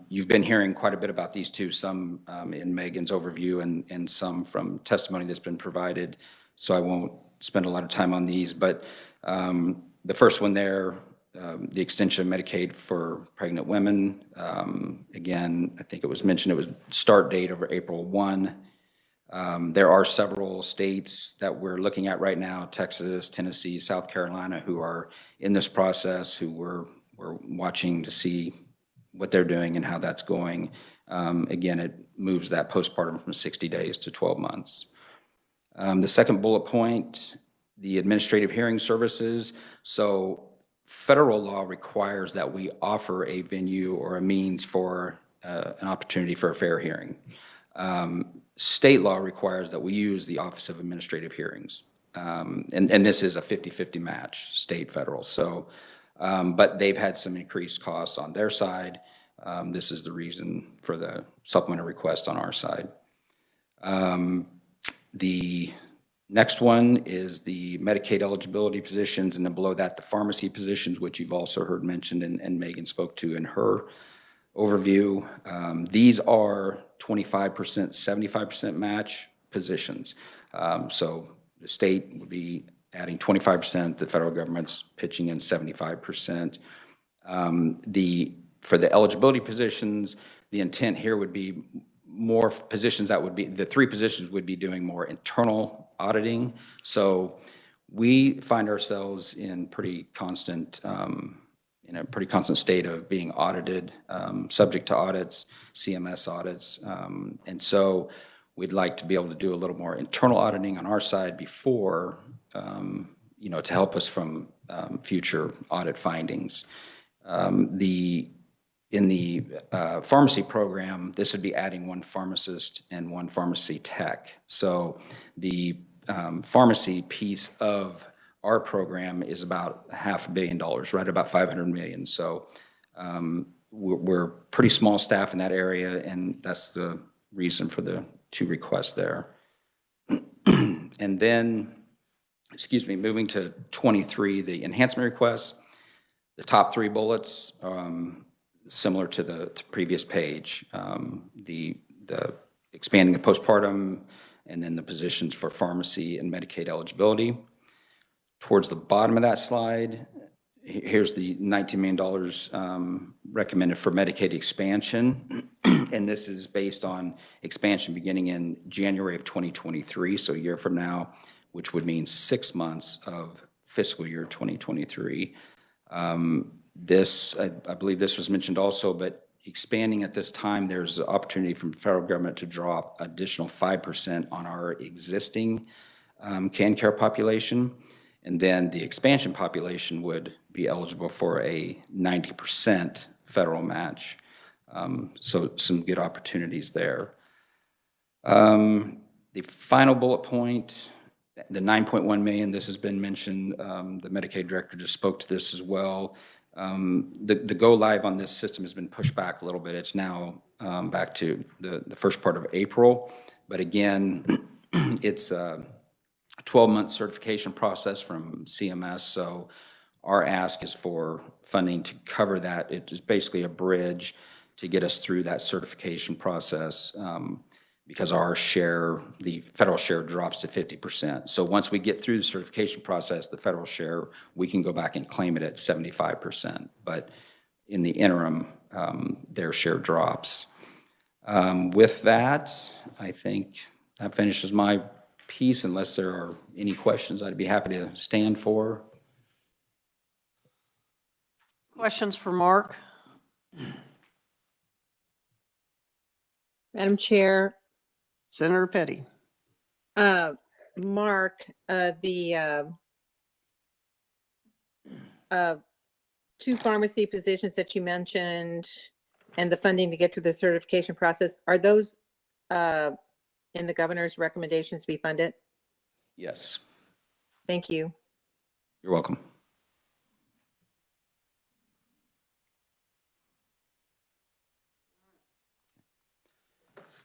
You've been hearing quite a bit about these two, some in Megan's overview and some from testimony that's been provided, so I won't spend a lot of time on these. But the first one there, the extension of Medicaid for pregnant women. Again, I think it was mentioned it was start date over April 1. There are several states that we're looking at right now, Texas, Tennessee, South Carolina, who are in this process, who we're watching to see what they're doing and how that's going. Again, it moves that postpartum from 60 days to 12 months. The second bullet point, the administrative hearing services. So federal law requires that we offer a venue or a means for an opportunity for a fair hearing. State law requires that we use the Office of Administrative Hearings. And this is a 50-50 match, state, federal. So, but they've had some increased costs on their side. This is the reason for the supplemental request on our side. The next one is the Medicaid eligibility positions, and then below that, the pharmacy positions, which you've also heard mentioned and Megan spoke to in her overview. These are 25%, 75% match positions. So the state would be adding 25%, the federal government's pitching in 75%. For the eligibility positions, the intent here would be more positions that would be, the three positions would be doing more internal auditing. So we find ourselves in pretty constant, in a pretty constant state of being audited, subject to audits, CMS audits. And so we'd like to be able to do a little more internal auditing on our side before, to help us from future audit findings. In the pharmacy program, this would be adding one pharmacist and one pharmacy tech. So the pharmacy piece of our program is about $500 million, right about $500 million. So we're pretty small staff in that area, and that's the reason for the two requests there. And then, moving to 23, the enhancement requests, the top three bullets, similar to the previous page, the expanding the postpartum, and then the positions for pharmacy and Medicaid eligibility. Towards the bottom of that slide, here's the $19 million recommended for Medicaid expansion. And this is based on expansion beginning in January of 2023, so a year from now, which would mean 6 months of fiscal year 2023. I believe this was mentioned also, but expanding at this time, there's an opportunity from the federal government to draw additional 5% on our existing CanCare population. And then the expansion population would be eligible for a 90% federal match. So some good opportunities there. The final bullet point, the $9.1 million, this has been mentioned. The Medicaid director just spoke to this as well. The go live on this system has been pushed back a little bit. It's now back to the first part of April. But again, it's a 12-month certification process from CMS. So our ask is for funding to cover that. It is basically a bridge to get us through that certification process because our share, the federal share, drops to 50%. So once we get through the certification process, the federal share, we can go back and claim it at 75%. But in the interim, their share drops. With that, I think that finishes my piece. Unless there are any questions, I'd be happy to stand for. Questions for Mark? Madam Chair. Senator Petty. Mark, the two pharmacy positions that you mentioned and the funding to get to the certification process, are those in the governor's recommendations to be funded? Yes. Thank you. You're welcome.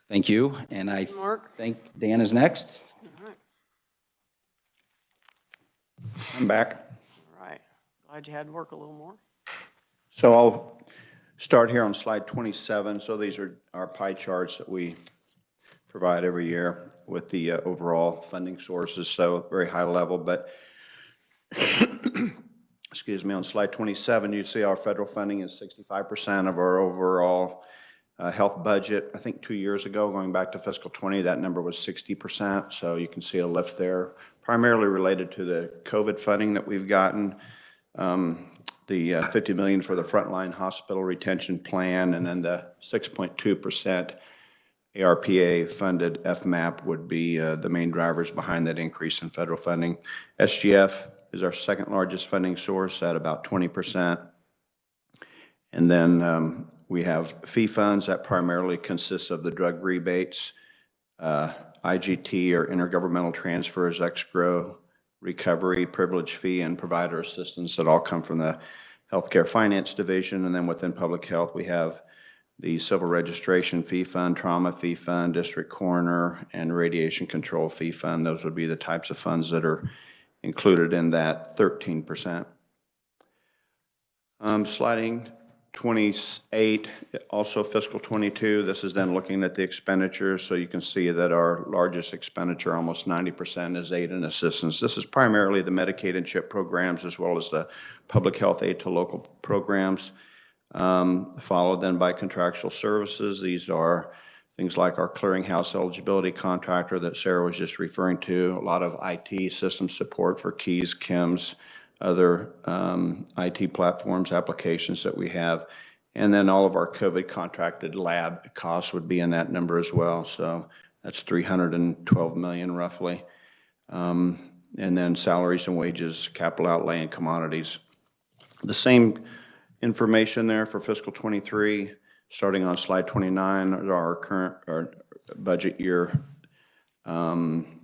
Thank you. And I think Dan is next. All right. I'm back. All right. Glad you had to work a little more. So I'll start here on slide 27. So these are our pie charts that we provide every year with the overall funding sources. So very high level, but excuse me, on slide 27, you see our federal funding is 65% of our overall health budget. I think 2 years ago, going back to fiscal 20, that number was 60%. So you can see a lift there, primarily related to the COVID funding that we've gotten, the $50 million for the frontline hospital retention plan, and then the 6.2% ARPA funded FMAP would be the main drivers behind that increase in federal funding. SGF is our second largest funding source at about 20%. And then we have fee funds that primarily consist of the drug rebates, IGT or intergovernmental transfers, escrow, recovery, privilege fee, and provider assistance that all come from the Healthcare Finance Division. And then within public health, we have the Civil Registration Fee Fund, Trauma Fee Fund, District Coroner, and Radiation Control Fee Fund. Those would be the types of funds that are included in that 13%. Sliding 28, also fiscal 22. This is then looking at the expenditures. So you can see that our largest expenditure, almost 90%, is aid and assistance. This is primarily the Medicaid and CHIP programs, as well as the public health aid to local programs, followed then by contractual services. These are things like our clearinghouse eligibility contractor that Sarah was just referring to, a lot of IT system support for KEYS, KIMS, other IT platforms, applications that we have. And then all of our COVID contracted lab costs would be in that number as well. So that's $312 million roughly. And then salaries and wages, capital outlay, and commodities. The same information there for fiscal '23. Starting on slide 29 are our current, our budget year funding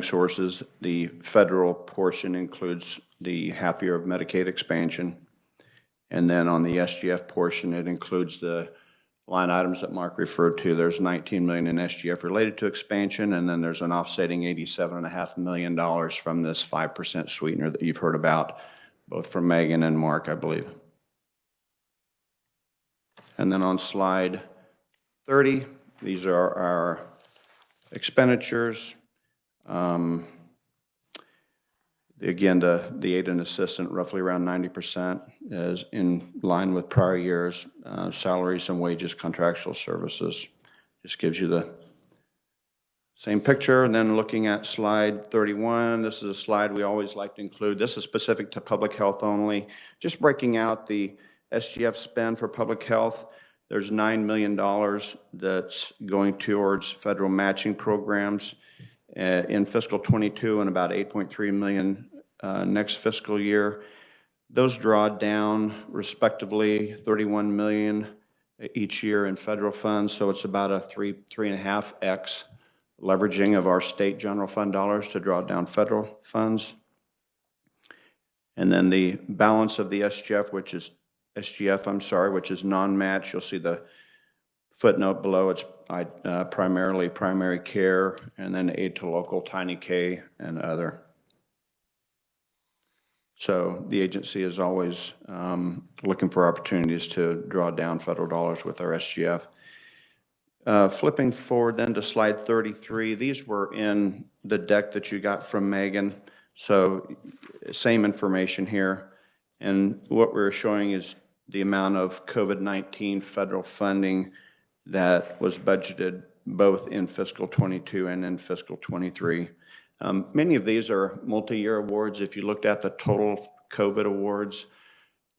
sources. The federal portion includes the half year of Medicaid expansion. And then on the SGF portion, it includes the line items that Mark referred to. There's 19 million in SGF related to expansion, and then there's an offsetting $87.5 million from this 5% sweetener that you've heard about, both from Megan and Mark, I believe. And then on slide 30, these are our expenditures. Again, the aid and assistant, roughly around 90%, is in line with prior years. Salaries and wages, contractual services. Just gives you the same picture. And then looking at slide 31, this is a slide we always like to include. This is specific to public health only. Just breaking out the SGF spend for public health. There's $9 million that's going towards federal matching programs in fiscal '22 and about $8.3 million next fiscal year. Those draw down respectively $31 million each year in federal funds, so it's about a 3.5x leveraging of our state general fund dollars to draw down federal funds. And then the balance of the SGF, which is which is non-match. You'll see the footnote below. It's primarily primary care, and then aid to local, tiny K, and other. So the agency is always looking for opportunities to draw down federal dollars with our SGF. Flipping forward then to slide 33, these were in the deck that you got from Megan. So same information here. And what we're showing is the amount of COVID-19 federal funding that was budgeted both in fiscal '22 and in fiscal '23. Many of these are multi-year awards. If you looked at the total COVID awards,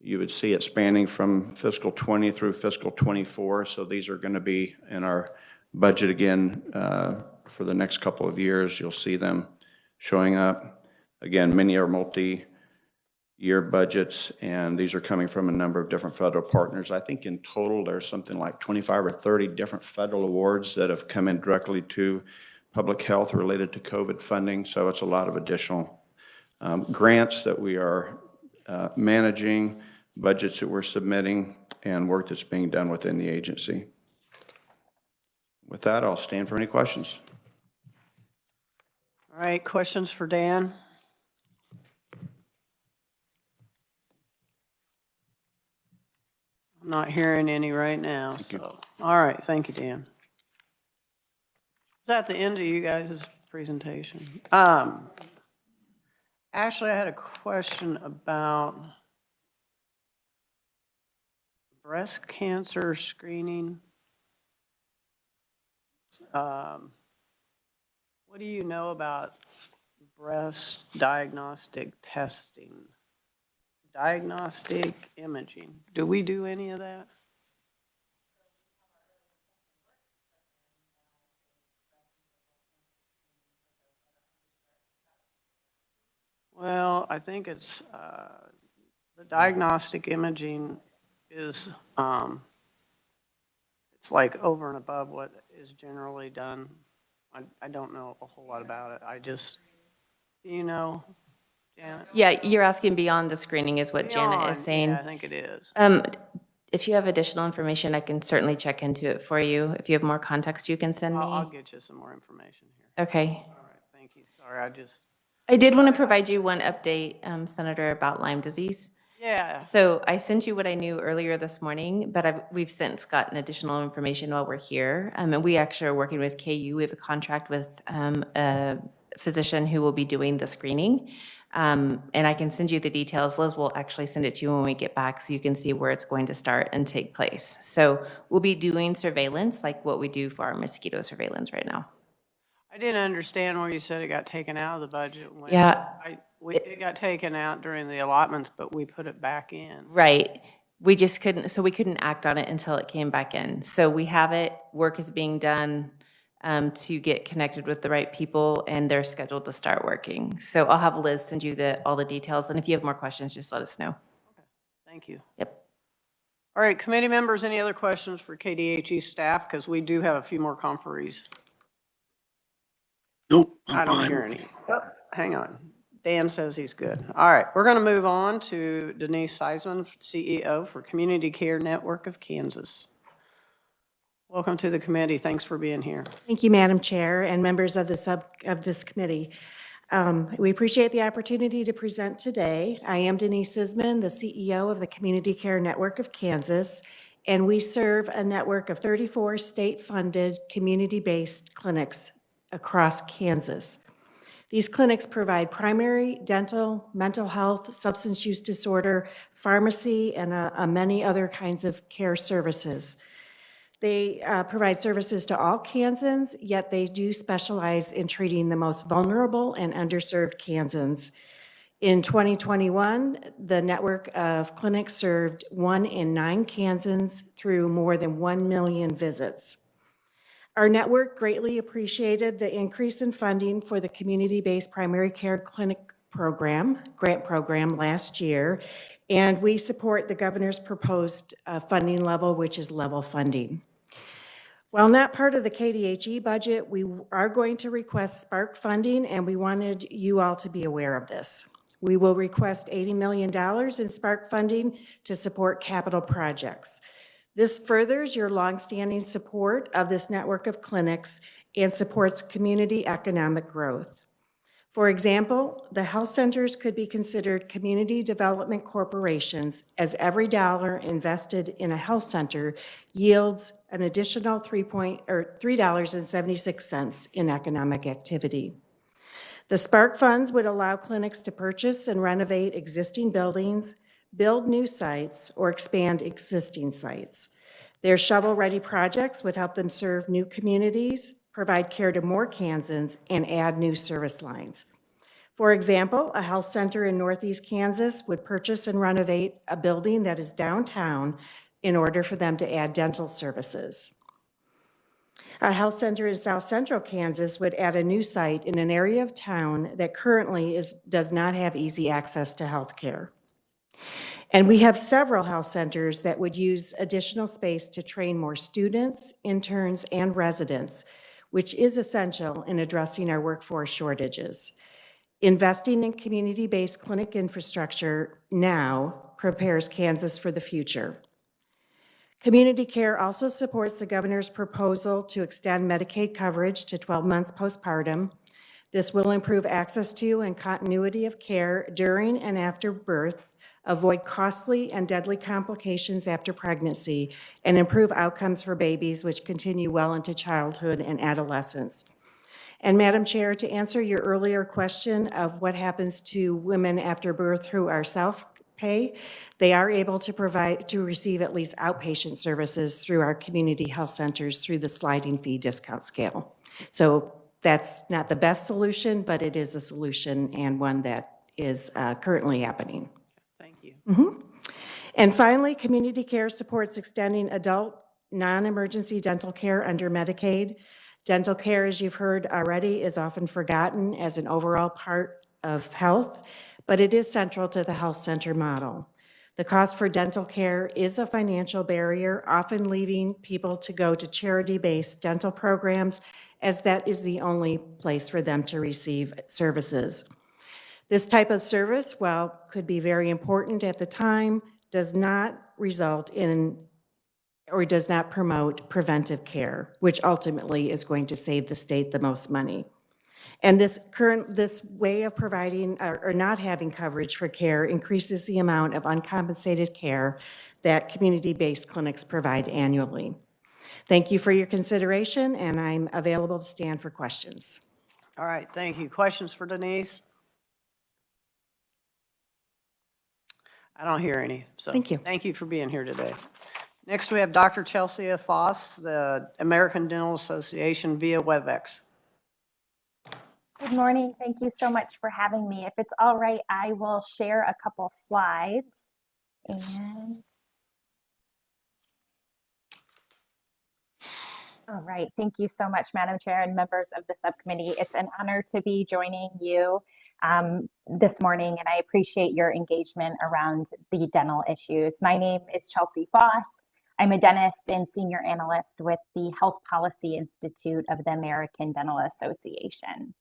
you would see it spanning from fiscal '20 through fiscal '24. So these are going to be in our budget again for the next couple of years. You'll see them showing up. Again, many are multi-year budgets, and these are coming from a number of different federal partners. I think in total there's something like 25 or 30 different federal awards that have come in directly to public health related to COVID funding, so it's a lot of additional grants that we are managing, budgets that we're submitting, and work that's being done within the agency. With that, I'll stand for any questions. All right, questions for Dan? I'm not hearing any right now, so. All right, thank you, Dan. Is that the end of you guys' presentation? Ashley, I had a question about breast cancer screening. What do you know about breast diagnostic testing? Diagnostic imaging. Do we do any of that? Well, I think it's the diagnostic imaging is it's like over and above what is generally done. I don't know a whole lot about it. I just, you know, Janet? Yeah, you're asking beyond the screening is what Janet is saying. Yeah, I think it is. If you have additional information, I can certainly check into it for you. If you have more context, you can send me. I'll get you some more information here. Okay. All right, thank you. Sorry, I did want to provide you one update, Senator, about Lyme disease. Yeah. So I sent you what I knew earlier this morning, but we've since gotten additional information while we're here. And we actually are working with KU. We have a contract with a physician who will be doing the screening. And I can send you the details. Liz will actually send it to you when we get back so you can see where it's going to start and take place. So we'll be doing surveillance like what we do for our mosquito surveillance right now. I didn't understand where you said it got taken out of the budget. When Yeah. It got taken out during the allotments, but we put it back in. Right. We just couldn't, so we couldn't act on it until it came back in. So we have it, work is being done to get connected with the right people, and they're scheduled to start working. So I'll have Liz send you all the details, and if you have more questions, just let us know. Okay. Thank you. Yep. All right, committee members, any other questions for KDHE staff? Because we do have a few more conferees. Nope, I I'm don't fine. hear any. Oh, hang on. Dan says he's good. All right, we're going to move on to Denise Seisman, CEO for Community Care Network of Kansas. Welcome to the committee. Thanks for being here. Thank you, Madam Chair and members of this committee. We appreciate the opportunity to present today. I am Denise Seisman, the CEO of the Community Care Network of Kansas, and we serve a network of 34 state-funded, community-based clinics across Kansas. These clinics provide primary, dental, mental health, substance use disorder, pharmacy, and many other kinds of care services. They provide services to all Kansans, yet they do specialize in treating the most vulnerable and underserved Kansans. In 2021, the network of clinics served 1 in 9 Kansans through more than 1 million visits. Our network greatly appreciated the increase in funding for the community-based primary care clinic grant program last year, and we support the governor's proposed funding level, which is level funding. While not part of the KDHE budget, we are going to request Spark funding, and we wanted you all to be aware of this. We will request $80 million in Spark funding to support capital projects. This furthers your longstanding support of this network of clinics and supports community economic growth. For example, the health centers could be considered community development corporations, as every dollar invested in a health center yields an additional $3.76 in economic activity. The Spark funds would allow clinics to purchase and renovate existing buildings, build new sites, or expand existing sites. Their shovel-ready projects would help them serve new communities, provide care to more Kansans, and add new service lines. For example, a health center in Northeast Kansas would purchase and renovate a building that is downtown in order for them to add dental services. A health center in South Central Kansas would add a new site in an area of town that currently does not have easy access to health care. And we have several health centers that would use additional space to train more students, interns, and residents, which is essential in addressing our workforce shortages. Investing in community-based clinic infrastructure now prepares Kansas for the future. Community Care also supports the governor's proposal to extend Medicaid coverage to 12 months postpartum. This will improve access to and continuity of care during and after birth, avoid costly and deadly complications after pregnancy, and improve outcomes for babies, which continue well into childhood and adolescence. And Madam Chair, to answer your earlier question of what happens to women after birth through our self-pay, they are able to receive at least outpatient services through our community health centers through the sliding fee discount scale. So that's not the best solution, but it is a solution and one that is currently happening. Thank you. And finally, Community Care supports extending adult non-emergency dental care under Medicaid. Dental care, as you've heard already, is often forgotten as an overall part of health, but it is central to the health center model. The cost for dental care is a financial barrier, often leading people to go to charity-based dental programs, as that is the only place for them to receive services. This type of service, while could be very important at the time, does not result in or does not promote preventive care, which ultimately is going to save the state the most money. And this way of providing or not having coverage for care increases the amount of uncompensated care that community-based clinics provide annually. Thank you for your consideration, and I'm available to stand for questions. All right, thank you. Questions for Denise? I don't hear any, so Thank you. Thank you for being here today. Next, we have Dr. Chelsea Foss, the American Dental Association via WebEx. Good morning. Thank you so much for having me. If it's all right, I will share a couple slides. Yes. And all right. Thank you so much, Madam Chair and members of the subcommittee. It's an honor to be joining you this morning, and I appreciate your engagement around the dental issues. My name is Chelsea Foss. I'm a dentist and senior analyst with the Health Policy Institute of the American Dental Association.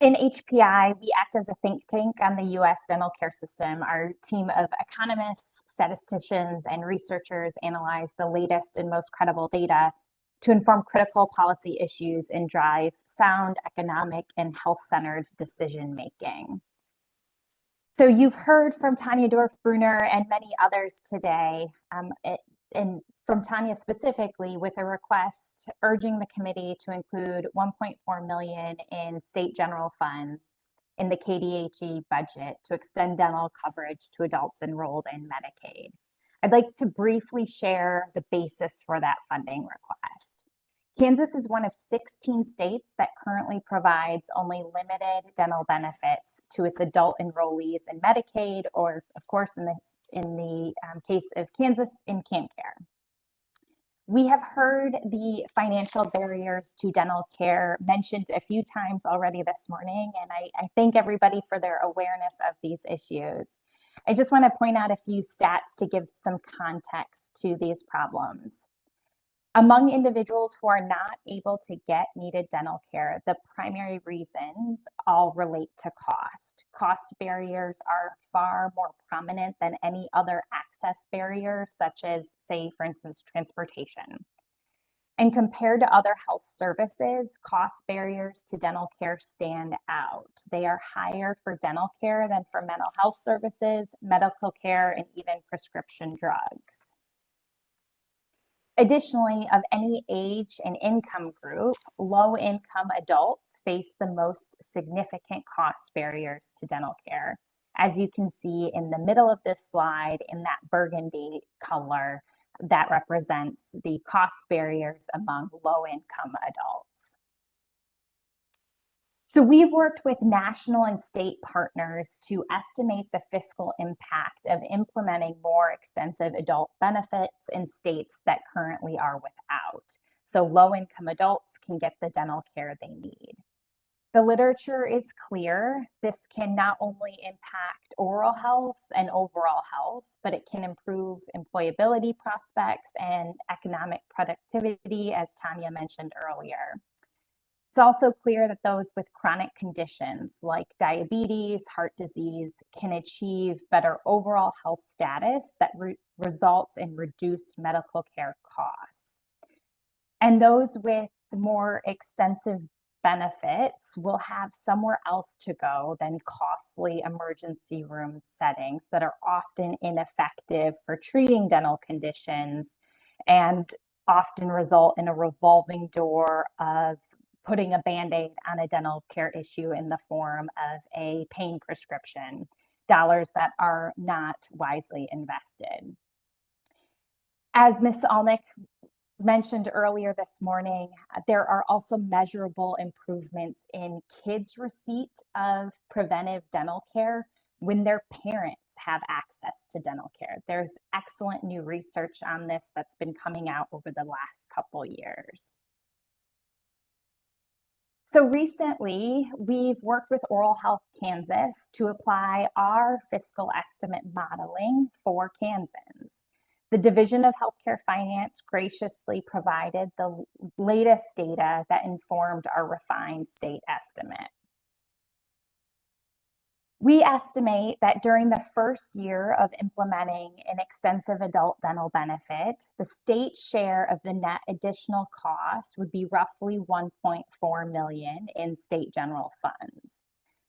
In HPI, we act as a think tank on the U.S. dental care system. Our team of economists, statisticians, and researchers analyze the latest and most credible data to inform critical policy issues and drive sound economic and health-centered decision-making. So you've heard from Tanya Dorf-Brunner and many others today, and from Tanya specifically, with a request urging the committee to include $1.4 million in state general funds in the KDHE budget to extend dental coverage to adults enrolled in Medicaid. I'd like to briefly share the basis for that funding request. Kansas is one of 16 states that currently provides only limited dental benefits to its adult enrollees in Medicaid, or of course, in the case of Kansas, in KanCare. We have heard the financial barriers to dental care mentioned a few times already this morning, and I thank everybody for their awareness of these issues. I just want to point out a few stats to give some context to these problems. Among individuals who are not able to get needed dental care, the primary reasons all relate to cost. Cost barriers are far more prominent than any other access barriers, such as, say, for instance, transportation. And compared to other health services, cost barriers to dental care stand out. They are higher for dental care than for mental health services, medical care, and even prescription drugs. Additionally, of any age and income group, low-income adults face the most significant cost barriers to dental care. As you can see in the middle of this slide, in that burgundy color, that represents the cost barriers among low-income adults. So we've worked with national and state partners to estimate the fiscal impact of implementing more extensive adult benefits in states that currently are without, so low-income adults can get the dental care they need. The literature is clear. This can not only impact oral health and overall health, but it can improve employability prospects and economic productivity, as Tanya mentioned earlier. It's also clear that those with chronic conditions like diabetes, heart disease, can achieve better overall health status that results in reduced medical care costs. And those with more extensive benefits will have somewhere else to go than costly emergency room settings that are often ineffective for treating dental conditions and often result in a revolving door of putting a Band-Aid on a dental care issue in the form of a pain prescription, dollars that are not wisely invested. As Ms. Alnick mentioned earlier this morning, there are also measurable improvements in kids' receipt of preventive dental care when their parents have access to dental care. There's excellent new research on this that's been coming out over the last couple years. So recently, we've worked with Oral Health Kansas to apply our fiscal estimate modeling for Kansans. The Division of Healthcare Finance graciously provided the latest data that informed our refined state estimate. We estimate that during the first year of implementing an extensive adult dental benefit, the state share of the net additional cost would be roughly $1.4 million in state general funds.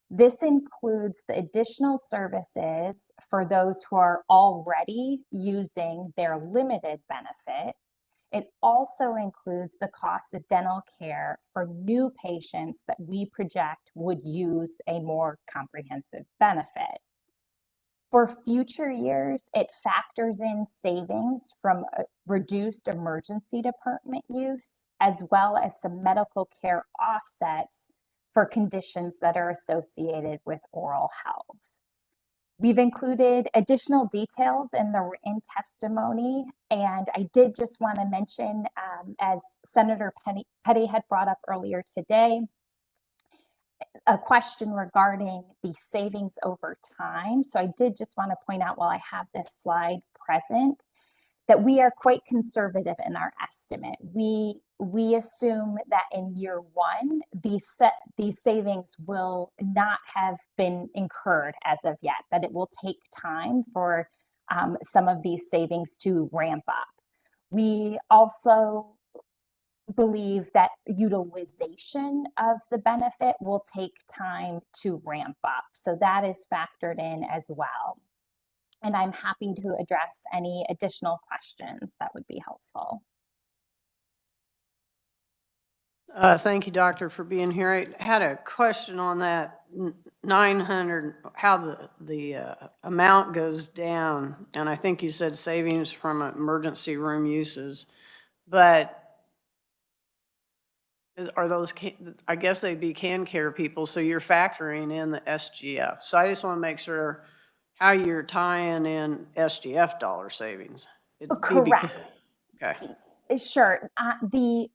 This includes the additional services for those who are already using their limited benefit. It also includes the cost of dental care for new patients that we project would use a more comprehensive benefit. For future years, it factors in savings from reduced emergency department use, as well as some medical care offsets for conditions that are associated with oral health. We've included additional details in the written testimony, and I did just want to mention, as Senator Petty had brought up earlier today, a question regarding the savings over time. So I did just want to point out while I have this slide present that we are quite conservative in our estimate. We assume that in year one, these savings will not have been incurred as of yet, that it will take time for some of these savings to ramp up. We also believe that utilization of the benefit will take time to ramp up. So that is factored in as well. And I'm happy to address any additional questions that would be helpful. Thank you, Doctor, for being here. I had a question on that 900, how the amount goes down. And I think you said savings from emergency room uses, but are those, I guess they'd be CanCare people, so you're factoring in the SGF. So I just want to make sure how you're tying in SGF dollar savings. Correct. Okay. Sure. The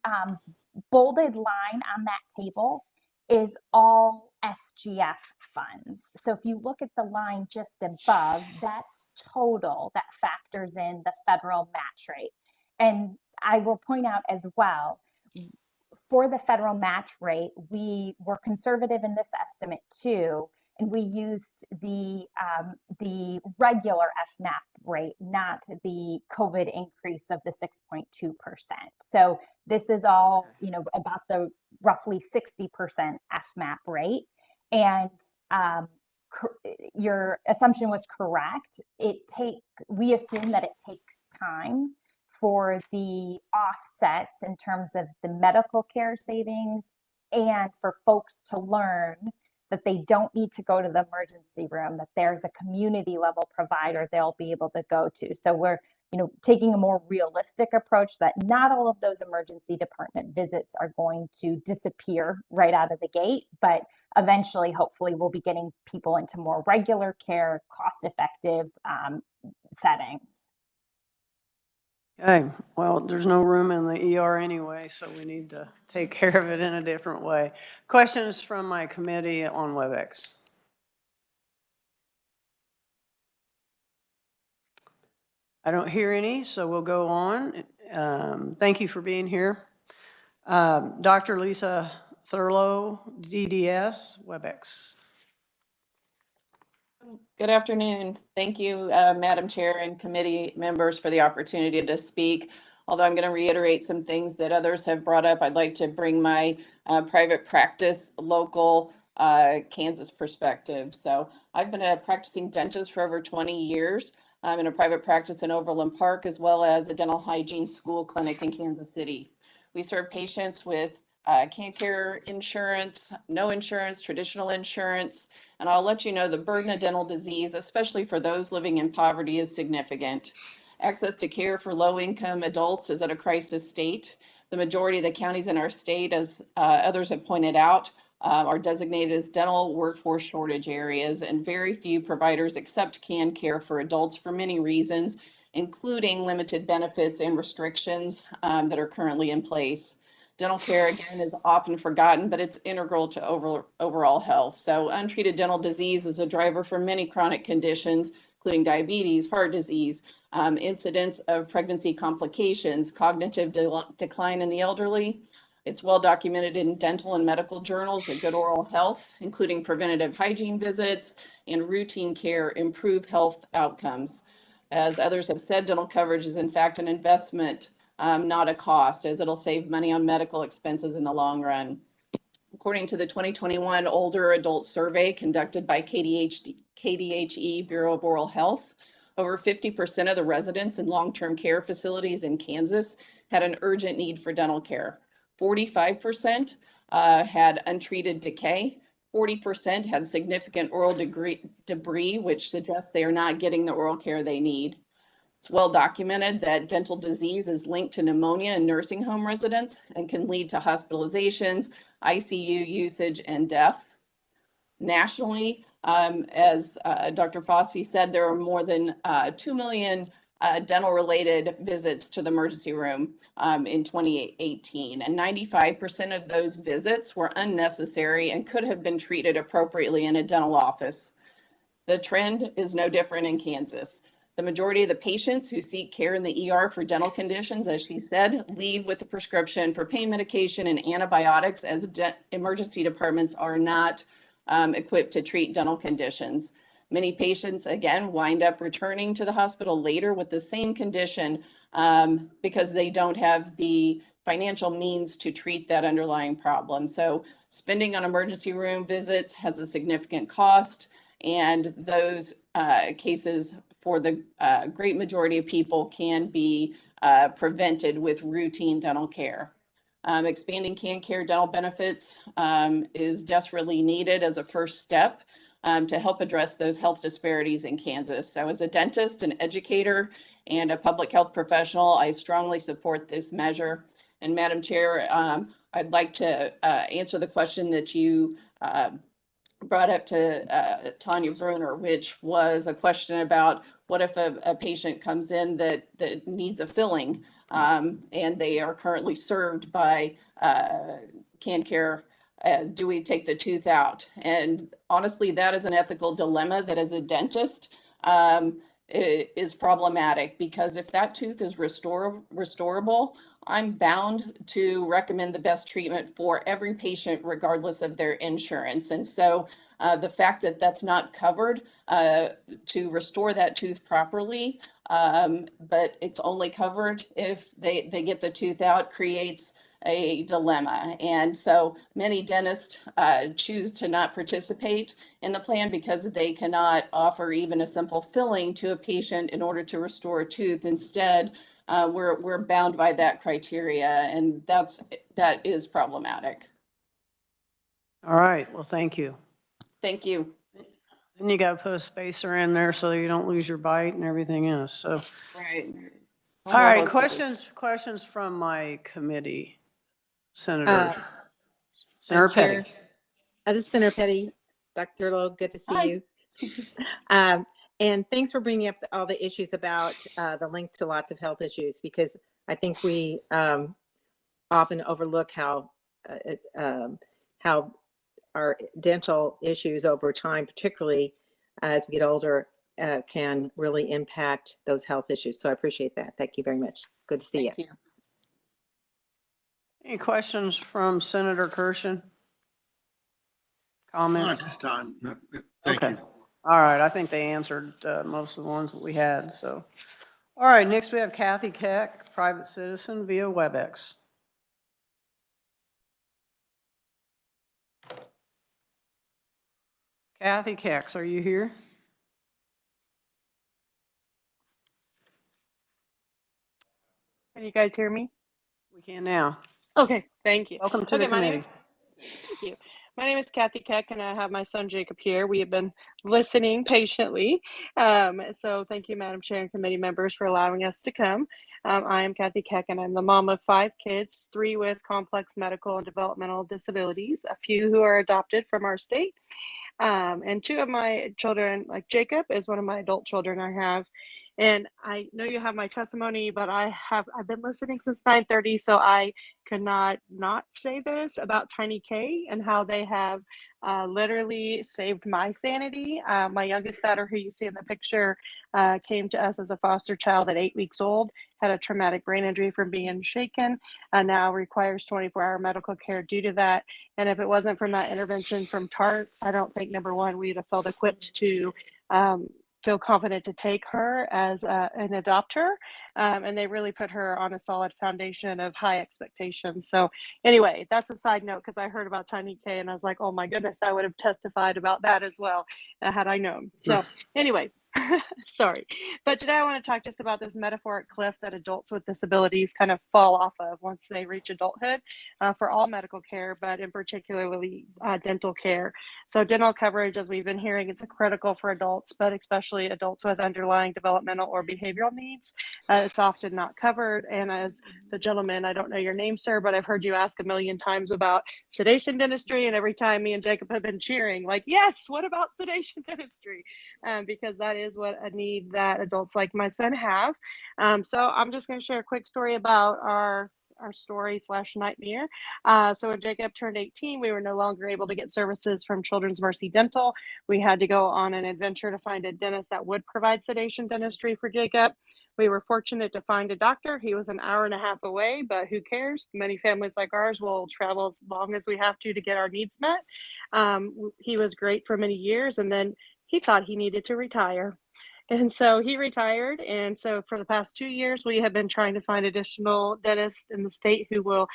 bolded line on that table is all SGF funds. So if you look at the line just above, that's total that factors in the federal match rate. And I will point out as well, for the federal match rate, we were conservative in this estimate too, and we used the regular FMAP rate, not the COVID increase of the 6.2%. So this is all, you know, about the roughly 60% FMAP rate, and your assumption was correct. We assume that it takes time for the offsets in terms of the medical care savings and for folks to learn that they don't need to go to the emergency room, that there's a community level provider they'll be able to go to. So we're, you know, taking a more realistic approach that not all of those emergency department visits are going to disappear right out of the gate, but eventually, hopefully, we'll be getting people into more regular care, cost-effective settings. Okay, well, there's no room in the ER anyway, so we need to take care of it in a different way. Questions from my committee on WebEx? I don't hear any, so we'll go on. Thank you for being here. Dr. Lisa Thurlow, DDS, WebEx. Good afternoon. Thank you, Madam Chair and committee members, for the opportunity to speak. Although I'm going to reiterate some things that others have brought up, I'd like to bring my private practice, local Kansas perspective. So I've been a practicing dentist for over 20 years. I'm in a private practice in Overland Park, as well as a dental hygiene school clinic in Kansas City. We serve patients with CanCare insurance, no insurance, traditional insurance, and I'll let you know the burden of dental disease, especially for those living in poverty, is significant. Access to care for low-income adults is at a crisis state. The majority of the counties in our state, as others have pointed out, are designated as dental workforce shortage areas, and very few providers accept CanCare for adults for many reasons, including limited benefits and restrictions that are currently in place. Dental care, again, is often forgotten, but it's integral to overall health. So untreated dental disease is a driver for many chronic conditions, including diabetes, heart disease, incidence of pregnancy complications, cognitive decline in the elderly. It's well documented in dental and medical journals that good oral health, including preventative hygiene visits and routine care, improve health outcomes. As others have said, dental coverage is in fact an investment, not a cost, as it'll save money on medical expenses in the long run. According to the 2021 Older Adult Survey conducted by KDHE Bureau of Oral Health, over 50% of the residents in long-term care facilities in Kansas had an urgent need for dental care. 45% had untreated decay. 40% had significant oral debris, which suggests they are not getting the oral care they need. It's well documented that dental disease is linked to pneumonia in nursing home residents and can lead to hospitalizations, ICU usage, and death. Nationally, as Dr. Fossey said, there are more than 2 million dental-related visits to the emergency room in 2018. And 95% of those visits were unnecessary and could have been treated appropriately in a dental office. The trend is no different in Kansas. The majority of the patients who seek care in the ER for dental conditions, as she said, leave with a prescription for pain medication and antibiotics, as emergency departments are not equipped to treat dental conditions. Many patients, again, wind up returning to the hospital later with the same condition because they don't have the financial means to treat that underlying problem. So spending on emergency room visits has a significant cost, and those cases for the great majority of people can be prevented with routine dental care. Expanding KanCare dental benefits is desperately needed as a first step to help address those health disparities in Kansas. So as a dentist, an educator, and a public health professional, I strongly support this measure. And Madam Chair, I'd like to answer the question that you brought up to Tanya Bruner, which was a question about what if a patient comes in that needs a filling and they are currently served by KanCare. Do we take the tooth out? And honestly, that is an ethical dilemma that as a dentist is problematic, because if that tooth is restorable, I'm bound to recommend the best treatment for every patient, regardless of their insurance. And so the fact that that's not covered to restore that tooth properly, but it's only covered if they get the tooth out, creates a dilemma. And so many dentists choose to not participate in the plan because they cannot offer even a simple filling to a patient in order to restore a tooth. Instead, we're bound by that criteria, and that is problematic. All right, well, thank you. Thank you. Then you gotta put a spacer in there so you don't lose your bite and everything else, so. Right. All right, questions from my committee. Senator Petty. This is Senator Petty. Dr. Lowe, good to see you. And thanks for bringing up all the issues about the link to lots of health issues, because I think we often overlook how our dental issues over time, particularly as we get older, can really impact those health issues. So I appreciate that. Thank you very much. Good to see you. Thank you. Any questions from Senator Kirshen? Comments? Not this time. Thank you. All right, I think they answered most of the ones that we had, so. All right, next we have Kathy Keck, private citizen via WebEx. Kathy Keck, are you here? Can you guys hear me? We can now. Okay, thank you. Welcome to the committee. Thank you. My name is Kathy Keck, and I have my son Jacob here. We have been listening patiently. So thank you, Madam Chair and committee members, for allowing us to come. I am Kathy Keck, and I'm the mom of 5 kids, 3 with complex medical and developmental disabilities, a few who are adopted from our state. And 2 of my children, like Jacob, is one of my adult children I have. And I know you have my testimony, but I've been listening since 9:30, so I could not say this about Tiny K and how they have literally saved my sanity. My youngest daughter, who you see in the picture, came to us as a foster child at 8 weeks old, had a traumatic brain injury from being shaken, and now requires 24-hour medical care due to that. And if it wasn't from that intervention from TART, I don't think, number one, we'd have felt equipped to feel confident to take her as an adopter. And they really put her on a solid foundation of high expectations. So anyway, that's a side note, because I heard about Tiny K and I was like, oh my goodness, I would have testified about that as well had I known. So anyway, sorry. But today I want to talk just about this metaphoric cliff that adults with disabilities kind of fall off of once they reach adulthood for all medical care, but in particularly dental care. So dental coverage, as we've been hearing, it's critical for adults, but especially adults with underlying developmental or behavioral needs. It's often not covered. And as the gentleman, I don't know your name, sir, but I've heard you ask a million times about sedation dentistry. And every time me and Jacob have been cheering, like, yes, what about sedation dentistry? Because that is what a need that adults like my son have. So I'm just going to share a quick story about our story / nightmare. So when Jacob turned 18, we were no longer able to get services from Children's Mercy Dental. We had to go on an adventure to find a dentist that would provide sedation dentistry for Jacob. We were fortunate to find a doctor. He was an hour and a half away, but who cares? Many families like ours will travel as long as we have to get our needs met. He was great for many years, and then he thought he needed to retire. And so he retired. And so for the past 2 years, we have been trying to find additional dentists in the state who will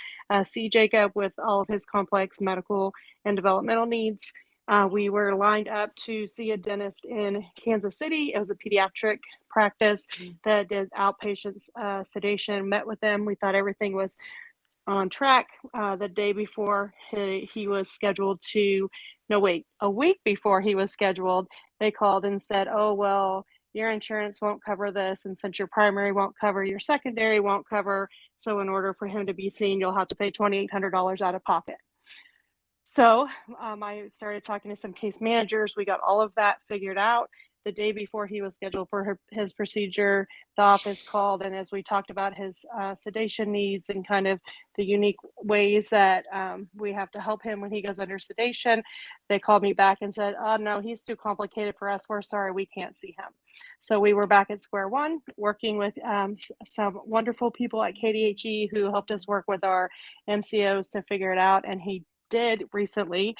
see Jacob with all of his complex medical and developmental needs. We were lined up to see a dentist in Kansas City. It was a pediatric practice that did outpatient sedation, met with them. We thought everything was on track. The day before he was scheduled to, no, wait, a week before he was scheduled, they called and said, oh, well, your insurance won't cover this. And since your primary won't cover, your secondary won't cover. So in order for him to be seen, you'll have to pay $2,800 out of pocket. So I started talking to some case managers. We got all of that figured out. The day before he was scheduled for his procedure, the office called, and as we talked about his sedation needs and kind of the unique ways that we have to help him when he goes under sedation, they called me back and said, oh, no, he's too complicated for us. We're sorry, we can't see him. So we were back at square one, working with some wonderful people at KDHE who helped us work with our MCOs to figure it out, and he did recently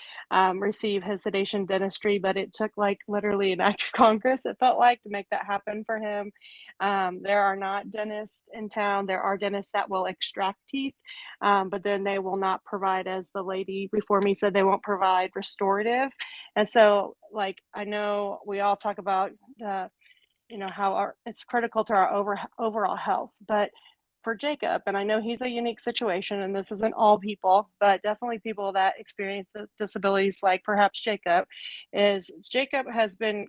receive his sedation dentistry, but it took like literally an act of Congress, it felt like, to make that happen for him. There are not dentists in town. There are dentists that will extract teeth, but then they will not provide, as the lady before me said, they won't provide restorative. And so, like, I know we all talk about how it's critical to our overall health, but for Jacob, and I know he's a unique situation, and this isn't all people, but definitely people that experience disabilities like perhaps Jacob, is Jacob has been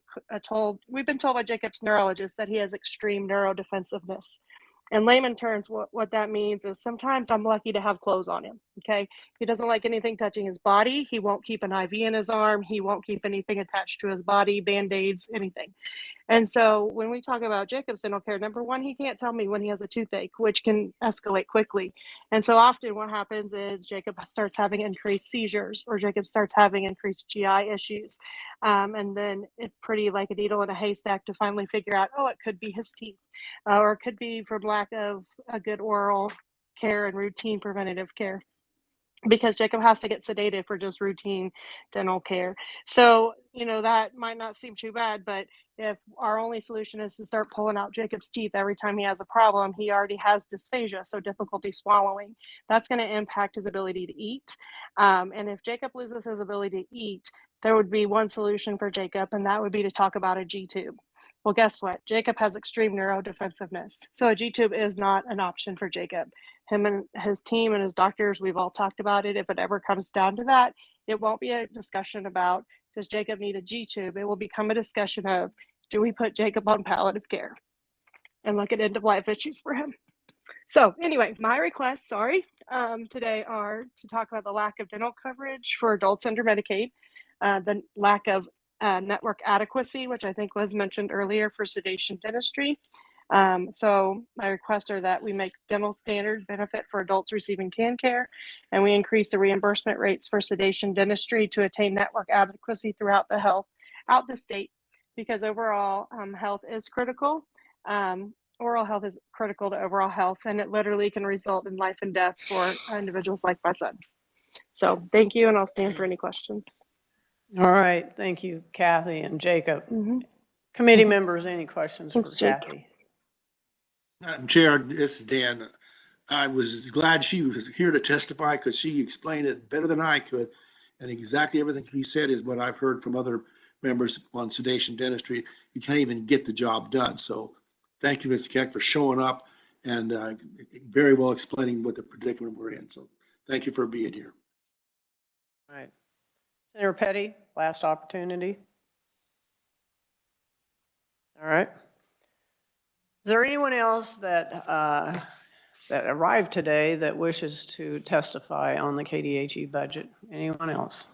we've been told by Jacob's neurologist that he has extreme neurodefensiveness. In layman terms, what that means is sometimes I'm lucky to have clothes on him, okay? He doesn't like anything touching his body. He won't keep an IV in his arm. He won't keep anything attached to his body, Band-Aids, anything. And so when we talk about Jacob's dental care, number one, he can't tell me when he has a toothache, which can escalate quickly. And so often what happens is Jacob starts having increased seizures, or Jacob starts having increased GI issues. And then it's pretty like a needle in a haystack to finally figure out, oh, it could be his teeth, or it could be from lack of a good oral care and routine preventative care, because Jacob has to get sedated for just routine dental care. So, that might not seem too bad, but if our only solution is to start pulling out Jacob's teeth every time he has a problem, he already has dysphagia, so difficulty swallowing, that's going to impact his ability to eat. And if Jacob loses his ability to eat, there would be one solution for Jacob, and that would be to talk about a G-tube. Well, guess what? Jacob has extreme neurodefensiveness. So a G-tube is not an option for Jacob. Him and his team and his doctors, we've all talked about it. If it ever comes down to that, it won't be a discussion about, does Jacob need a G-tube? It will become a discussion of, do we put Jacob on palliative care and look at end of life issues for him? So anyway, my requests, today are to talk about the lack of dental coverage for adults under Medicaid, the lack of network adequacy, which I think was mentioned earlier for sedation dentistry. So my requests are that we make dental standard benefit for adults receiving CAN care, and we increase the reimbursement rates for sedation dentistry to attain network adequacy throughout the state, because overall health is critical. Oral health is critical to overall health, and it literally can result in life and death for individuals like my son. So thank you, and I'll stand for any questions. All right, thank you, Kathy and Jacob. Committee members, any questions for Kathy? Madam Chair, this is Dan. I was glad she was here to testify because she explained it better than I could. And exactly everything she said is what I've heard from other members on sedation dentistry. You can't even get the job done. So thank you, Ms. Keck, for showing up and very well explaining what the predicament we're in. So thank you for being here. All right. Senator Petty, last opportunity. All right. Is there anyone else that arrived today that wishes to testify on the KDHE budget? Anyone else?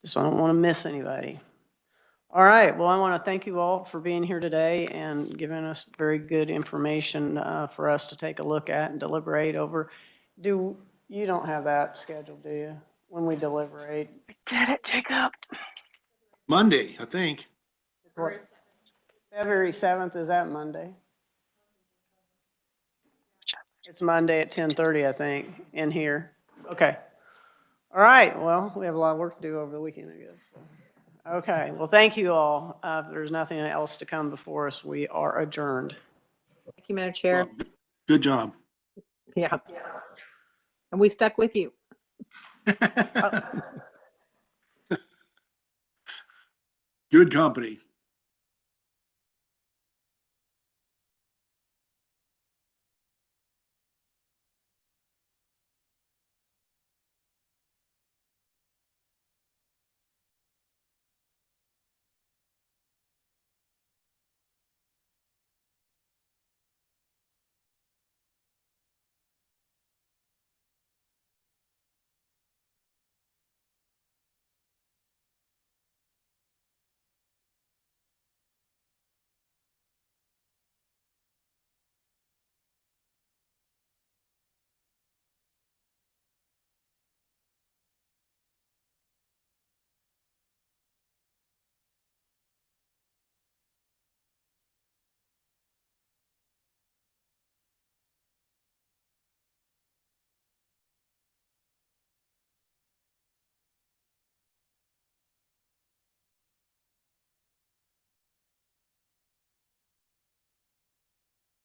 Just I don't want to miss anybody. All right, well, I want to thank you all for being here today and giving us very good information for us to take a look at and deliberate over. You don't have that scheduled, do you, when we deliberate? Did it, Jacob? Monday, I think. February 7th, is that Monday? It's Monday at 10:30, I think, in here. Okay. All right, well, we have a lot of work to do over the weekend, I guess. So. Okay, well, thank you all. If there's nothing else to come before us, we are adjourned. Thank you, Madam Chair. Well, good job. Yeah. And we stuck with you. Good company.